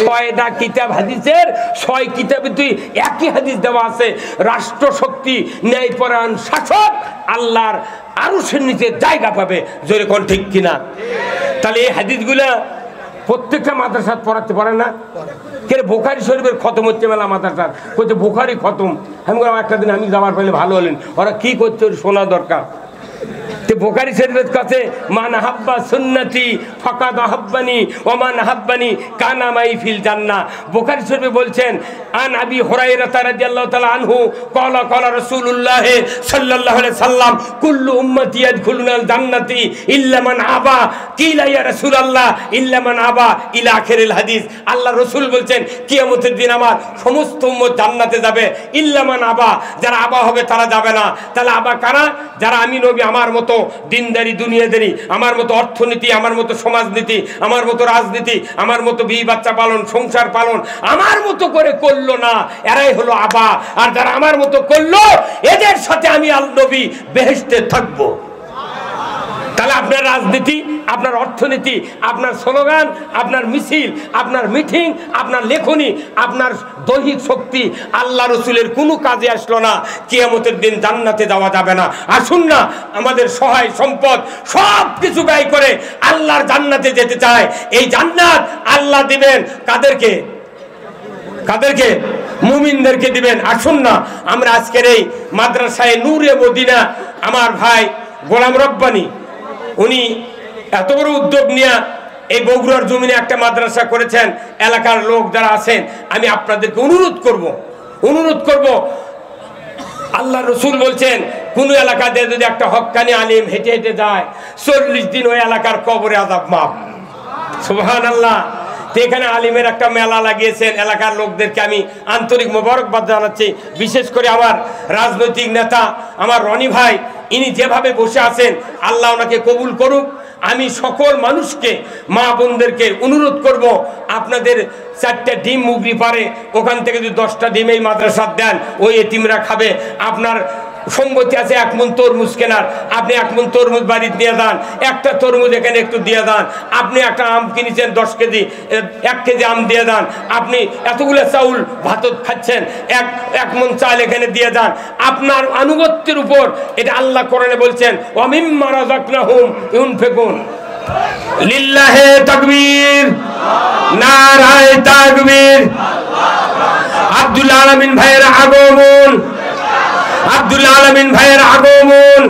6টা কিতাব হাদিসের 6 কিতাবে তুই একই হাদিস দেওয়া আছে, রাষ্ট্র শক্তি ন্যায়পরায়ণ শাসক আল্লাহর আরশের নিচে জায়গা পাবে। জোরে কোন ঠিক কিনা? তাহলে এই হাদিসগুলা প্রত্যেকটা মাদ্রাসা পড়াতে পারে না? কে বুখারী শরীফের খতম হচ্ছে মেলা মাদ্রাসার, বলছে বুখারী খতম। আমি বললাম একটা দিন আমি যাবার পাইলে ভালো হলেন। ওরা কি করছে শোনা দরকার। বুখারী শরীফের কাছে মান হাব্বা সুন্নতি ফাকাদ আহাব্বানি ওয়া মান হাব্বানি কানা মাই ফিল জান্নাহ। বুখারী শরীফে বলছেন আন আবি হুরায়রা রাদিয়াল্লাহু তাআলা আনহু ক্বালা ক্বালা রাসূলুল্লাহ সাল্লাল্লাহু আলাইহি সাল্লাম কুল্লু উম্মতি ইয়াদখুলুনাল জান্নাতি ইল্লা মান আবা কিলা ইয়া রাসূলুল্লাহ ইল্লা মান আবা ইলা আখিরিল হাদিস। আল্লাহ রাসূল বলছেন কিয়ামতের দিন আমার সমস্ত উম্মত জান্নাতে যাবে, ইল্লা মান আবা, যারা আবা হবে তারা যাবে না। তাহলে আবা কারা? যারা আমি নবী আমার মতো দিনদারি দুনিয়াদারি, আমার মতো অর্থনীতি, আমার মতো সমাজনীতি, আমার মতো রাজনীতি, আমার মতো বিয়ে বাচ্চা পালন, সংসার পালন আমার মতো করে করলো না, এরাই হলো আবা। আর যারা আমার মতো করলো এদের সাথে আমি নবী বেহেশতে থাকবো। তাহলে আপনার রাজনীতি, আপনার অর্থনীতি, আপনার স্লোগান, আপনার মিছিল, আপনার মিটিং, আপনার লেখনী, আপনার দৈহিক শক্তি আল্লাহ রসুলের কোনো কাজে আসলো না, কিয়ামতের দিন জান্নাতে যাওয়া যাবে না। আসুন না আমাদের সহায় সম্পদ সব কিছু ব্যয় করে আল্লাহর জান্নাতে যেতে চায়। এই জান্নাত আল্লাহ দিবেন কাদেরকে? কাদেরকে? মুমিনদেরকে দিবেন। আসুন না আমরা আজকের এই মাদ্রাসায় নূরে মদিনা, আমার ভাই গোলাম রব্বানী উনি এত বড় উদ্যোগ নিয়ে এই বগুড়ার জমিনে একটা মাদ্রাসা করেছেন। এলাকার লোক যারা আছেন আমি আপনাদেরকে অনুরোধ করব, আল্লাহ রসুল বলছেন কোন এলাকাতে যদি একটা হক্কানি আলিম হেঁটে হেঁটে যায় 40 দিন ওই এলাকার কবরে আযাব মাফ। সুবহানাল্লাহ। এখানে আলিমের একটা মেলা লাগিয়েছেন, এলাকার লোকদেরকে আমি আন্তরিক মোবারকবাদ জানাচ্ছি। বিশেষ করে আমার রাজনৈতিক নেতা আমার রনি ভাই, ইনি যেভাবে বসে আছেন আল্লাহ ওনাকে কবুল করুক। আমি সকল মানুষকে, মা বোনদেরকে অনুরোধ করব, আপনাদের 4টা ডিম মুগরি পারে ওখান থেকে যদি 10টা ডিম এই মাদ্রাসা দেন ওই এতিমরা খাবে। আপনার সম্পত্তি আছে 1 মণ তরমুজ কেনার, আপনি 1 মণ তরমুজ বাড়িতে দিয়ে দেন, একটা তরমুজ এখানে একটু দিয়ে দেন। আপনি একটা আম কিনেছেন 10 কেজি, 1 কেজি আম দিয়ে দেন। আপনি এতগুলো চাউল ভাত খাচ্ছেন, 1 মণ চাল এখানে দিয়ে দেন। আপনার আনুগত্যের উপর এটা আল্লাহ কোরআনে বলছেন ওয়া মিম্মা রাযাকনাহুম ইউনফিকুন। লিল্লাহি তাকবীর, নারায়ে তাকবীর। আব্দুল আলামিন ভাইয়ের আগমন, আব্দুল আলামিন ভাইয়ের আগমন।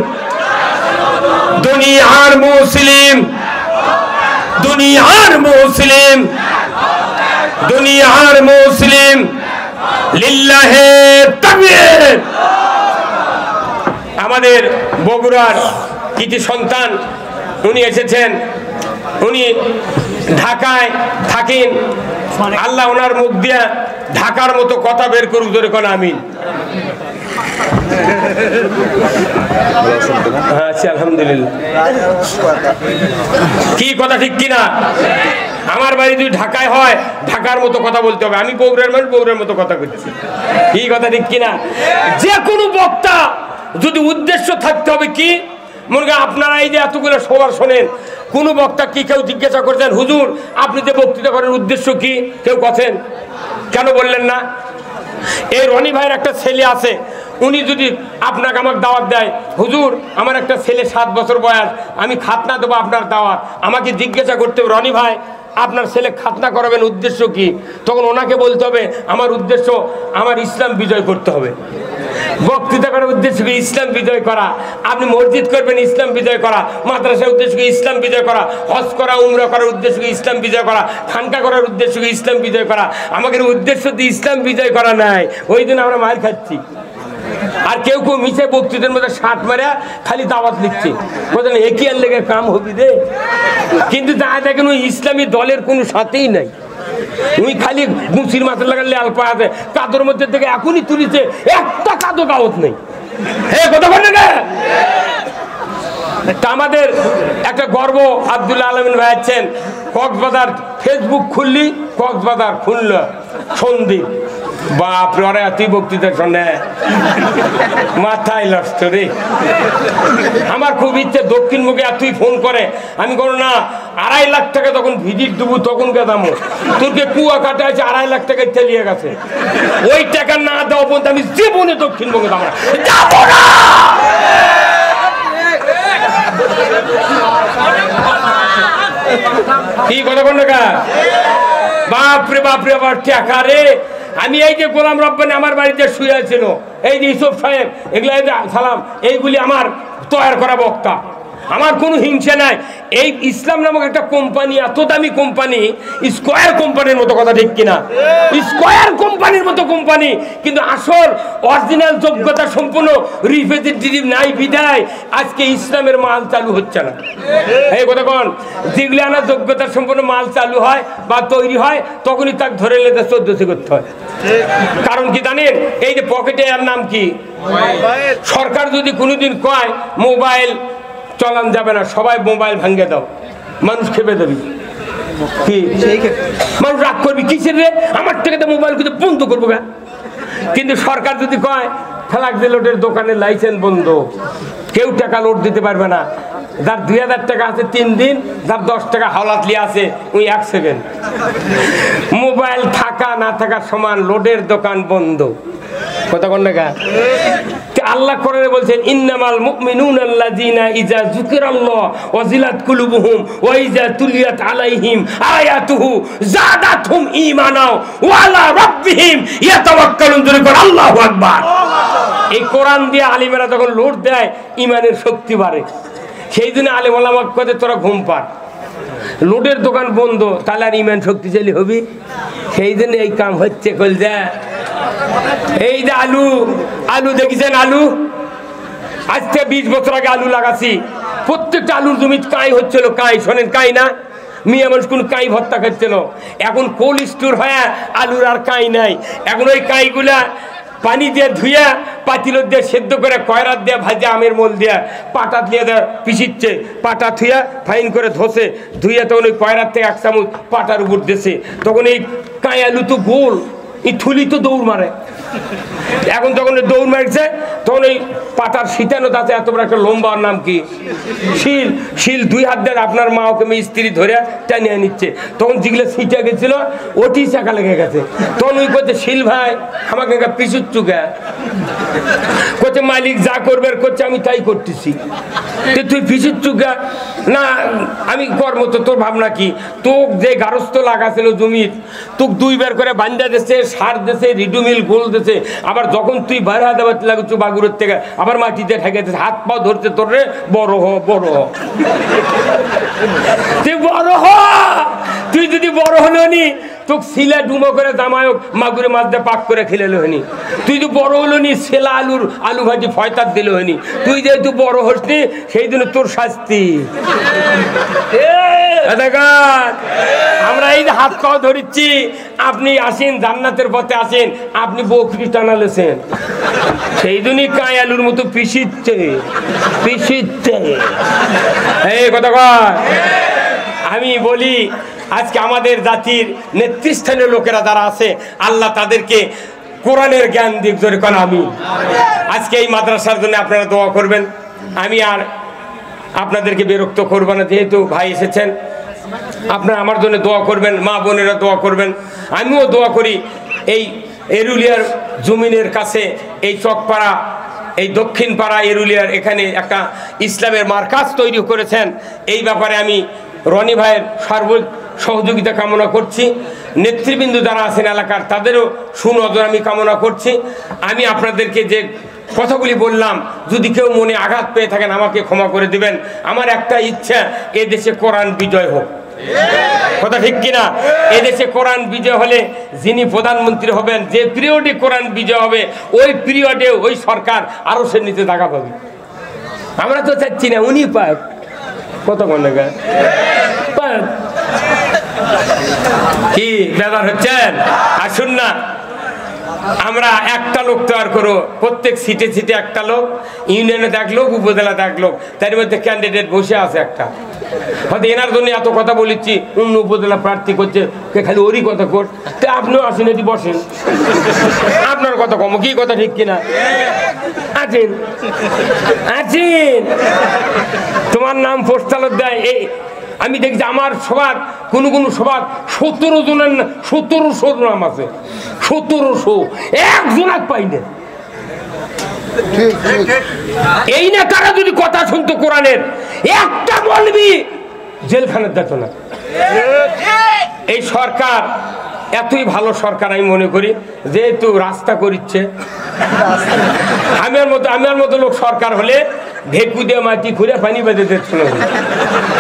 দুনিয়ার মুসলিম, দুনিয়ার মুসলিম, দুনিয়ার মুসলিম, লিল্লাহি তাকবীর। আমাদের বগুড়ার কৃতি সন্তান উনি এসেছেন, উনি ঢাকায় থাকেন। আল্লাহ ওনার মুখ দিয়ে ঢাকার মতো কথা বের করুক, ধরে কোন আমিন। আচ্ছা, আলহামদুলিল্লাহ। কি কথা ঠিক কিনা? আমার বাড়ি যদি ঢাকায় হয় ঢাকার মতো কথা বলতে হবে, আমি বগুড়ার মানুষ, বগুড়ার মতো কথা বলছি। কি কথা ঠিক কিনা? যে কোনো বক্তা যদি উদ্দেশ্য থাকতে হবে কি, মনে করেন আপনারা এই যে এতগুলো সবার শোনেন, কোন বক্তা কি কেউ জিজ্ঞাসা করছেন হুজুর আপনি যে বক্তৃতা করেন উদ্দেশ্য কি? কেউ কথা কেন বললেন না? এই রনি ভাইয়ের একটা ছেলে আছে, উনি যদি আপনাকে আমাকে দাওয়াত দেয়, হুজুর আমার একটা ছেলে 7 বছর বয়স, আমি খাতনা দেবো আপনার দাওয়াত, আমাকে জিজ্ঞাসা করতে হবে রনি ভাই আপনার ছেলে খাতনা করাবেন উদ্দেশ্য কি? তখন ওনাকে বলতে হবে আমার উদ্দেশ্য আমার ইসলাম বিজয় করতে হবে। বক্তৃতা করার উদ্দেশ্য কি? ইসলাম বিজয় করা। আপনি মসজিদ করবেন ইসলাম বিজয় করা, মাদ্রাসার উদ্দেশ্য কি? ইসলাম বিজয় করা। হজ করা, উমরা করার উদ্দেশ্য কি? ইসলাম বিজয় করা। খানকা করার উদ্দেশ্য কি? ইসলাম বিজয় করা। আমাদের উদ্দেশ্য তো ইসলাম বিজয় করা নাই, ওই দিন আমরা মার খাচ্ছি। আর কেউ কেউ মিশে বক্তৃতার মধ্যে 60 মারা খালি দাওয়াত লিখছে, বলছেন একই আর লেগে কাম হবি রে। কিন্তু তা দেখেন ওই ইসলামী দলের কোনো সাথেই নাই, ওই খালি গুছির মাথার লাগালে আলপা আছে, কাদর মধ্যে থেকে এখনই তুলিছে, একটা কাদো কাগজ নেই। হ্যাঁ কথা বলে না। তা আমাদের একটা গর্ব, আব্দুল আলামিন ভাই আছেন কক্সবাজার, ফেসবুক খুললি কক্সবাজার খুলল সন্দীপ, বাপরে ওরা এতই বক্তৃতা শোনে মাথায় নষ্ট রে। আমার খুব ইচ্ছে দক্ষিণ মুখে এতই ফোন করে, আমি কোনো না 2.5 লাখ টাকা তখন ভিজিট দেবো, তখন গেদামো তোরকে কুয়া কাটা আছে 2.5 লাখ টাকা চালিয়ে গেছে, ওই টাকা না দেওয়া পর্যন্ত আমি জীবনে দক্ষিণবঙ্গে যাবো না। কি কথা বল না? বাপরে বাপরে আবার টাকা রে। আমি এই যে গোলাম রব্বানী আমার বাড়িতে শুয়ে ছিল, এই যে ইউসুফ সাহেব, এগুলো সালাম, এইগুলি আমার তৈরি করা বক্তা। আমার কোনো হিংসা নাই। এই ইসলাম নামক একটা কোম্পানি, এত দামি কোম্পানি, স্কয়ার কোম্পানির মতো, কথা ঠিক কিনা? স্কয়ার কোম্পানির মতো কোম্পানি, কিন্তু আসল অরিজিনাল যোগ্যতা সম্পূর্ণ রিপ্রেজেন্টেটিভ নাই বিদায় আজকে ইসলামের মাল চালু হচ্ছে না। এই কথা কোন যেগুলি আনার যোগ্যতা সম্পূর্ণ মাল চালু হয় বা তৈরি হয় তখনই তাকে ধরে লেগে 1400 করতে হয়। কারণ কি জানেন? এই যে পকেটে এর নাম কি? সরকার যদি কোনোদিন কয় মোবাইল চলান যাবে না, সবাই মোবাইল ভাঙে দাও, মানুষ খেপে দেবে। কি মানুষ রাগ করবি কিসের রে, আমার থেকে তো মোবাইল কিন্তু বন্ধ করবো গা। কিন্তু সরকার যদি কয় ফ্ল্যাগ লোডের দোকানের লাইসেন্স বন্ধ, কেউ টাকা লোড দিতে পারবে না, যার 2000 টাকা আছে 3 দিন, যার 10 টাকা হাওলাতলি আছে ওই 1 সেকেন্ড। মোবাইল থাকা না থাকার সমান, লোডের দোকান বন্ধ। কথা কোন টাকা আল্লাহ কোরআনে বলছেন ইন্নামাল মুমিনুনা আল্লাযিনা ইযা যুকিরাল্লাহ ওয়াজিলাত কুলুবুহুম ওয়া ইযা তুলিয়াত আলাইহিম আয়াতুহু যাদাতহুম ঈমানা ওয়া আলা রাব্বিহিম ইয়াতাওয়াক্কালুন। আল্লাহু আকবার। এই কোরআন দিয়ে আলিমেরা যখন লোড দেয় ঈমানের শক্তি বাড়ে। সেই জন্য আলেম ওলামা কয় তোরা ঘুম পাড়, লোডের দোকান বন্ধ, তাহলে আর ঈমান শক্তিশালী হবি। সেই জন্য এই কাম হচ্ছে কলজা। এই যে আলু আলু দেখেছেন, আলু আজকে 20 বছর আগে আলু লাগাছি, প্রত্যেকটা আলুর জমি কাই হচ্ছিল, কাই শোনেন কাই না, মিয়া মানুষ কোন কাই ভর্তা খাচ্ছিল। এখন কোল্ড স্টোর হয়ে আলুর আর কাই নাই। এখন ওই কাইগুলা পানি দিয়ে ধুইয়া পাতিলত দিয়ে সেদ্ধ করে কয়রাত দিয়ে ভাজে আমের মোল দিয়ে পাটা দিয়ে পিছিচ্ছে, পাটা থুইয়া ফাইন করে ধসে ধুইয়া তখন ওই কয়রাত থেকে 1 চামচ পাটার উপর দিয়েছে। তখন এই কাই আলু তো গোল, এই থুলি তো দৌড় মারে। এখন যখন দৌড় মারছে তখন ওই পাটার শীতানো আছে এত বড় একটা লম্বার নাম কি শিল, শিল 2 হাত দিয়ে আপনার মা ওকে স্ত্রী ধরে টানিয়ে নিচ্ছে। তখন যেগুলো ছিটে গেছিল ওটি চাকা লেগে গেছে। তখন ওই করছে শিল ভাই আমাকে পিছুর চুকা করছে, মালিক যা করবে করছে আমি তাই করতেছি, তুই পিছুর চুকা না আমি কর্ম। তো তোর ভাবনা কি, তোক যে গারস্থ লাগাছিল জমির তোক 2 বার করে বান্ধা দিচ্ছে, সার দিচ্ছে, রিডুমিল গোল দিচ্ছে, আবার যখন তুই বাইরে হাতে লাগুচ্ছ বাগুরের থেকে আবার মাটিতে ঠেকেছে, হাত পা ধরছে তোর রে বড় হ বড় হ, তুই বড় হ। তুই যদি বড় হলো নি তোকে শিলা ডুমো করে জামায়ক মাগুরে মাছ দিয়ে পাক করে খেলে হয়নি। তুই তো বড় হলো নি সেলা আলু ভাজি ফয়তার দিল হয়নি। তুই যেহেতু বড় হসনি সেই জন্য তোর শাস্তি। আমরা এই যে হাত পাও ধরিচ্ছি, আপনি আসেন জান্নাতের পথে আসেন, আপনি বকরি টানালেছেন, সেই জন্যই কাই আলুর মতো পিছিচ্ছে পিছিচ্ছে। এই কথা কয় আমি বলি, আজকে আমাদের জাতির নেতৃস্থানীয় লোকেরা যারা আছে আল্লাহ তাদেরকে কোরআনের জ্ঞান দিক ধরে কোন। আমি আজকে এই মাদ্রাসার জন্য আপনারা দোয়া করবেন। আমি আর আপনাদেরকে বিরক্ত করব না, যেহেতু ভাই এসেছেন আপনারা আমার জন্য দোয়া করবেন, মা বোনেরা দোয়া করবেন, আমিও দোয়া করি। এই এরুলিয়ার জমিনের কাছে এই চকপাড়া, এই দক্ষিণ পাড়া এরুলিয়ার এখানে একটা ইসলামের মার্কাজ তৈরি করেছেন। এই ব্যাপারে আমি রনি ভাইয়ের সার্বিক সহযোগিতা কামনা করছি। নেতৃবৃন্দ যারা আছেন এলাকার তাদেরও সুনজর আমি কামনা করছি। আমি আপনাদেরকে যে কথাগুলি বললাম যদি কেউ মনে আঘাত পেয়ে থাকেন আমাকে ক্ষমা করে দিবেন। আমার একটা ইচ্ছা, এদেশে কোরআন বিজয় হোক। কথা ঠিক কিনা? এদেশে কোরআন বিজয় হলে যিনি প্রধানমন্ত্রী হবেন, যে পিরিয়ডে কোরআন বিজয় হবে ওই পিরিয়ডে ওই সরকার আরো সে নিচে জায়গা পাবে। আমরা তো চাচ্ছি না উনি পাক। কত মনে কি ব্যাপার হচ্ছেন? আসুন না আমরা একটা লোক তৈরি করো, প্রত্যেক সিটে সিটে একটা লোক, ইউনিয়নে 1 লোক, উপজেলাতে 1 লোক, তার মধ্যে ক্যান্ডিডেট বসে আছে একটা। হয়তো এনার জন্য এত কথা বলেছি, অন্য উপজেলা প্রার্থী করছে খালি ওরই কথা কর, তো আপনিও আসেন এটি বসেন, আপনার কথা কম। কি কথা ঠিক কিনা? আছেন আছেন তোমার নাম পোস্টালত দেয়। এই আমি দেখছি আমার সবার কোন কোন সবার 17 জনের 1700 নাম আছে, 1700 একজনাক পাইনি। এই না তারা যদি কথা শুনতো কোরআনের, একটা বলবি জেলখানার যেত না। এই সরকার এতই ভালো সরকার আমি মনে করি, যেহেতু রাস্তা করিচ্ছে। আমার মতো লোক সরকার হলে ভেকু দিয়ে মাটি খুঁড়ে পানি বেঁধে দিচ্ছিল।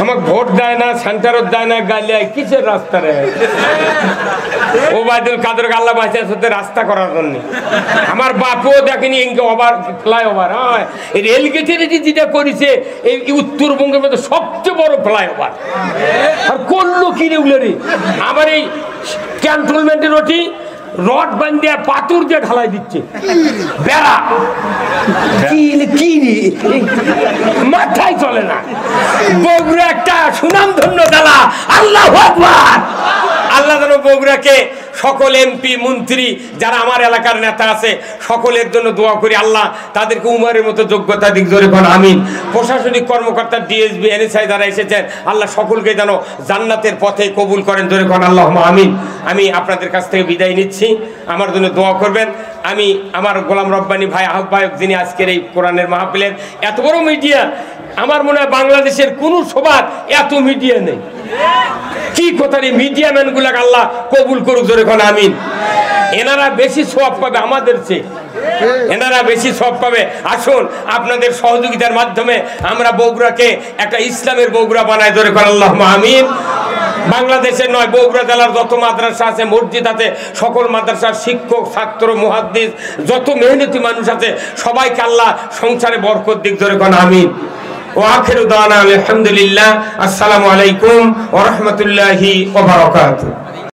আমাকে ভোট দেয় না, সেন্টারও দেয় না, গালিয়ায় কিসের রাস্তা রে? ও বাদল কাদের আল্লাহ বাঁচিয়ে সাথে রাস্তা করার জন্য। আমার বাপও দেখেনি ইনকে ওভার ফ্লাইওভার, হ্যাঁ রেল গেটের যেটা করেছে এই উত্তরবঙ্গের মধ্যে সবচেয়ে বড় ফ্লাইওভার। আর করলো কি রে? আমার এই ক্যান্টনমেন্টের ওটি রড বান্ধিয়া পাথর দিয়ে ঢালাই দিচ্ছে বেড়া কি মাথায় চলে না। বগুড়া একটা সুনামধন্য জেলা, আল্লাহু আকবার। আল্লাহ যেন বগুড়াকে সকল এমপি মন্ত্রী যারা আমার এলাকার নেতা আছে সকলের জন্য দোয়া করি, আল্লাহ তাদেরকে উমারের মতো যোগ্যতা দিক ধরে কোন আমিন। প্রশাসনিক কর্মকর্তা ডিএসবি এনএসআই যারা এসেছেন আল্লাহ সকলকে যেন জান্নাতের পথে কবুল করেন ধরে কোন আল্লাহুম্মা আমিন। আমি আপনাদের কাছ থেকে বিদায় নিচ্ছি, আমার জন্য দোয়া করবেন। আমি আমার গোলাম রব্বানী ভাই আহ্বায়ক যিনি আজকের এই কোরআনের মাহফিলের এত বড় মিডিয়া, আমার মনে হয় বাংলাদেশের কোন সবার এত মিডিয়া নেই। কি কথা রে, মিডিয়া ম্যান গুলাকে আল্লাহ কবুল করুক জোরে কোন আমিন। এনারা বেশি সওয়াব পাবে আমাদের চেয়ে, এনারা বেশি সওয়াব পাবে। আসুন আপনাদের সহযোগিতার মাধ্যমে আমরা বগুড়াকে একটা ইসলামের বগুড়া বানাই জোরে কোন আল্লাহুম্মা আমিন। বাংলাদেশের নয়, বগুড়া জেলার যত মাদ্রাসা আছে, মসজিদ আছে, সকল মাদ্রাসার শিক্ষক, ছাত্র, মুহাদ্দিস, যত মেহনতি মানুষ আছে সবাইকে আল্লাহ সংসারে বরকত দিক জোরে কোন আমিন। ওয়া আখিরু দাওয়ানা আলহামদুলিল্লাহ। আসসালামু আলাইকুম ওয়া রাহমাতুল্লাহি ওয়া বারাকাতুহু।